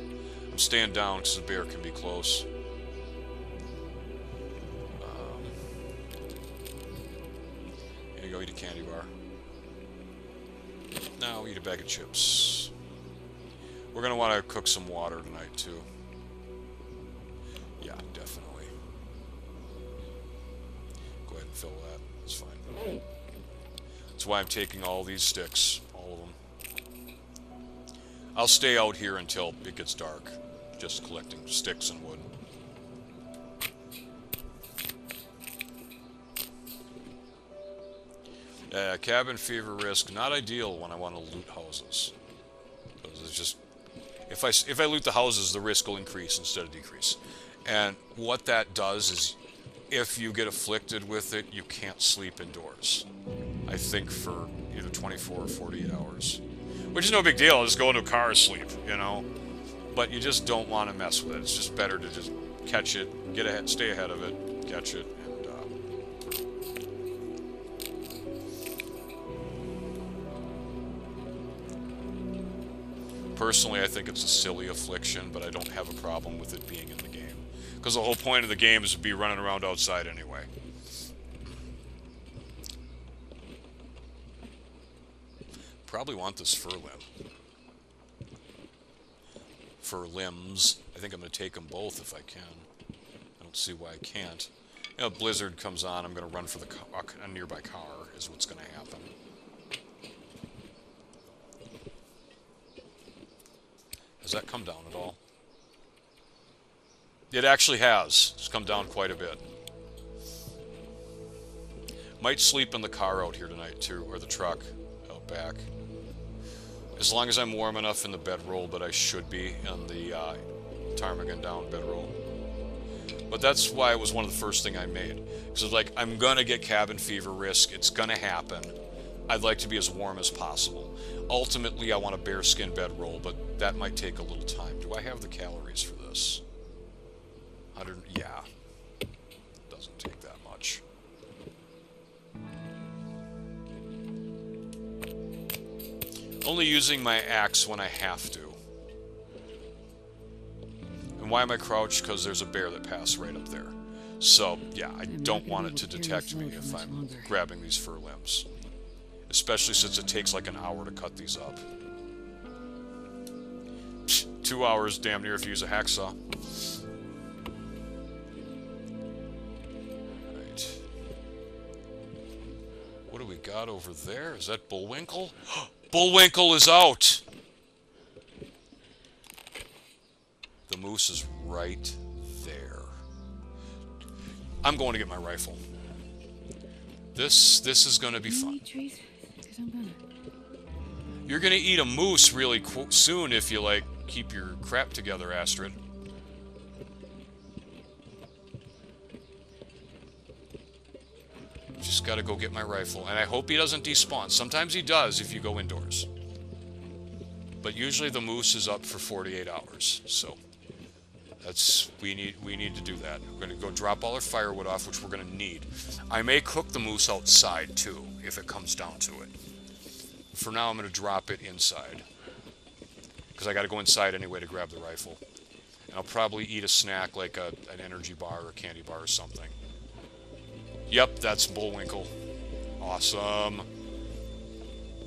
I'm staying down because the bear can be close. Here you go, eat a candy bar. Now eat a bag of chips. We're going to want to cook some water tonight, too. Yeah, definitely. Go ahead and fill that. It's fine. That's why I'm taking all these sticks. All of them. I'll stay out here until it gets dark. Just collecting sticks and wood. Cabin fever risk. Not ideal when I want to loot houses. Because it's just... If I loot the houses, the risk will increase instead of decrease. And what that does is, if you get afflicted with it, you can't sleep indoors. I think for either 24 or 48 hours. Which is no big deal, just go into a car and sleep, you know. But you just don't want to mess with it. It's just better to just catch it, get ahead, stay ahead of it, catch it, and personally, I think it's a silly affliction, but I don't have a problem with it being in the game. Because the whole point of the game is to be running around outside anyway. Probably want this fur limb. Fur limbs. I think I'm going to take them both if I can. I don't see why I can't. You know, blizzard comes on, I'm going to run for a nearby car, is what's going to happen. Has that come down at all? It actually has. It's come down quite a bit. Might sleep in the car out here tonight too, or the truck out back. As long as I'm warm enough in the bedroll, but I should be in the ptarmigan down bedroll. But that's why it was one of the first thing I made. Because it's like, I'm gonna get cabin fever risk. It's gonna happen. I'd like to be as warm as possible. Ultimately, I want a bearskin bedroll, but that might take a little time. Do I have the calories for this? 100, yeah. Doesn't take that much. Only using my axe when I have to. And why am I crouched? Because there's a bear that passed right up there. So, yeah, I don't want it to detect me if I'm grabbing these fur limbs. Especially since it takes like an hour to cut these up. 2 hours, damn near, if you use a hacksaw. Right. What do we got over there? Is that Bullwinkle? Bullwinkle is out! The moose is right there. I'm going to get my rifle. This is going to be fun. You're going to eat a moose really soon if you, like, keep your crap together, Astrid. Just got to go get my rifle. And I hope he doesn't despawn. Sometimes he does if you go indoors. But usually the moose is up for 48 hours. So that's we need to do that. We're going to go drop all our firewood off, which we're going to need. I may cook the moose outside too, if it comes down to it. For now, I'm going to drop it inside. Because I got to go inside anyway to grab the rifle. And I'll probably eat a snack like an energy bar or a candy bar or something. Yep, that's Bullwinkle. Awesome.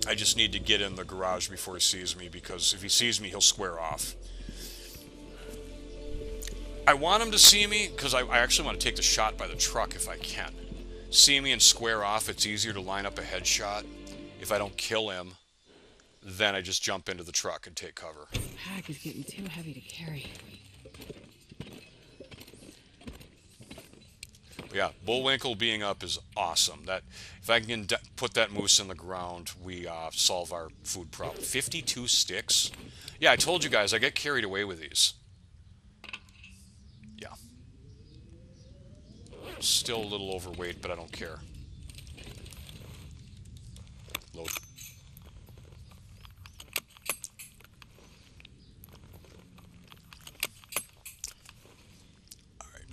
I just need to get in the garage before he sees me, because if he sees me, he'll square off. I want him to see me, because I actually want to take the shot by the truck if I can. See me and square off, it's easier to line up a headshot. If I don't kill him, then I just jump into the truck and take cover.
This pack is getting too heavy to carry.
Yeah, Bullwinkle being up is awesome. That if I can put that moose in the ground, we solve our food problem. 52 sticks? Yeah, I told you guys, I get carried away with these. Still a little overweight, but I don't care. Load. Alright.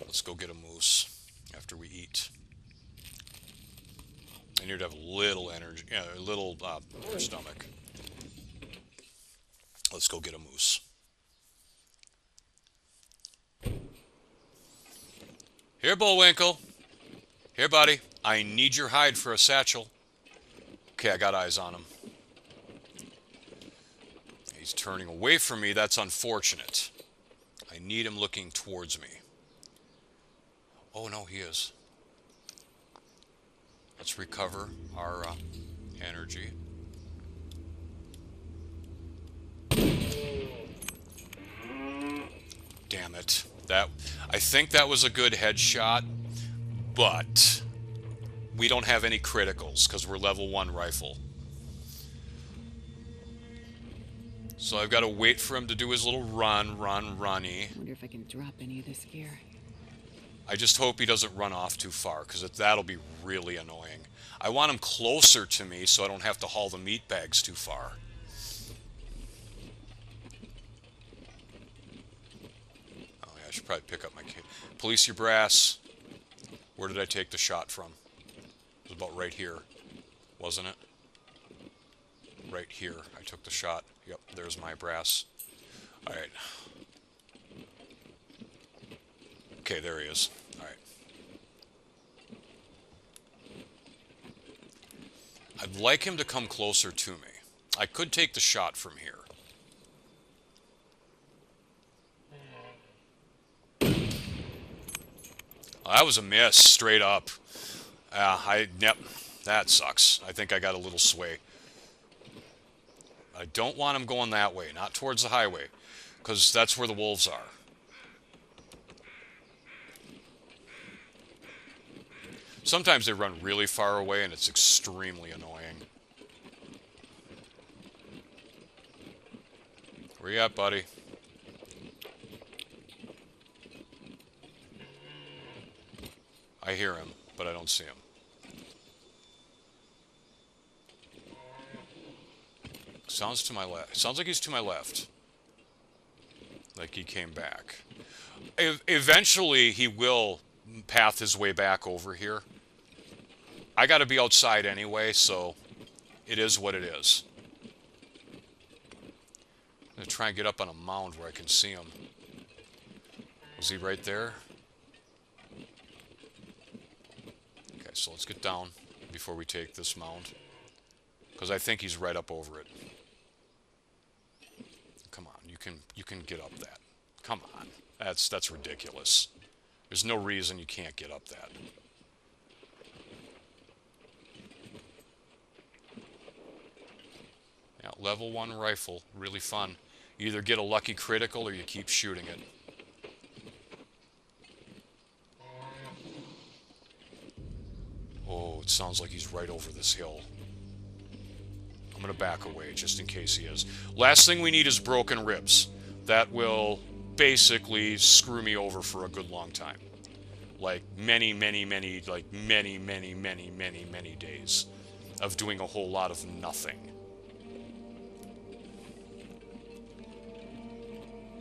Let's go get a moose after we eat. I need to have a little energy, a little stomach. Let's go get a moose. Here, Bullwinkle. Here, buddy. I need your hide for a satchel. Okay, I got eyes on him. He's turning away from me. That's unfortunate. I need him looking towards me. Oh, no, he is. Let's recover our energy. Damn it. I think that was a good headshot, but we don't have any criticals because we're level 1 rifle. So I've got to wait for him to do his little runny.
Wonder if I can drop any of this gear.
I just hope he doesn't run off too far, because that'll be really annoying. I want him closer to me so I don't have to haul the meat bags too far. Oh yeah, I should probably pick up my kit. Police your brass. Where did I take the shot from? It was about right here, wasn't it? Right here, I took the shot. Yep, there's my brass. Alright. Okay, there he is. Alright. I'd like him to come closer to me. I could take the shot from here. Oh, that was a miss, straight up. Yep, that sucks. I think I got a little sway. I don't want him going that way, not towards the highway, because that's where the wolves are. Sometimes they run really far away, and it's extremely annoying. Where you at, buddy? I hear him, but I don't see him. Sounds to my left. Sounds like he's to my left. Like he came back. Eventually, he will path his way back over here. I got to be outside anyway, so it is what it is. I'm going to try and get up on a mound where I can see him. Was he right there? Okay, so let's get down before we take this mound, because I think he's right up over it. Come on, you can get up that. Come on, that's ridiculous. There's no reason you can't get up that. Yeah, level 1 rifle, really fun. You either get a lucky critical or you keep shooting it. Oh, it sounds like he's right over this hill. I'm going to back away just in case he is. Last thing we need is broken ribs. That will basically screw me over for a good long time. Like many days of doing a whole lot of nothing.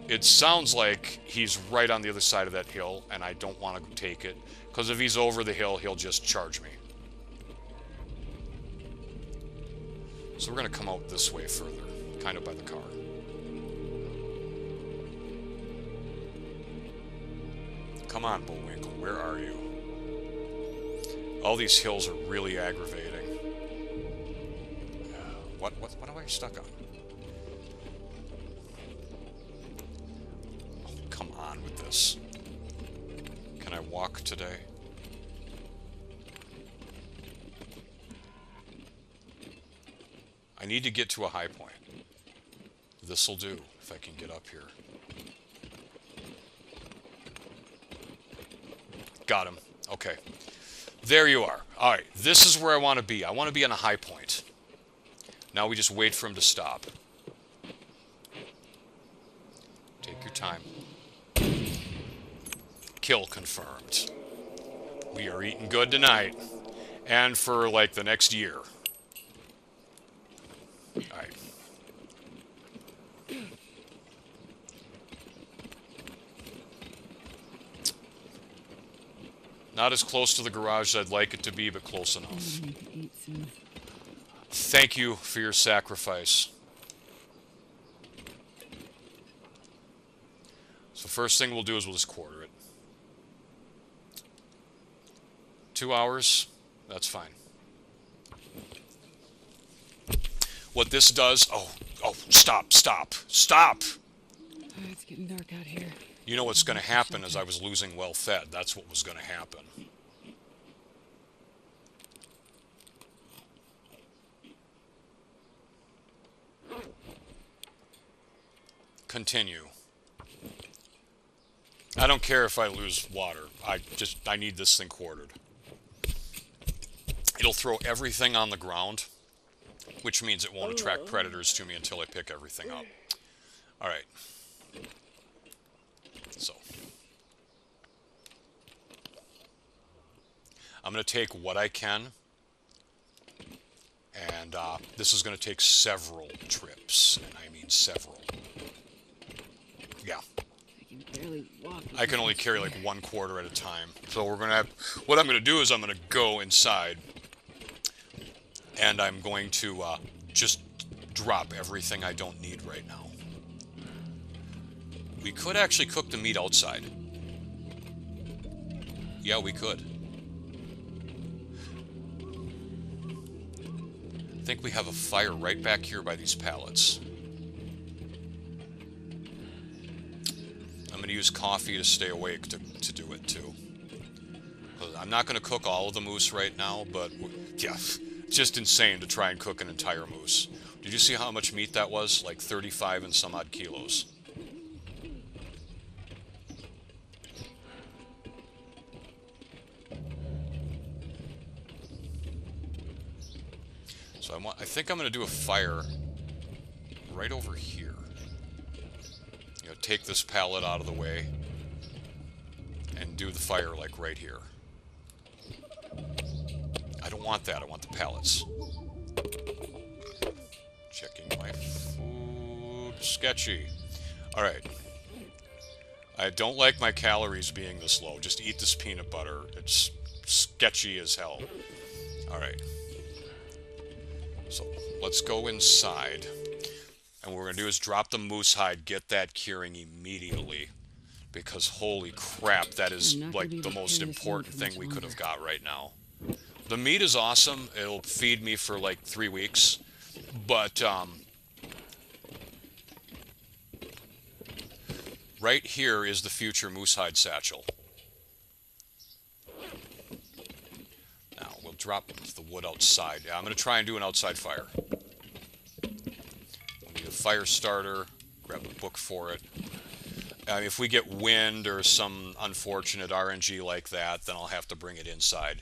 It sounds like he's right on the other side of that hill, and I don't want to take it, because if he's over the hill, he'll just charge me. So we're going to come out this way further, kind of by the car. Come on, Bullwinkle, where are you? All these hills are really aggravating. What am I stuck on? Oh, come on with this. Can I walk today? I need to get to a high point. This'll do, if I can get up here. Got him. Okay. There you are. Alright, this is where I want to be. I want to be on a high point. Now we just wait for him to stop. Take your time. Kill confirmed. We are eating good tonight. And for like the next year. Alright. Not as close to the garage as I'd like it to be, but close enough.
I need to eat soon.
Thank you for your sacrifice. So first thing we'll do is we'll just quarter it. 2 hours, that's fine. What this does, oh, stop.
Oh, it's getting dark out here.
You know what's going to happen is I was losing well fed. That's what was going to happen. Continue. I don't care if I lose water. I need this thing quartered. It'll throw everything on the ground, which means it won't attract predators to me until I pick everything up. All right. So I'm going to take what I can, and this is going to take several trips, and I mean several. Yeah.
I can barely walk.
I can only carry like 1/4 at a time. So we're going to have, what I'm going to do is I'm going to go inside, and I'm going to just drop everything I don't need right now. We could actually cook the meat outside. Yeah, we could. I think we have a fire right back here by these pallets. I'm going to use coffee to stay awake to do it too. I'm not going to cook all of the moose right now, but yeah, just insane to try and cook an entire moose. Did you see how much meat that was? Like 35 and some odd kilos. So I think I'm going to do a fire right over here. You know, take this pallet out of the way and do the fire like right here. I don't want that. I want the pallets. Checking my food. Sketchy. All right. I don't like my calories being this low. Just eat this peanut butter. It's sketchy as hell. All right. So let's go inside. And what we're going to do is drop the moose hide, get that curing immediately. Because holy crap, that is like the most important thing we could have got right now. The meat is awesome. It'll feed me for like 3 weeks. But right here is the future moose hide satchel. Now we'll drop the wood outside. Yeah, I'm going to try and do an outside fire. We'll need a fire starter. Grab a book for it. If we get wind or some unfortunate RNG like that, then I'll have to bring it inside.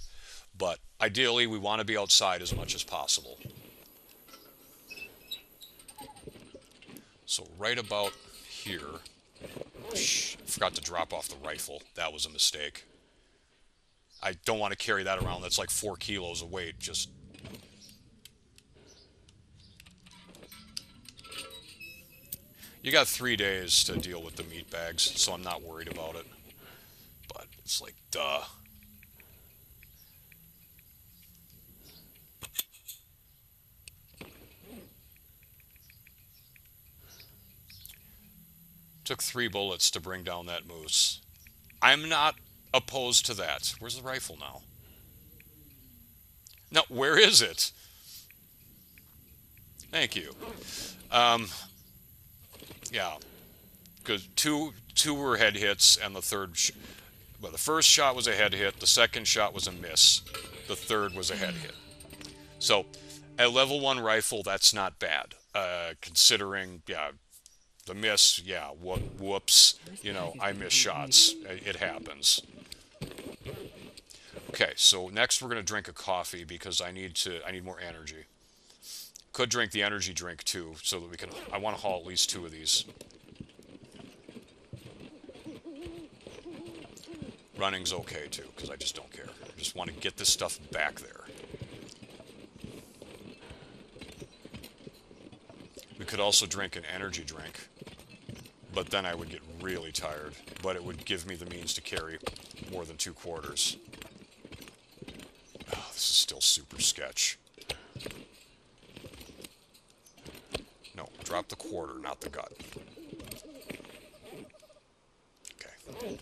But ideally, we want to be outside as much as possible. So right about here, forgot to drop off the rifle. That was a mistake. I don't want to carry that around. That's like 4 kilos of weight. Just you got 3 days to deal with the meat bags, so I'm not worried about it. But it's like, duh. Took 3 bullets to bring down that moose. I'm not opposed to that. Where's the rifle now? No, where is it? Thank you. Yeah, because two were head hits, and the first shot was a head hit. The second shot was a miss. The third was a head hit. So, a level 1 rifle, that's not bad. Considering, yeah. The miss, yeah, whoops, you know, I miss shots. It happens. Okay, so next we're going to drink a coffee because I need more energy. Could drink the energy drink too, so that we can, I want to haul at least 2 of these. Running's okay too, because I just don't care. I just want to get this stuff back there. We could also drink an energy drink, but then I would get really tired. But it would give me the means to carry more than 2 quarters. Oh, this is still super sketch. No, drop the quarter, not the gut. Okay.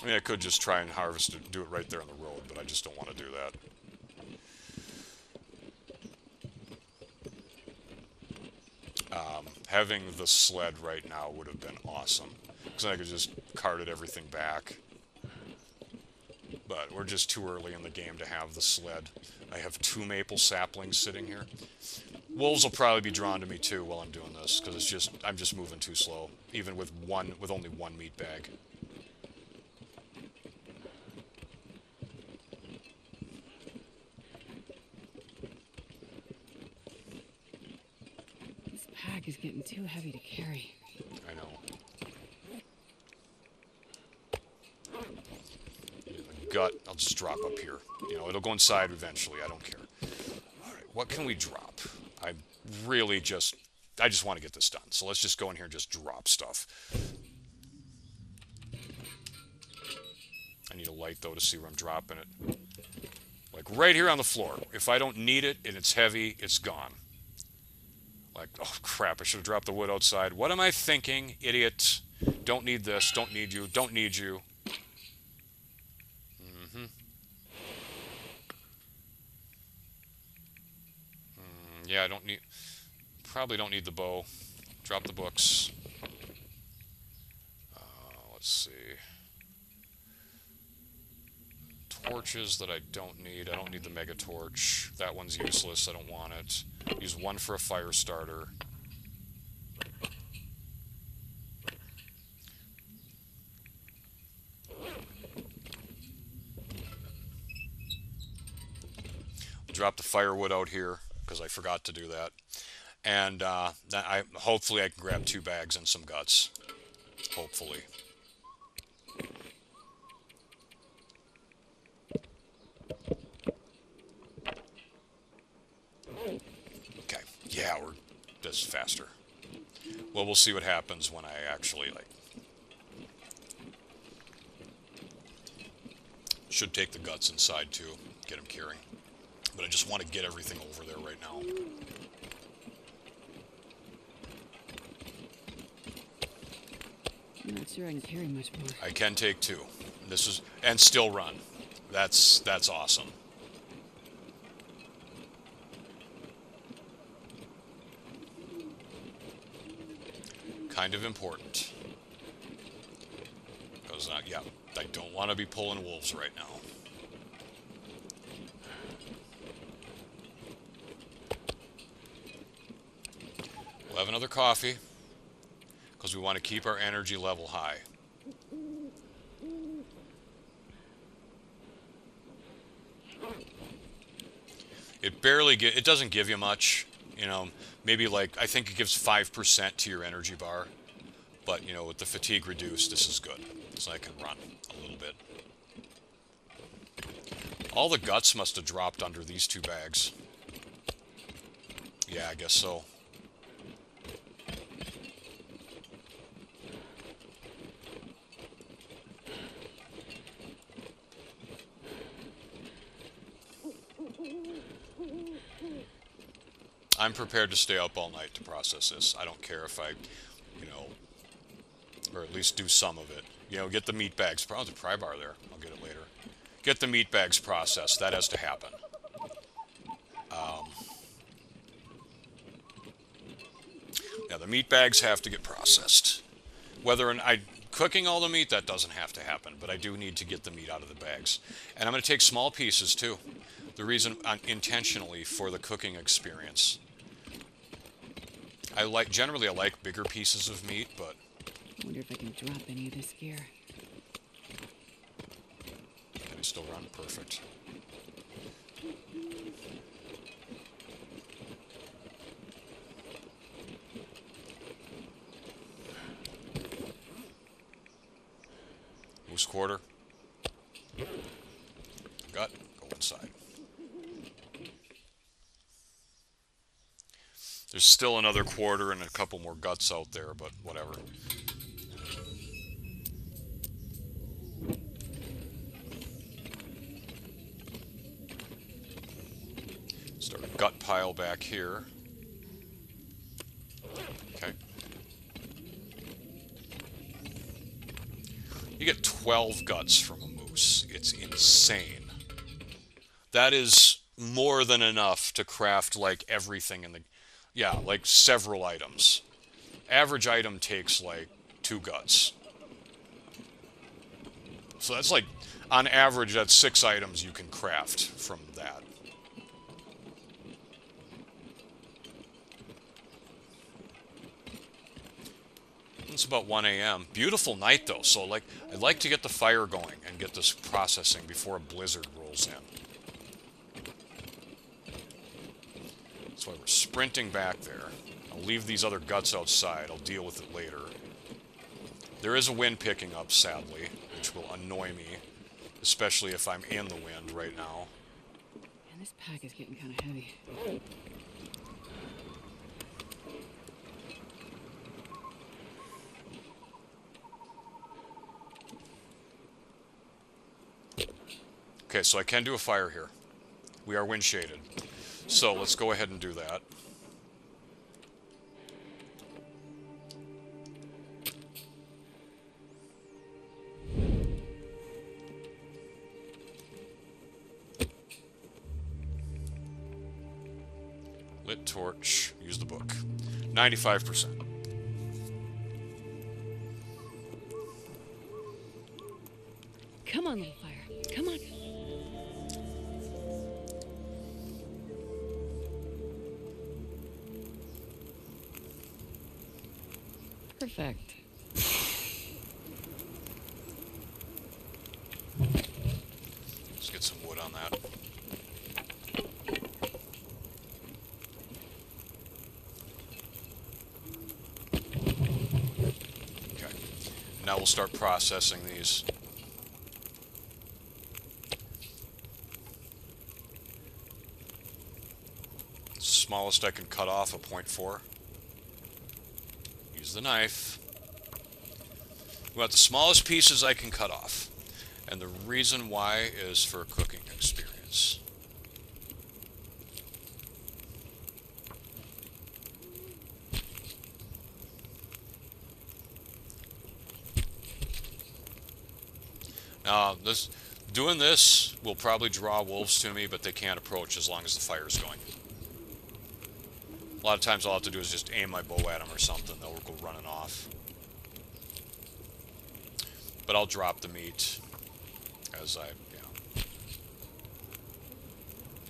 I mean, I could just try and harvest it, do it right there on the road, but I just don't want to do that. Having the sled right now would have been awesome, because I could just carted everything back. But we're just too early in the game to have the sled. I have 2 maple saplings sitting here. Wolves will probably be drawn to me too while I'm doing this, because I'm just moving too slow, even with only 1 meat bag.
This pack is getting too heavy to carry.
I know. The gut, I'll just drop up here. You know, it'll go inside eventually. I don't care. All right, what can we drop? I just want to get this done. So let's just go in here and just drop stuff. I need a light, though, to see where I'm dropping it. Like right here on the floor. If I don't need it and it's heavy, it's gone. Like, oh, crap, I should have dropped the wood outside. What am I thinking, idiot? Don't need this. Don't need you. Don't need you. Yeah, I don't need... Probably don't need the bow. Drop the books. Let's see. Torches that I don't need. I don't need the mega torch. That one's useless. I don't want it. Use 1 for a fire starter. Drop the firewood out here because I forgot to do that. And hopefully I can grab 2 bags and some guts. Hopefully. Okay. Yeah, this is faster. Well, we'll see what happens when I actually, should take the guts inside, too. Get them curing. But I just want to get everything over there right now.
I'm not sure I can carry much more.
I can take 2. And still run. That's awesome. Kind of important. Because, yeah, I don't want to be pulling wolves right now. We'll have another coffee, because we want to keep our energy level high. It doesn't give you much, you know, maybe I think it gives 5% to your energy bar, but, you know, with the fatigue reduced, this is good, so I can run a little bit. All the guts must have dropped under these 2 bags. Yeah, I guess so. I'm prepared to stay up all night to process this. I don't care if I, or at least do some of it. Get the meat bags. Probably the pry bar there. I'll get it later. Get the meat bags processed. That has to happen. Yeah, the meat bags have to get processed. Cooking all the meat, that doesn't have to happen, but I do need to get the meat out of the bags. And I'm going to take small pieces, too. The reason, intentionally, for the cooking experience. Generally I like bigger pieces of meat, but...
I wonder if I can drop any of this gear.
Can I still run? Perfect. quarter. Gut, go inside. There's still another quarter and a couple more guts out there, but whatever. Start a gut pile back here. Okay. You get 12 guts from a moose. It's insane. That is more than enough to craft like everything in the... Yeah, like several items. Average item takes like 2 guts. So that's like, on average, that's 6 items you can craft from that. It's about 1 a.m. Beautiful night though, so like I'd like to get the fire going and get this processing before a blizzard rolls in. That's why we're sprinting back there. I'll leave these other guts outside. I'll deal with it later. There is a wind picking up, sadly, which will annoy me, especially if I'm in the wind right now.
Man, this pack is getting kind of heavy.
Okay, so I can do a fire here. We are wind shaded. So let's go ahead and do that. Lit torch, use the book. 95%.
Come on, little fire. Come on. Perfect.
Let's get some wood on that. Okay. Now we'll start processing these. Smallest I can cut off, a 0.4. Use the knife. We want the smallest pieces I can cut off. And the reason why is for cooking experience. Now, doing this will probably draw wolves to me, but they can't approach as long as the fire's going. A lot of times all I have to do is just aim my bow at them or something. They'll go running off. But I'll drop the meat as I,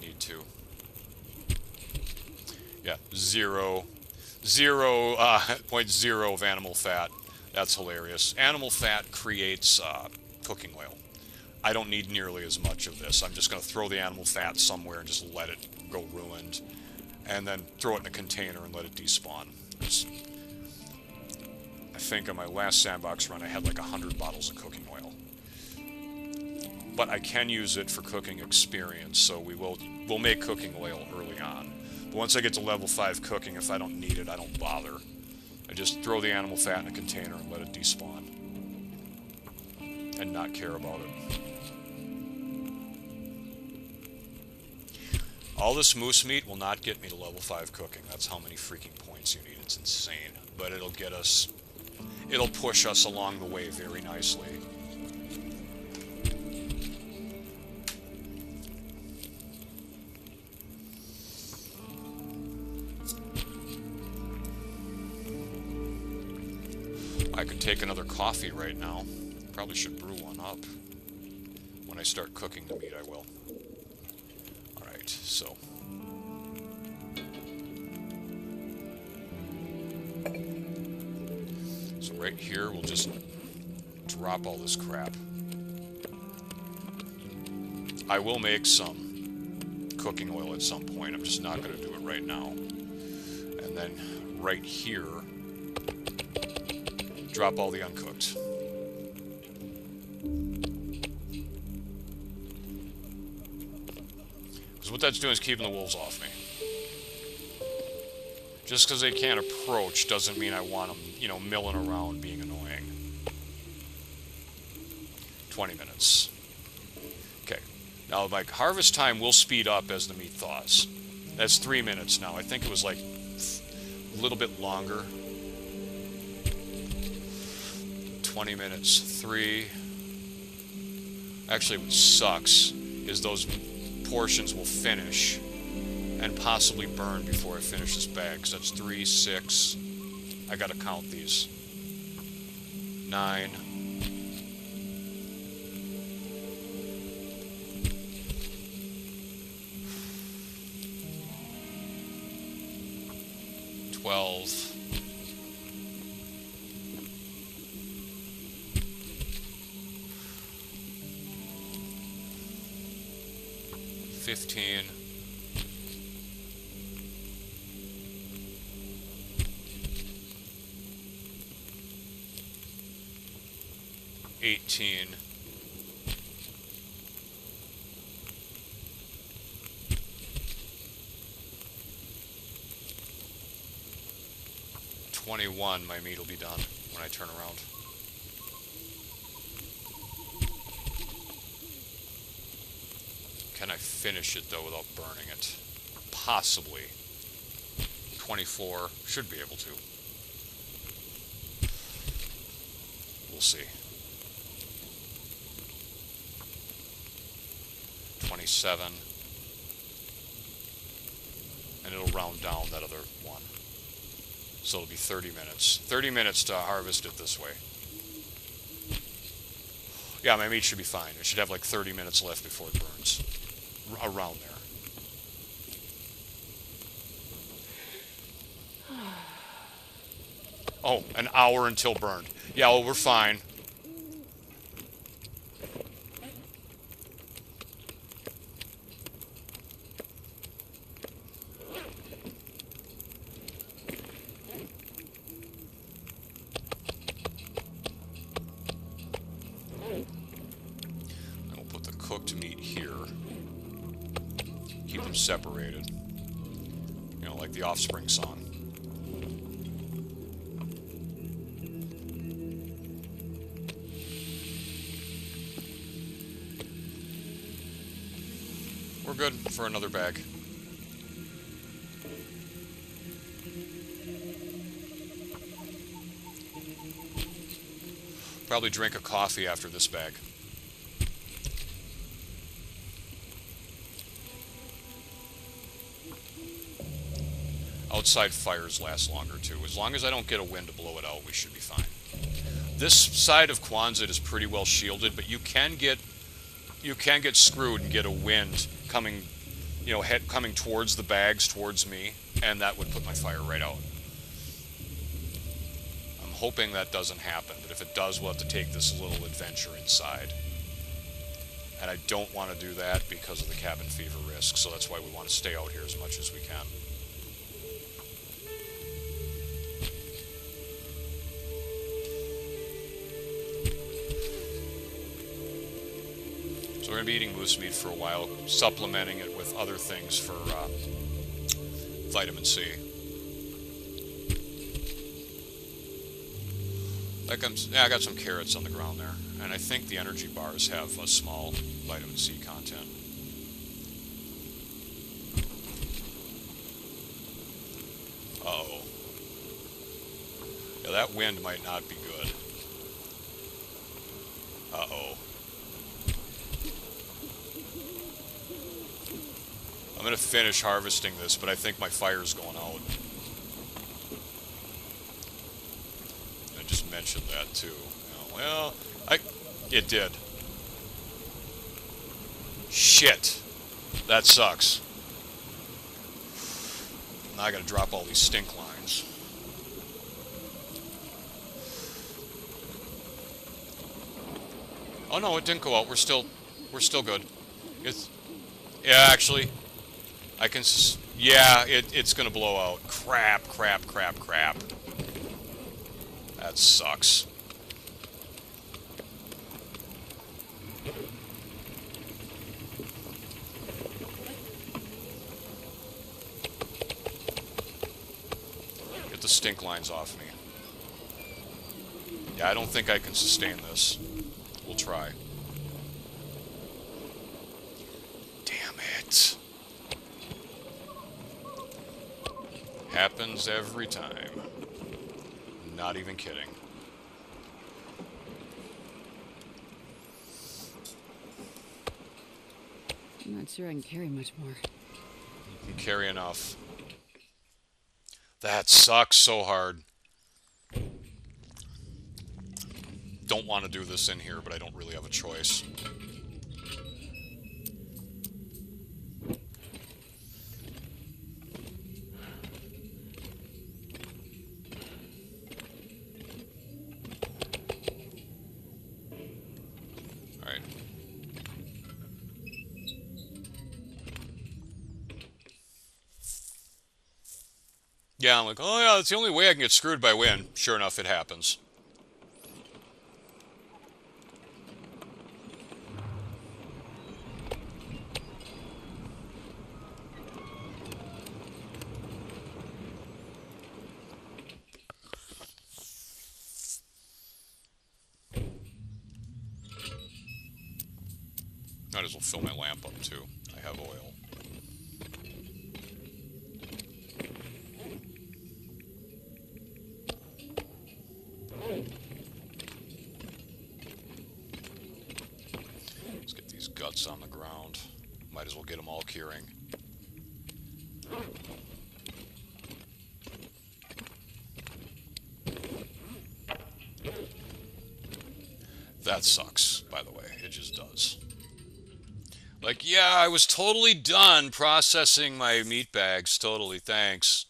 need to. Yeah, 0.0 of animal fat. That's hilarious. Animal fat creates cooking oil. I don't need nearly as much of this. I'm just going to throw the animal fat somewhere and just let it go ruined. And then throw it in a container and let it despawn. I think on my last sandbox run I had like 100 bottles of cooking oil. But I can use it for cooking experience, so we'll make cooking oil early on. But once I get to level 5 cooking, if I don't need it, I don't bother. I just throw the animal fat in a container and let it despawn. And not care about it. All this moose meat will not get me to level 5 cooking. That's how many freaking points you need. It's insane. But it'll get us... It'll push us along the way very nicely. I could take another coffee right now. Probably should brew one up. When I start cooking the meat, I will. So right here we'll just drop all this crap. I will make some cooking oil at some point. I'm just not going to do it right now. And then right here, drop all the uncooked. What that's doing is keeping the wolves off me. Just because they can't approach doesn't mean I want them, you know, milling around being annoying. 20 minutes. Okay. Now, my harvest time will speed up as the meat thaws. That's 3 minutes now. I think it was like a little bit longer. 20 minutes. 3. Actually, what sucks is those portions will finish and possibly burn before I finish this bag. Because that's 3, 6. I gotta count these. 9. 12. 15. 18. 21, my meat will be done when I turn around. Can I finish it though without burning it? Possibly. 24, should be able to. We'll see. 27. And it'll round down that other one. So it'll be 30 minutes. 30 minutes to harvest it this way. Yeah, my meat should be fine. It should have like 30 minutes left before it burns. Around there. Oh, an hour until burned. Yeah, well, we're fine. Separated. You know, like the Offspring song. We're good for another bag. Probably drink a coffee after this bag. Outside fires last longer too. As long as I don't get a wind to blow it out, we should be fine. This side of Quonset is pretty well shielded, but you can get screwed and get a wind coming, you know, coming towards the bags, towards me, and that would put my fire right out. I'm hoping that doesn't happen, but if it does, we'll have to take this little adventure inside. And I don't want to do that because of the cabin fever risk, so that's why we want to stay out here as much as we can. So we're going to be eating moose meat for a while, supplementing it with other things for vitamin C. Like I got some carrots on the ground there, and I think the energy bars have a small vitamin C content. Uh-oh. Yeah, that wind might not be good. Uh-oh. I'm going to finish harvesting this, but I think my fire's going out. I just mentioned that too. Well, it did. Shit. That sucks. Now I got to drop all these stink lines. Oh no, it didn't go out. We're still good. Yeah, actually. Yeah, it's gonna blow out. Crap. That sucks. Get the stink lines off me. Yeah, I don't think I can sustain this. We'll try. Damn it. Happens every time. Not even kidding.
I'm not sure I can carry much more.
You can carry enough. That sucks so hard. Don't want to do this in here, but I don't really have a choice. Alright. Yeah, I'm like, oh yeah, that's the only way I can get screwed by wind. Sure enough, it happens. Might as well fill my lamp up too. I have oil. Let's get these guts on the ground. Might as well get them all curing. That sucks, by the way. It just does. Like, yeah, I was totally done processing my meat bags. Totally, thanks.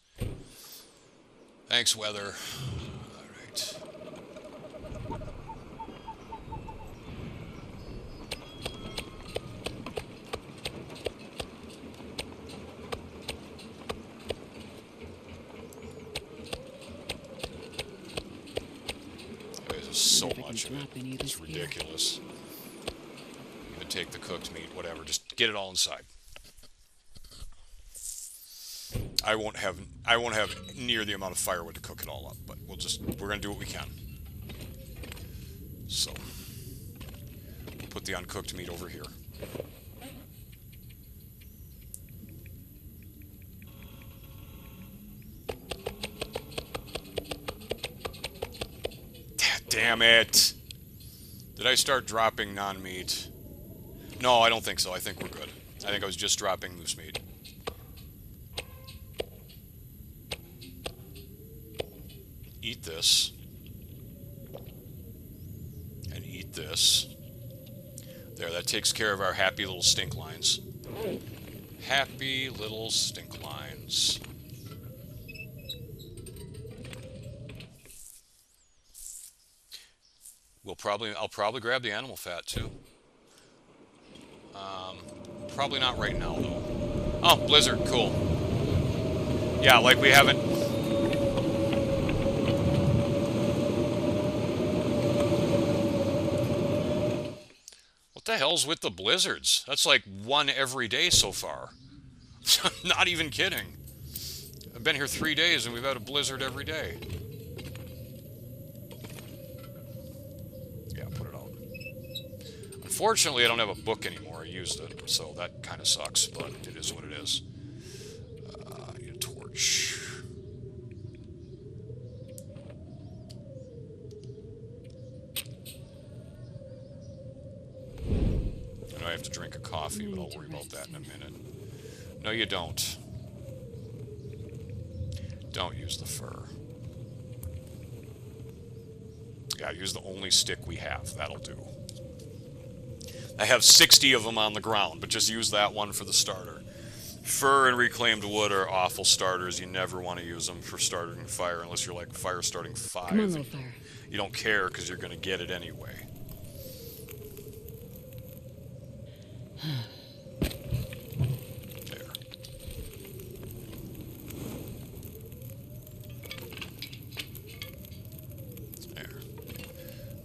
Thanks, weather. Alright. There's so much of it. It's ridiculous. Even take the cooked meat, whatever. Just get it all inside. I won't have near the amount of firewood to cook it all up, but we're gonna do what we can. So we'll put the uncooked meat over here. Damn it! Did I start dropping non-meat? No, I don't think so. I think we're good. I think I was just dropping moose meat. Eat this. And eat this. There, that takes care of our happy little stink lines. Happy little stink lines. I'll probably grab the animal fat too. Probably not right now though. Oh, blizzard, cool. Yeah, like we haven't. What the hell's with the blizzards? That's like one every day so far. I'm not even kidding. I've been here 3 days and we've had a blizzard every day. Yeah, put it out. Unfortunately, I don't have a book anymore. I used it, so that kind of sucks, but it is what it is. I need a torch. I know I have to drink a coffee, but I'll worry about that in a minute. No, you don't. Don't use the fur. Yeah, use the only stick we have. That'll do. I have 60 of them on the ground, but just use that one for the starter. Fur and reclaimed wood are awful starters. You never want to use them for starting fire unless you're like fire starting 5.
Come on, little fire.
You don't care because you're going to get it anyway. There. There.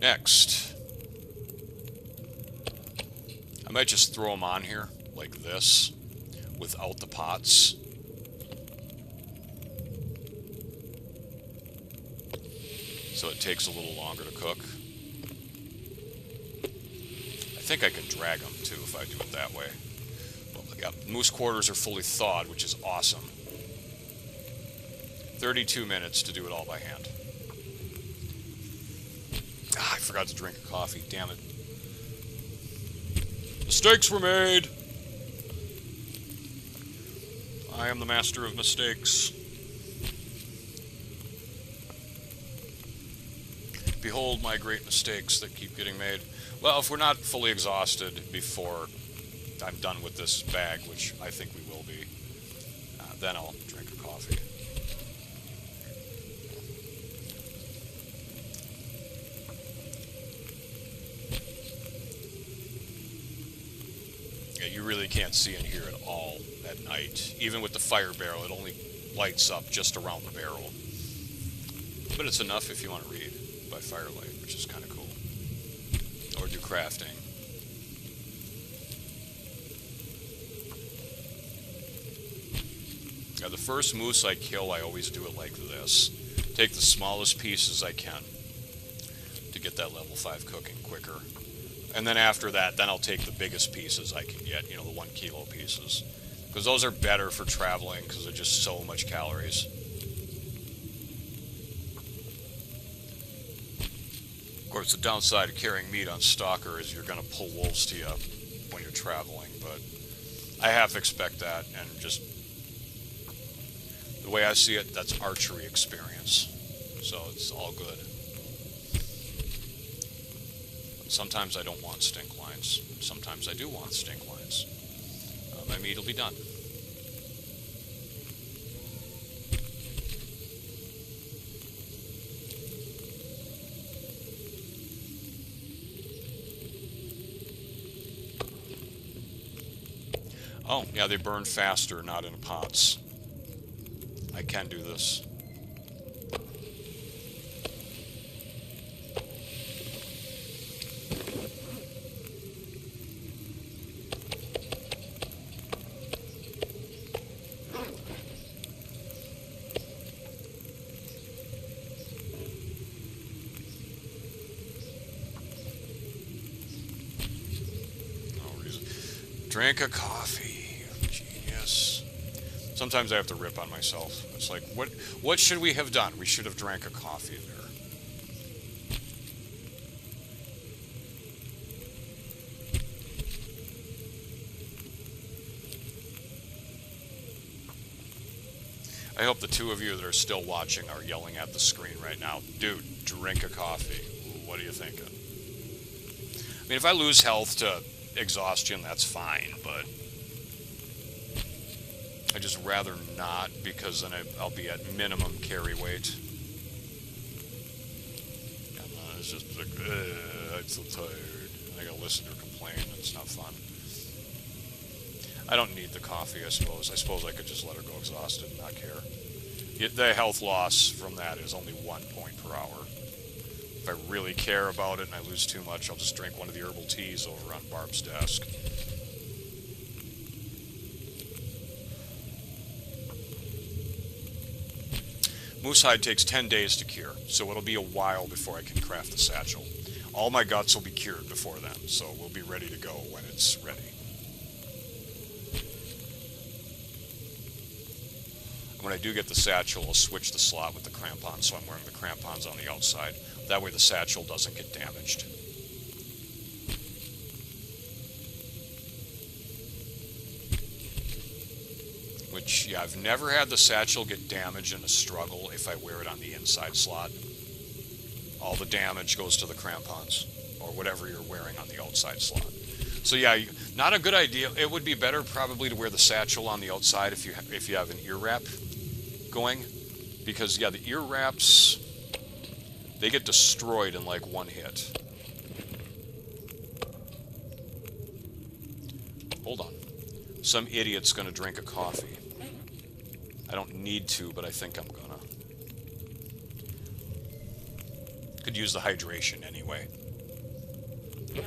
Next. I might just throw them on here, like this, without the pots. so it takes a little longer to cook. I think I can drag them too if I do it that way. Well, yeah, moose quarters are fully thawed, which is awesome. 32 minutes to do it all by hand. Ah, I forgot to drink a coffee, damn it. Mistakes were made! I am the master of mistakes. Behold my great mistakes that keep getting made. Well, if we're not fully exhausted before I'm done with this bag, which I think we will be, then I'll drink a coffee. Yeah, you really can't see in here at all at night. Even with the fire barrel, it only lights up just around the barrel. But it's enough if you want to read by firelight, which is kind of cool. Or do crafting. Now, the first moose I kill, I always do it like this. Take the smallest pieces I can to get that level 5 cooking quicker. And then after that, then I'll take the biggest pieces I can get, you know, the 1 kilo pieces. Because those are better for traveling, because they're just so much calories. Of course, the downside of carrying meat on Stalker is you're going to pull wolves to you when you're traveling, but I have to expect that, and just the way I see it, that's archery experience. So it's all good. Sometimes I don't want stink lines. Sometimes I do want stink lines. My meat will be done. Oh, yeah, they burn faster, not in pots. I can do this. Drink a coffee. Genius. Sometimes I have to rip on myself. It's like, what should we have done? We should have drank a coffee there. I hope the 2 of you that are still watching are yelling at the screen right now. Dude, drink a coffee. What are you thinking? I mean, if I lose health to exhaustion, that's fine, but I just rather not, because then I'll be at minimum carry weight. And it's just like, I'm so tired. I gotta listen to her complain. It's not fun. I don't need the coffee, I suppose. I suppose I could just let her go exhausted and not care. The health loss from that is only 1 point per hour. If I really care about it and I lose too much, I'll just drink one of the herbal teas over on Barb's desk. Moosehide takes 10 days to cure, so it'll be a while before I can craft the satchel. All my guts will be cured before then, so we'll be ready to go when it's ready. When I do get the satchel, I'll switch the slot with the crampons, so I'm wearing the crampons on the outside. That way the satchel doesn't get damaged. Which, yeah, I've never had the satchel get damaged in a struggle if I wear it on the inside slot. All the damage goes to the crampons, or whatever you're wearing on the outside slot. So yeah, not a good idea. It would be better probably to wear the satchel on the outside if you have an ear wrap going, because yeah, the ear wraps, they get destroyed in like 1 hit. Hold on. Some idiot's gonna drink a coffee. I don't need to, but I think I'm gonna. Could use the hydration anyway.
Man,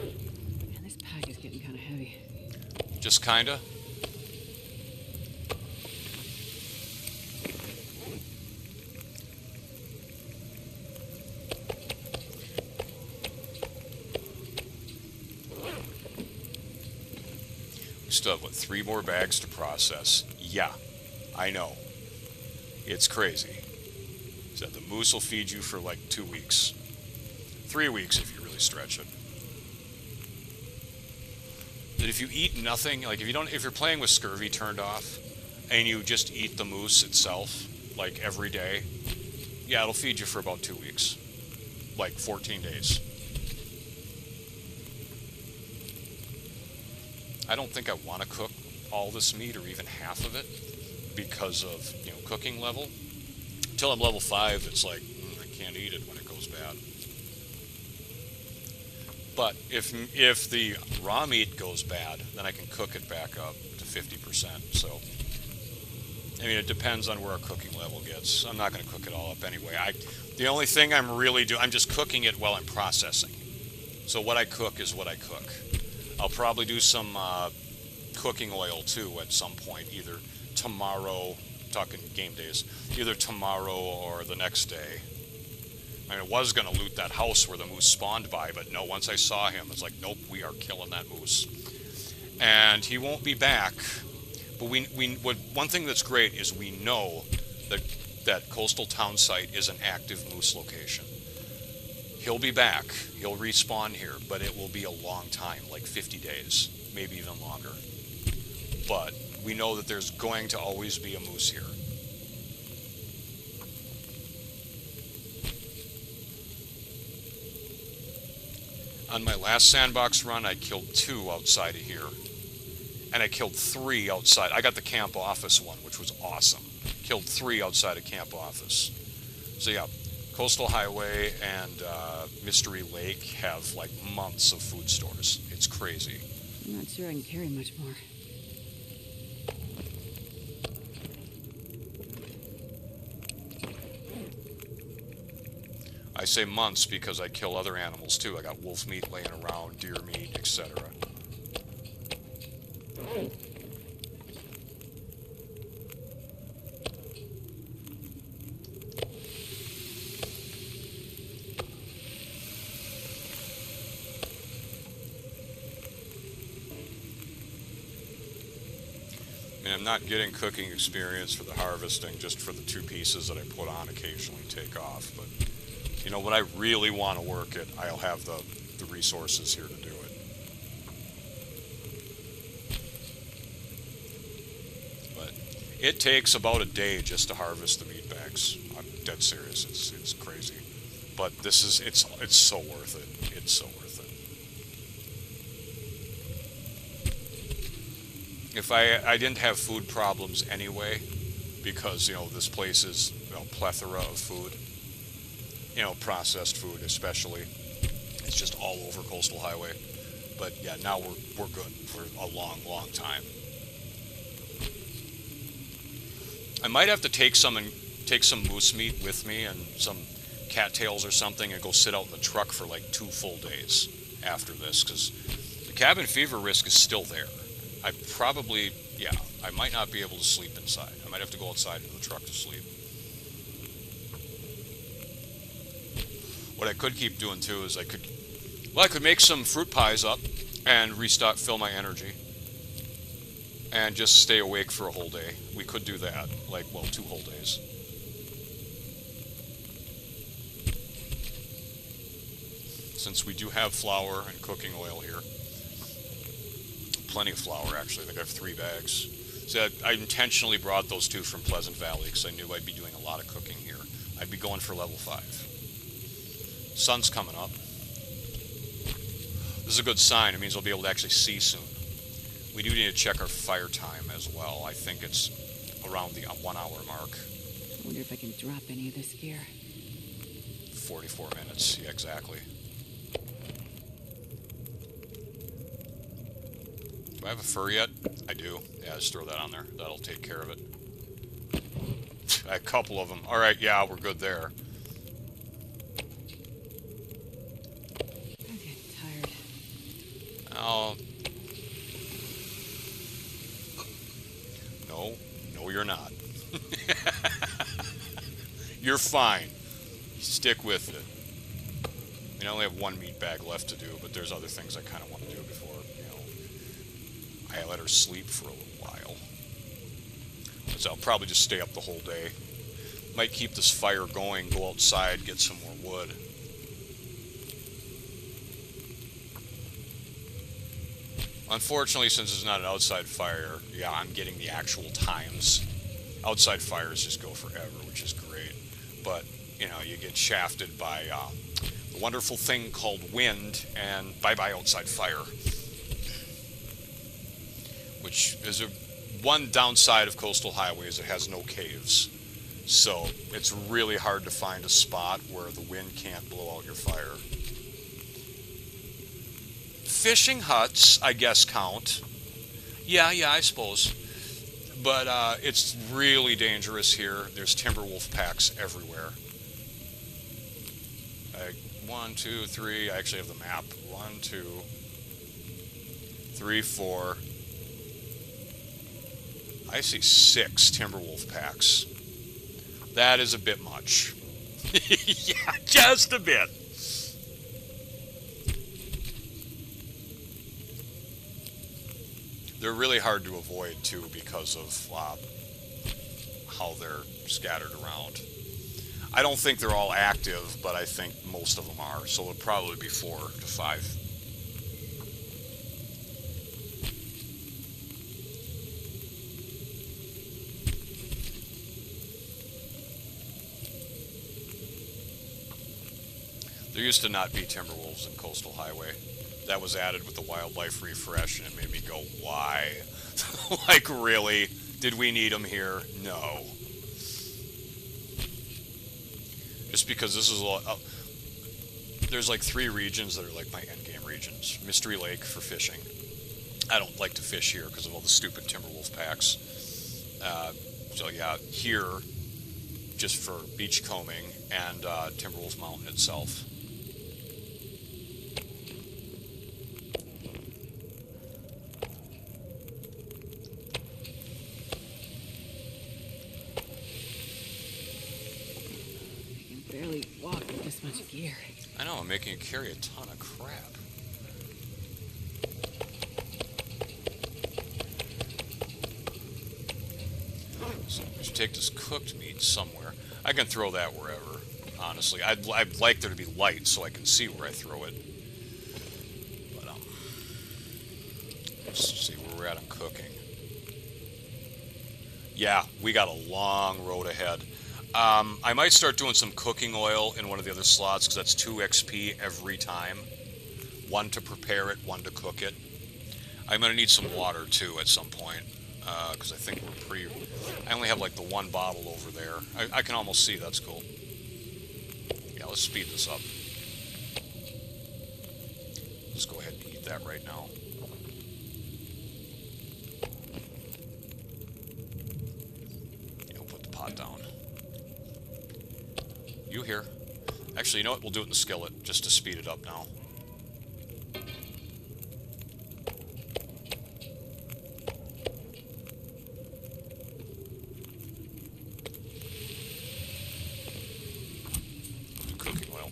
this pack is getting kind of heavy.
Just kinda? still have, what, 3 more bags to process. Yeah, I know. It's crazy. So the moose will feed you for like 2 weeks. 3 weeks if you really stretch it. But if you eat nothing, like if you're playing with scurvy turned off, and you just eat the moose itself, like every day, yeah, it'll feed you for about 2 weeks. Like 14 days. I don't think I want to cook all this meat or even half of it because of, cooking level. Until I'm level 5, it's like, I can't eat it when it goes bad. But if the raw meat goes bad, then I can cook it back up to 50%. So, I mean, it depends on where our cooking level gets. I'm not going to cook it all up anyway. The only thing I'm really doing, I'm just cooking it while I'm processing. So what I cook is what I cook. I'll probably do some cooking oil too at some point, either tomorrow, talking game days, either tomorrow or the next day. I mean, I was going to loot that house where the moose spawned by, but no, once I saw him, it's like, nope, we are killing that moose. And he won't be back, but one thing that's great is we know that Coastal Town Site is an active moose location. He'll be back, he'll respawn here, but it will be a long time, like 50 days, maybe even longer. But we know that there's going to always be a moose here. On my last sandbox run, I killed 2 outside of here. And I killed 3 outside. I got the camp office one, which was awesome. Killed 3 outside of camp office. So yeah, Coastal Highway and Mystery Lake have like months of food stores. It's crazy.
I'm not sure I can carry much more.
I say months because I kill other animals too. I got wolf meat laying around, deer meat, etc. I mean, I'm not getting cooking experience for the harvesting, just for the 2 pieces that I put on occasionally take off, but when I really want to work it, I'll have the resources here to do it. But it takes about a day just to harvest the meat bags. I'm dead serious. It's crazy. But it's so worth it. It's so worth it. If I didn't have food problems anyway, because this place is plethora of food. Processed food especially. It's just all over Coastal Highway. But yeah, now we're good for a long, long time. I might have to take some moose meat with me and some cattails or something and go sit out in the truck for like 2 full days after this, because the cabin fever risk is still there. I might not be able to sleep inside. I might have to go outside into the truck to sleep. What I could keep doing too is I could make some fruit pies up and fill my energy, and just stay awake for a whole day. We could do that, 2 whole days. Since we do have flour and cooking oil here. Plenty of flour, actually. I think I have 3 bags. So I intentionally brought those 2 from Pleasant Valley because I knew I'd be doing a lot of cooking here. I'd be going for level 5. Sun's coming up. This is a good sign. It means we'll be able to actually see soon. We do need to check our fire time as well. I think it's around the 1 hour mark.
I wonder if I can drop any of this gear.
44 minutes. Yeah, exactly. Do I have a fur yet? I do. Yeah, just throw that on there. That'll take care of it. A couple of them. Alright, yeah, we're good there.
I'm getting tired.
Oh. No, you're not. You're fine. Stick with it. I only have 1 meat bag left to do, but there's other things I kind of want to do before, I let her sleep for a little while. So I'll probably just stay up the whole day. Might keep this fire going, go outside, get some more wood. Unfortunately, since it's not an outside fire, yeah, I'm getting the actual times. Outside fires just go forever, which is great. But, you know, you get shafted by the wonderful thing called wind, and bye-bye outside fire. Which is one downside of coastal highways, it has no caves. So it's really hard to find a spot where the wind can't blow out your fire. Fishing huts, I guess, count. Yeah, I suppose. But it's really dangerous here. There's timber wolf packs everywhere. 1, 2, 3. I actually have the map. 1, 2, 3, 4. I see 6 timber wolf packs. That is a bit much. Yeah, just a bit. They're really hard to avoid, too, because of how they're scattered around. I don't think they're all active, but I think most of them are, so it'll probably be 4 to 5. There used to not be timber wolves in Coastal Highway. That was added with the wildlife refresh, and it made me go, why? Like, really? Did we need them here? No. Just because this is a lot... there's like 3 regions that are like my endgame regions. Mystery Lake for fishing. I don't like to fish here because of all the stupid timber wolf packs. So yeah, here, just for beach combing, and Timberwolf Mountain itself.
Barely walk with this much gear.
I know, I'm making it carry a ton of crap. So we should take this cooked meat somewhere. I can throw that wherever, honestly. I'd like there to be light so I can see where I throw it. But, let's see where we're at on cooking. Yeah, we got a long road ahead. I might start doing some cooking oil in one of the other slots, because that's 2 XP every time. 1 to prepare it, 1 to cook it. I'm going to need some water, too, at some point, because I think we're pretty... I only have, like, the 1 bottle over there. I can almost see, that's cool. Yeah, let's speed this up. Let's go ahead and eat that right now. Yeah, we'll put the pot down. You here. Actually, you know what? We'll do it in the skillet, just to speed it up now. Cooking oil.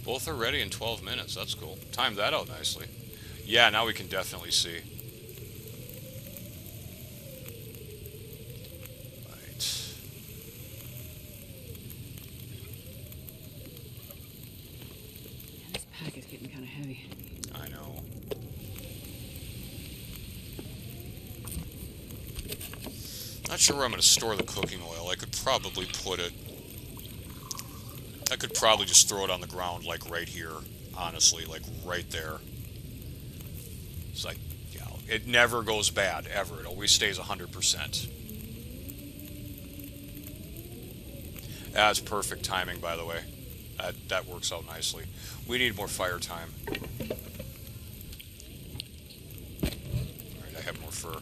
Both are ready in 12 minutes. That's cool. Timed that out nicely. Yeah, now we can definitely see. I know. Not sure where I'm going to store the cooking oil. I could probably put it... I could probably just throw it on the ground, like right here. Honestly, like right there. It's like, yeah, it never goes bad, ever. It always stays 100%. That's perfect timing, by the way. That works out nicely. We need more fire time. Alright, I have more fur.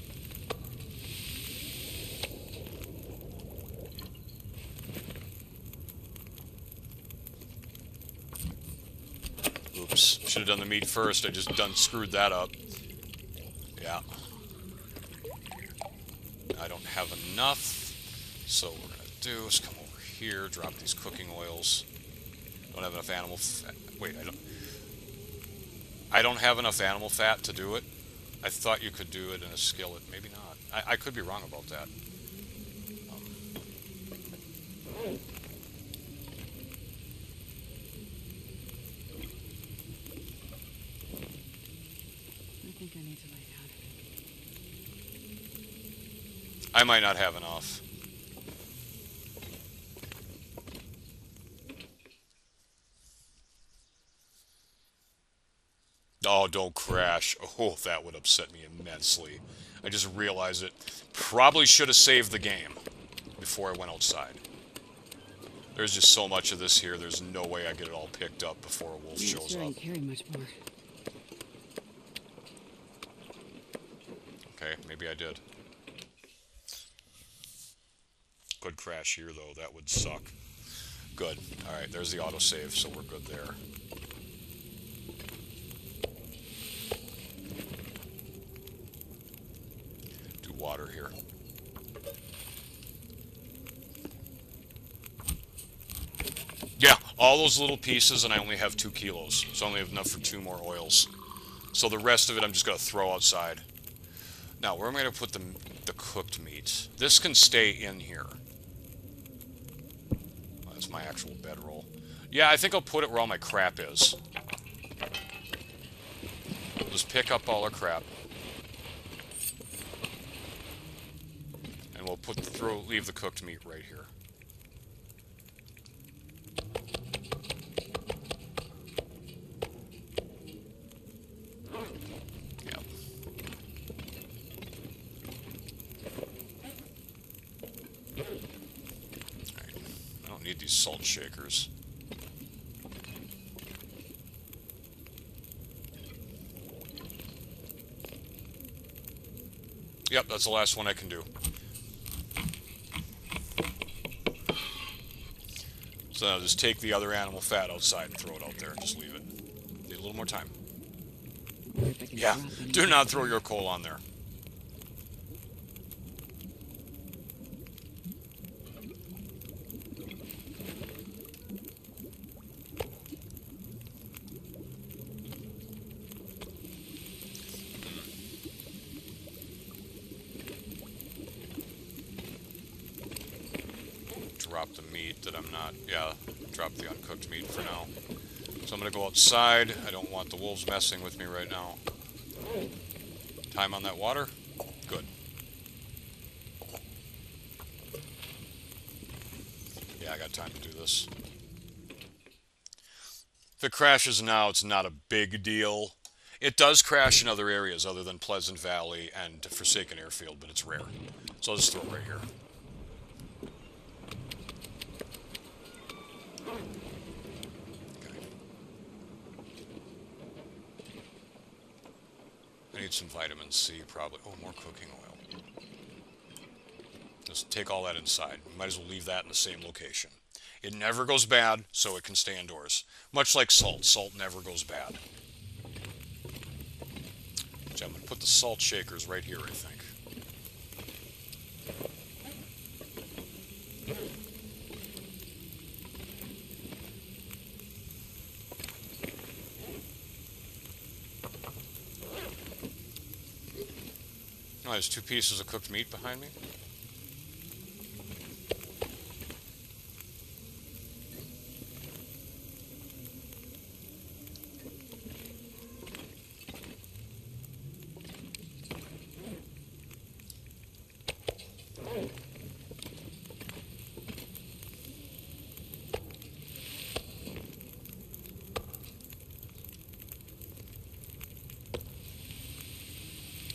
Oops. Should have done the meat first. I just screwed that up. Yeah. I don't have enough. So what we're going to do is come over here, drop these cooking oils. Don't have enough animal fat. Wait, I don't have enough animal fat to do it. I thought you could do it in a skillet. Maybe not. I could be wrong about that.
I think I need to lie down.
I might not have enough. Oh, don't crash. Oh, that would upset me immensely. I just realized it. Probably should have saved the game before I went outside. There's just so much of this here, there's no way I get it all picked up before a wolf
I'm not
shows
sure I
up.
can carry much more.
Okay, maybe I did. Could crash here, though. That would suck. Good. Alright, there's the autosave, so we're good there. Do water here. Yeah, all those little pieces, and I only have 2 kilos. So I only have enough for 2 more oils. So the rest of it I'm just going to throw outside. Now, where am I going to put the cooked meat? This can stay in here. Oh, that's my actual bedroll. Yeah, I think I'll put it where all my crap is. Just pick up all our crap. And we'll leave the cooked meat right here. Yep. Alright. I don't need these salt shakers. Yep, that's the last one I can do. So now just take the other animal fat outside and throw it out there. Just leave it. Need a little more time.
Wonder if I can
Yeah,
drop any
do
of
not
it.
throw your coal on there. Drop the meat that I'm not... Yeah, drop the uncooked meat for now. So I'm going to go outside. I don't want the wolves messing with me right now. Time on that water? Good. Yeah, I got time to do this. If it crashes now, it's not a big deal. It does crash in other areas other than Pleasant Valley and Forsaken Airfield, but it's rare. So I'll just throw it right here. I need some vitamin C, probably. Oh, more cooking oil. Just take all that inside. You might as well leave that in the same location. It never goes bad, so it can stay indoors. Much like salt. Salt never goes bad. So I'm going to put the salt shakers right here, I think. Oh, there's 2 pieces of cooked meat behind me.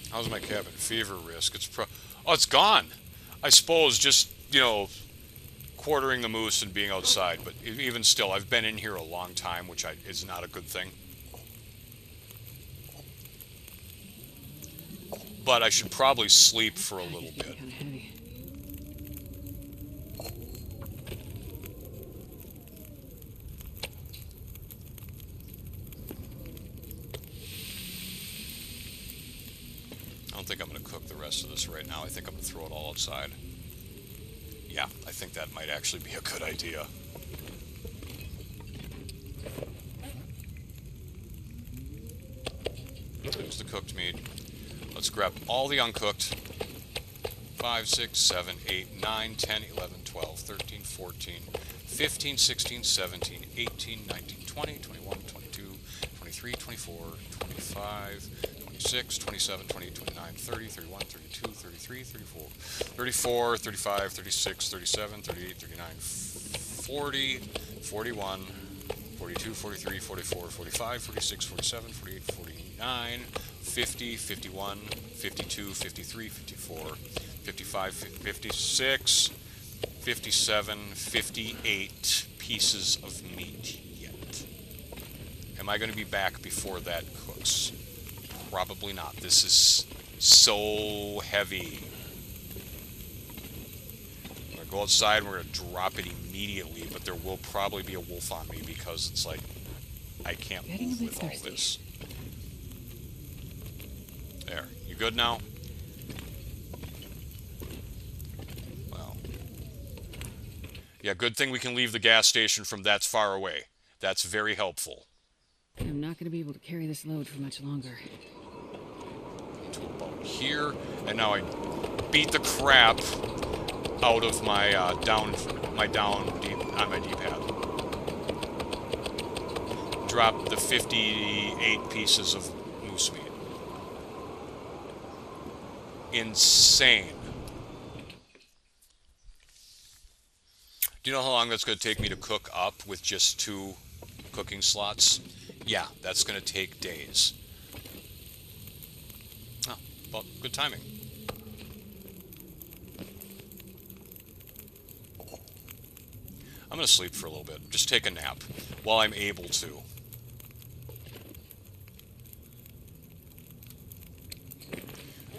How's my cabin fever risk? Oh, it's gone. I suppose just, quartering the moose and being outside. But even still, I've been in here a long time, which is not a good thing. But I should probably sleep for a little bit.
Kind of heavy.
I don't think I'm going to cook the rest of this right now. I think I'm going to throw it all outside. Yeah, I think that might actually be a good idea. cooked meat. Let's grab all the uncooked. 5, 6, 7, 8, 9, 10, 11, 12, 13, 14, 15, 16, 17, 18, 19, 20, 21, 22, 23, 24, 25, 26, 27, 28, 29, 30, 31, 32, 33, 34, 34, 35, 36, 37, 38, 39, 40, 41, 42, 43, 44, 45, 46, 47, 48, 49, 50, 51, 52, 53, 54, 55, 56, 57, 58 pieces of meat yet. Am I going to be back before that cooks? Probably not. This is so heavy. I'm going to go outside and we're going to drop it immediately, but there will probably be a wolf on me because it's like I can't move with all this. There. You good now? Well. Yeah, good thing we can leave the gas station from that far away. That's very helpful.
I'm not going to be able to carry this load for much longer.
To about here, and now I beat the crap out of my down deep on my D-pad. Drop the 58 pieces of moose meat. Insane. Do you know how long that's going to take me to cook up with just 2 cooking slots? Yeah, that's going to take days. Oh, well, good timing. I'm going to sleep for a little bit. Just take a nap while I'm able to.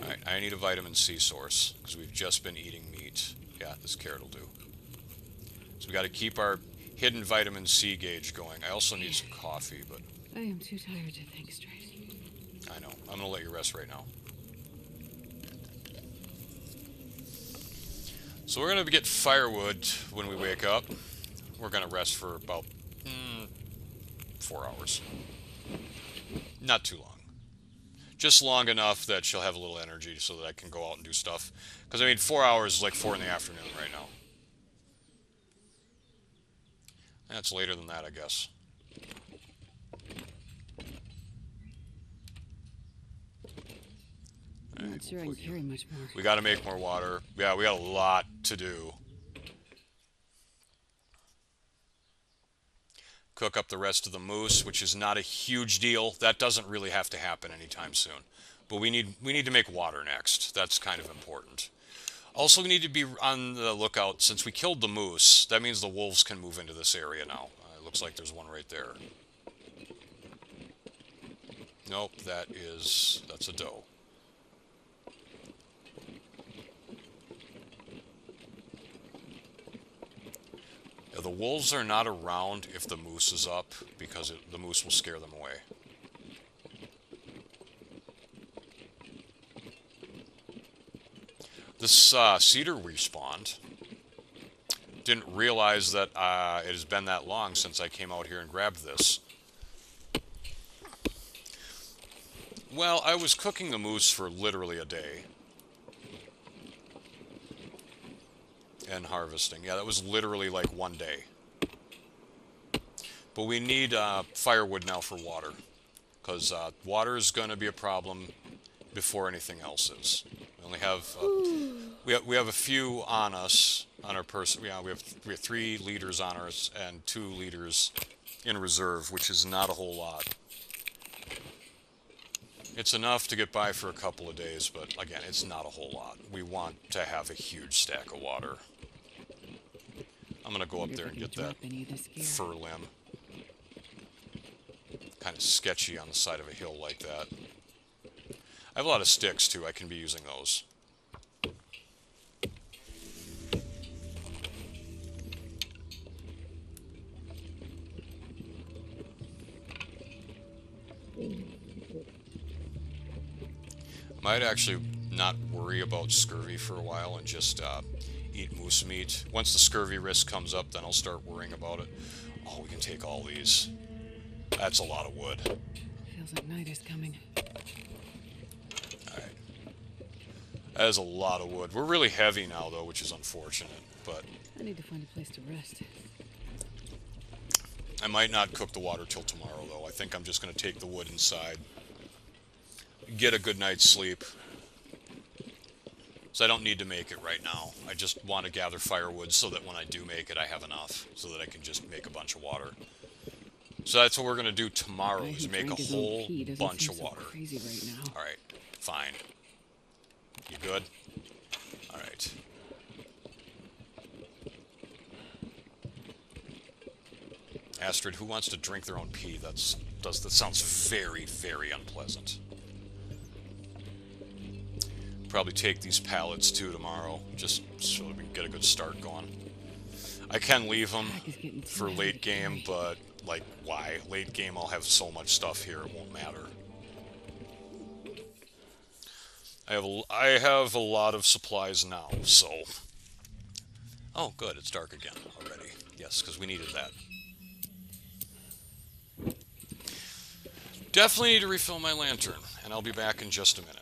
Alright, I need a vitamin C source because we've just been eating meat. Yeah, this carrot will do. So we got to keep our hidden vitamin C gauge going. I also need some coffee, but
I am too tired to think straight.
I know. I'm going to let you rest right now. So we're going to get firewood when we wake up. We're going to rest for about 4 hours. Not too long. Just long enough that she'll have a little energy so that I can go out and do stuff. Because, I mean, 4 hours is like 4 in the afternoon right now. That's later than that, I guess.
I'm not sure I can carry much more.
We got to make more water. Yeah, we got a lot to do. Cook up the rest of the moose, which is not a huge deal. That doesn't really have to happen anytime soon. But we need to make water next. That's kind of important. Also, we need to be on the lookout. Since we killed the moose, that means the wolves can move into this area now. It looks like there's one right there. Nope, that's a doe. Yeah, the wolves are not around if the moose is up, because the moose will scare them away. This cedar respawned. Didn't realize that it has been that long since I came out here and grabbed this. Well, I was cooking the moose for literally a day. And harvesting. Yeah, that was literally like one day. But we need firewood now for water. Because water is going to be a problem before anything else is. We only have... we have a few on us, on our person. Yeah, we have 3 liters on us and 2 liters in reserve, which is not a whole lot. It's enough to get by for a couple of days, but again, it's not a whole lot. We want to have a huge stack of water. I'm going to go up there and get that fir limb. Kind of sketchy on the side of a hill like that. I have a lot of sticks, too. I can be using those. Might actually not worry about scurvy for a while and just eat moose meat. Once the scurvy risk comes up, then I'll start worrying about it. Oh, we can take all these. That's a lot of wood.
Feels like night is coming.
That is a lot of wood. We're really heavy now, though, which is unfortunate. But
I need to find a place to rest.
I might not cook the water till tomorrow, though. I think I'm just going to take the wood inside, get a good night's sleep. So I don't need to make it right now. I just want to gather firewood so that when I do make it, I have enough, so that I can just make a bunch of water. So that's what we're going to do tomorrow,
The guy
is
who
make a
drank his own
whole
pee doesn't
bunch
seem
of
so
water.
crazy right now.
All right, fine. You good? All right. Astrid, who wants to drink their own pee? That sounds very, very unpleasant. Probably take these pallets too tomorrow, just so we can get a good start going. I can leave them
Pack is getting too
for
heavy
late
to
game,
carry.
but like, why? Late game, I'll have so much stuff here, it won't matter. I have a lot of supplies now, so. Oh, good, it's dark again already. Yes, because we needed that. Definitely need to refill my lantern, and I'll be back in just a minute.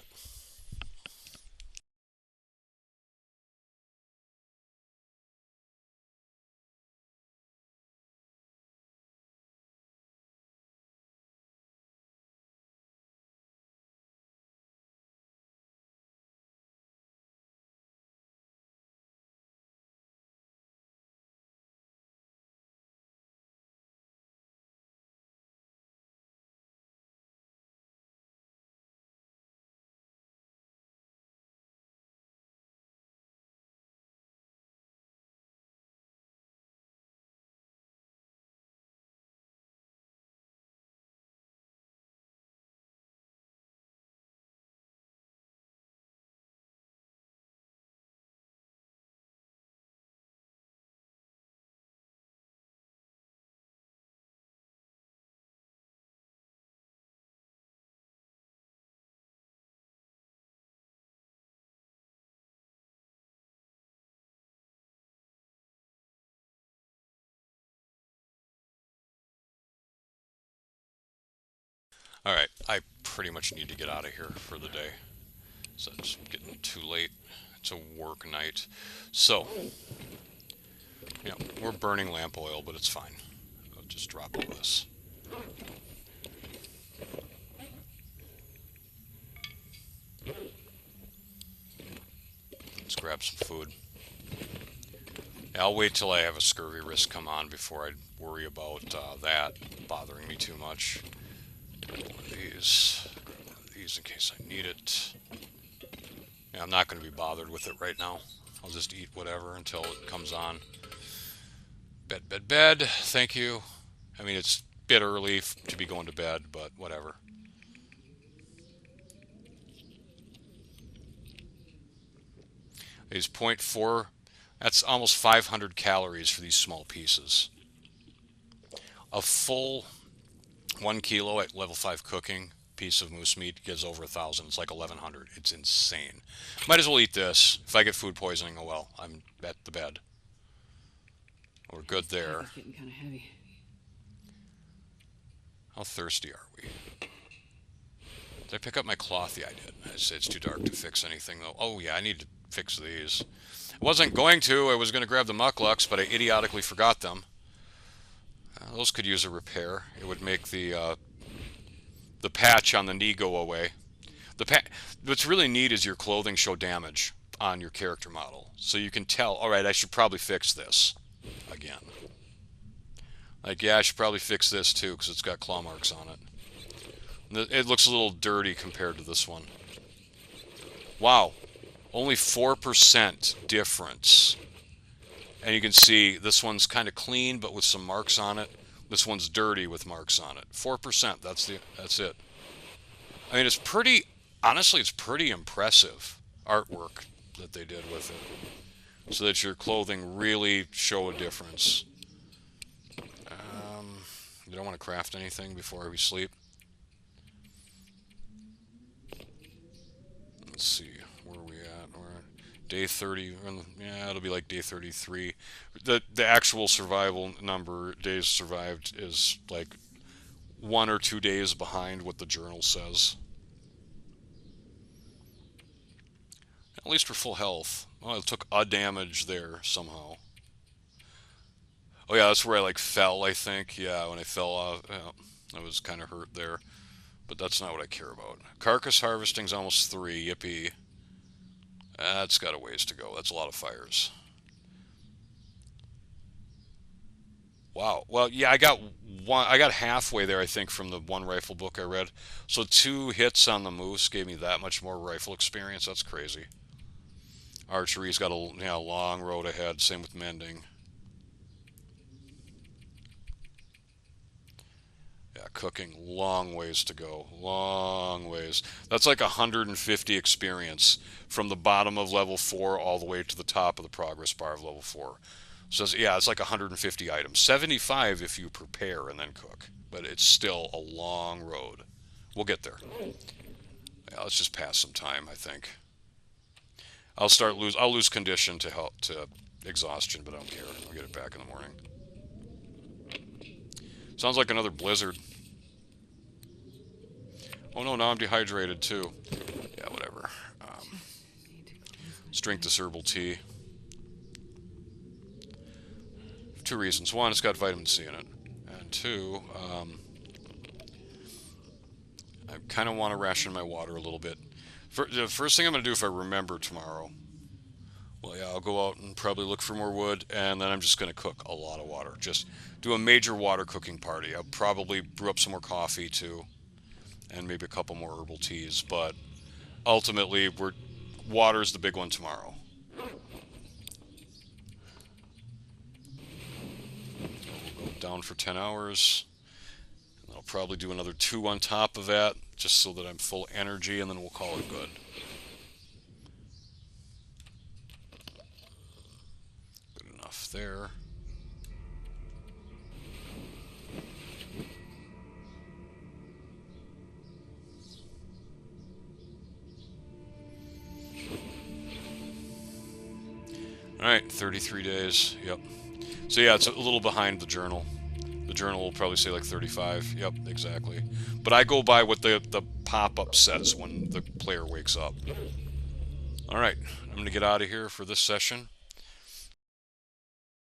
Alright, I pretty much need to get out of here for the day. So it's getting too late. It's a work night. So, yeah, we're burning lamp oil, but it's fine. I'll just drop all this. Let's grab some food. Yeah, I'll wait till I have a scurvy risk come on before I worry about that bothering me too much. Grab one of these. Grab one of these in case I need it. Yeah, I'm not going to be bothered with it right now. I'll just eat whatever until it comes on. Bed, bed, bed. Thank you. I mean, it's a bit early to be going to bed, but whatever. These 0.4, that's almost 500 calories for these small pieces. A full 1 kilo at level 5 cooking piece of moose meat gives over 1,000. It's like 1,100. It's insane. Might as well eat this. If I get food poisoning, oh well. I'm at the bed. We're good there.
It's getting kind of heavy.
How thirsty are we? Did I pick up my cloth? Yeah, I did. I said it's too dark to fix anything, though. Oh, yeah, I need to fix these. I wasn't going to. I was going to grab the mucklucks, but I idiotically forgot them. Those could use a repair. It would make the patch on the knee go away. What's really neat is your clothing show damage on your character model. So you can tell, all right, I should probably fix this again. Like, yeah, I should probably fix this too because it's got claw marks on it. It looks a little dirty compared to this one. Wow, only 4% difference. And you can see this one's kind of clean but with some marks on it. This one's dirty with marks on it. 4%, that's it. I mean, it's pretty, honestly, it's pretty impressive artwork that they did with it. So that your clothing really show a difference. You don't want to craft anything before we sleep. Let's see, where are we at? We're at day 30. Yeah, it'll be like day 33. The actual survival number, days survived, is like 1 or 2 days behind what the journal says. At least we're full health. Oh, I took a damage there somehow. Oh yeah, that's where I like fell, I think. Yeah, when I fell off, yeah, I was kind of hurt there. But that's not what I care about. Carcass harvesting's almost 3. Yippee. That's got a ways to go. That's a lot of fires. Wow. Well, yeah, I got one. I got halfway there, I think, from the one rifle book I read. So 2 hits on the moose gave me that much more rifle experience. That's crazy. Archery's got a long road ahead. Same with mending. Yeah, cooking, long ways to go. Long ways. That's like 150 experience from the bottom of level 4 all the way to the top of the progress bar of level 4. So yeah, it's like 150 items. 75 if you prepare and then cook. But it's still a long road. We'll get there. Yeah, let's just pass some time, I think. I'll lose condition to help to exhaustion, but I don't care. I'll get it back in the morning. Sounds like another blizzard. Oh no, now I'm dehydrated too. Yeah, whatever. Let's drink this herbal tea. 2 reasons. One, it's got vitamin C in it. And 2, I kind of want to ration my water a little bit. The first thing I'm going to do if I remember tomorrow, well, yeah, I'll go out and probably look for more wood, and then I'm just going to cook a lot of water. Just do a major water cooking party. I'll probably brew up some more coffee too, and maybe a couple more herbal teas. But ultimately, water's the big one tomorrow. We'll go down for 10 hours. And I'll probably do another 2 on top of that, just so that I'm full energy, and then we'll call it good. Good enough there. Alright, 33 days. Yep. So yeah, it's a little behind the journal. The journal will probably say like 35. Yep, exactly. But I go by what the pop-up says when the player wakes up. Alright, I'm going to get out of here for this session.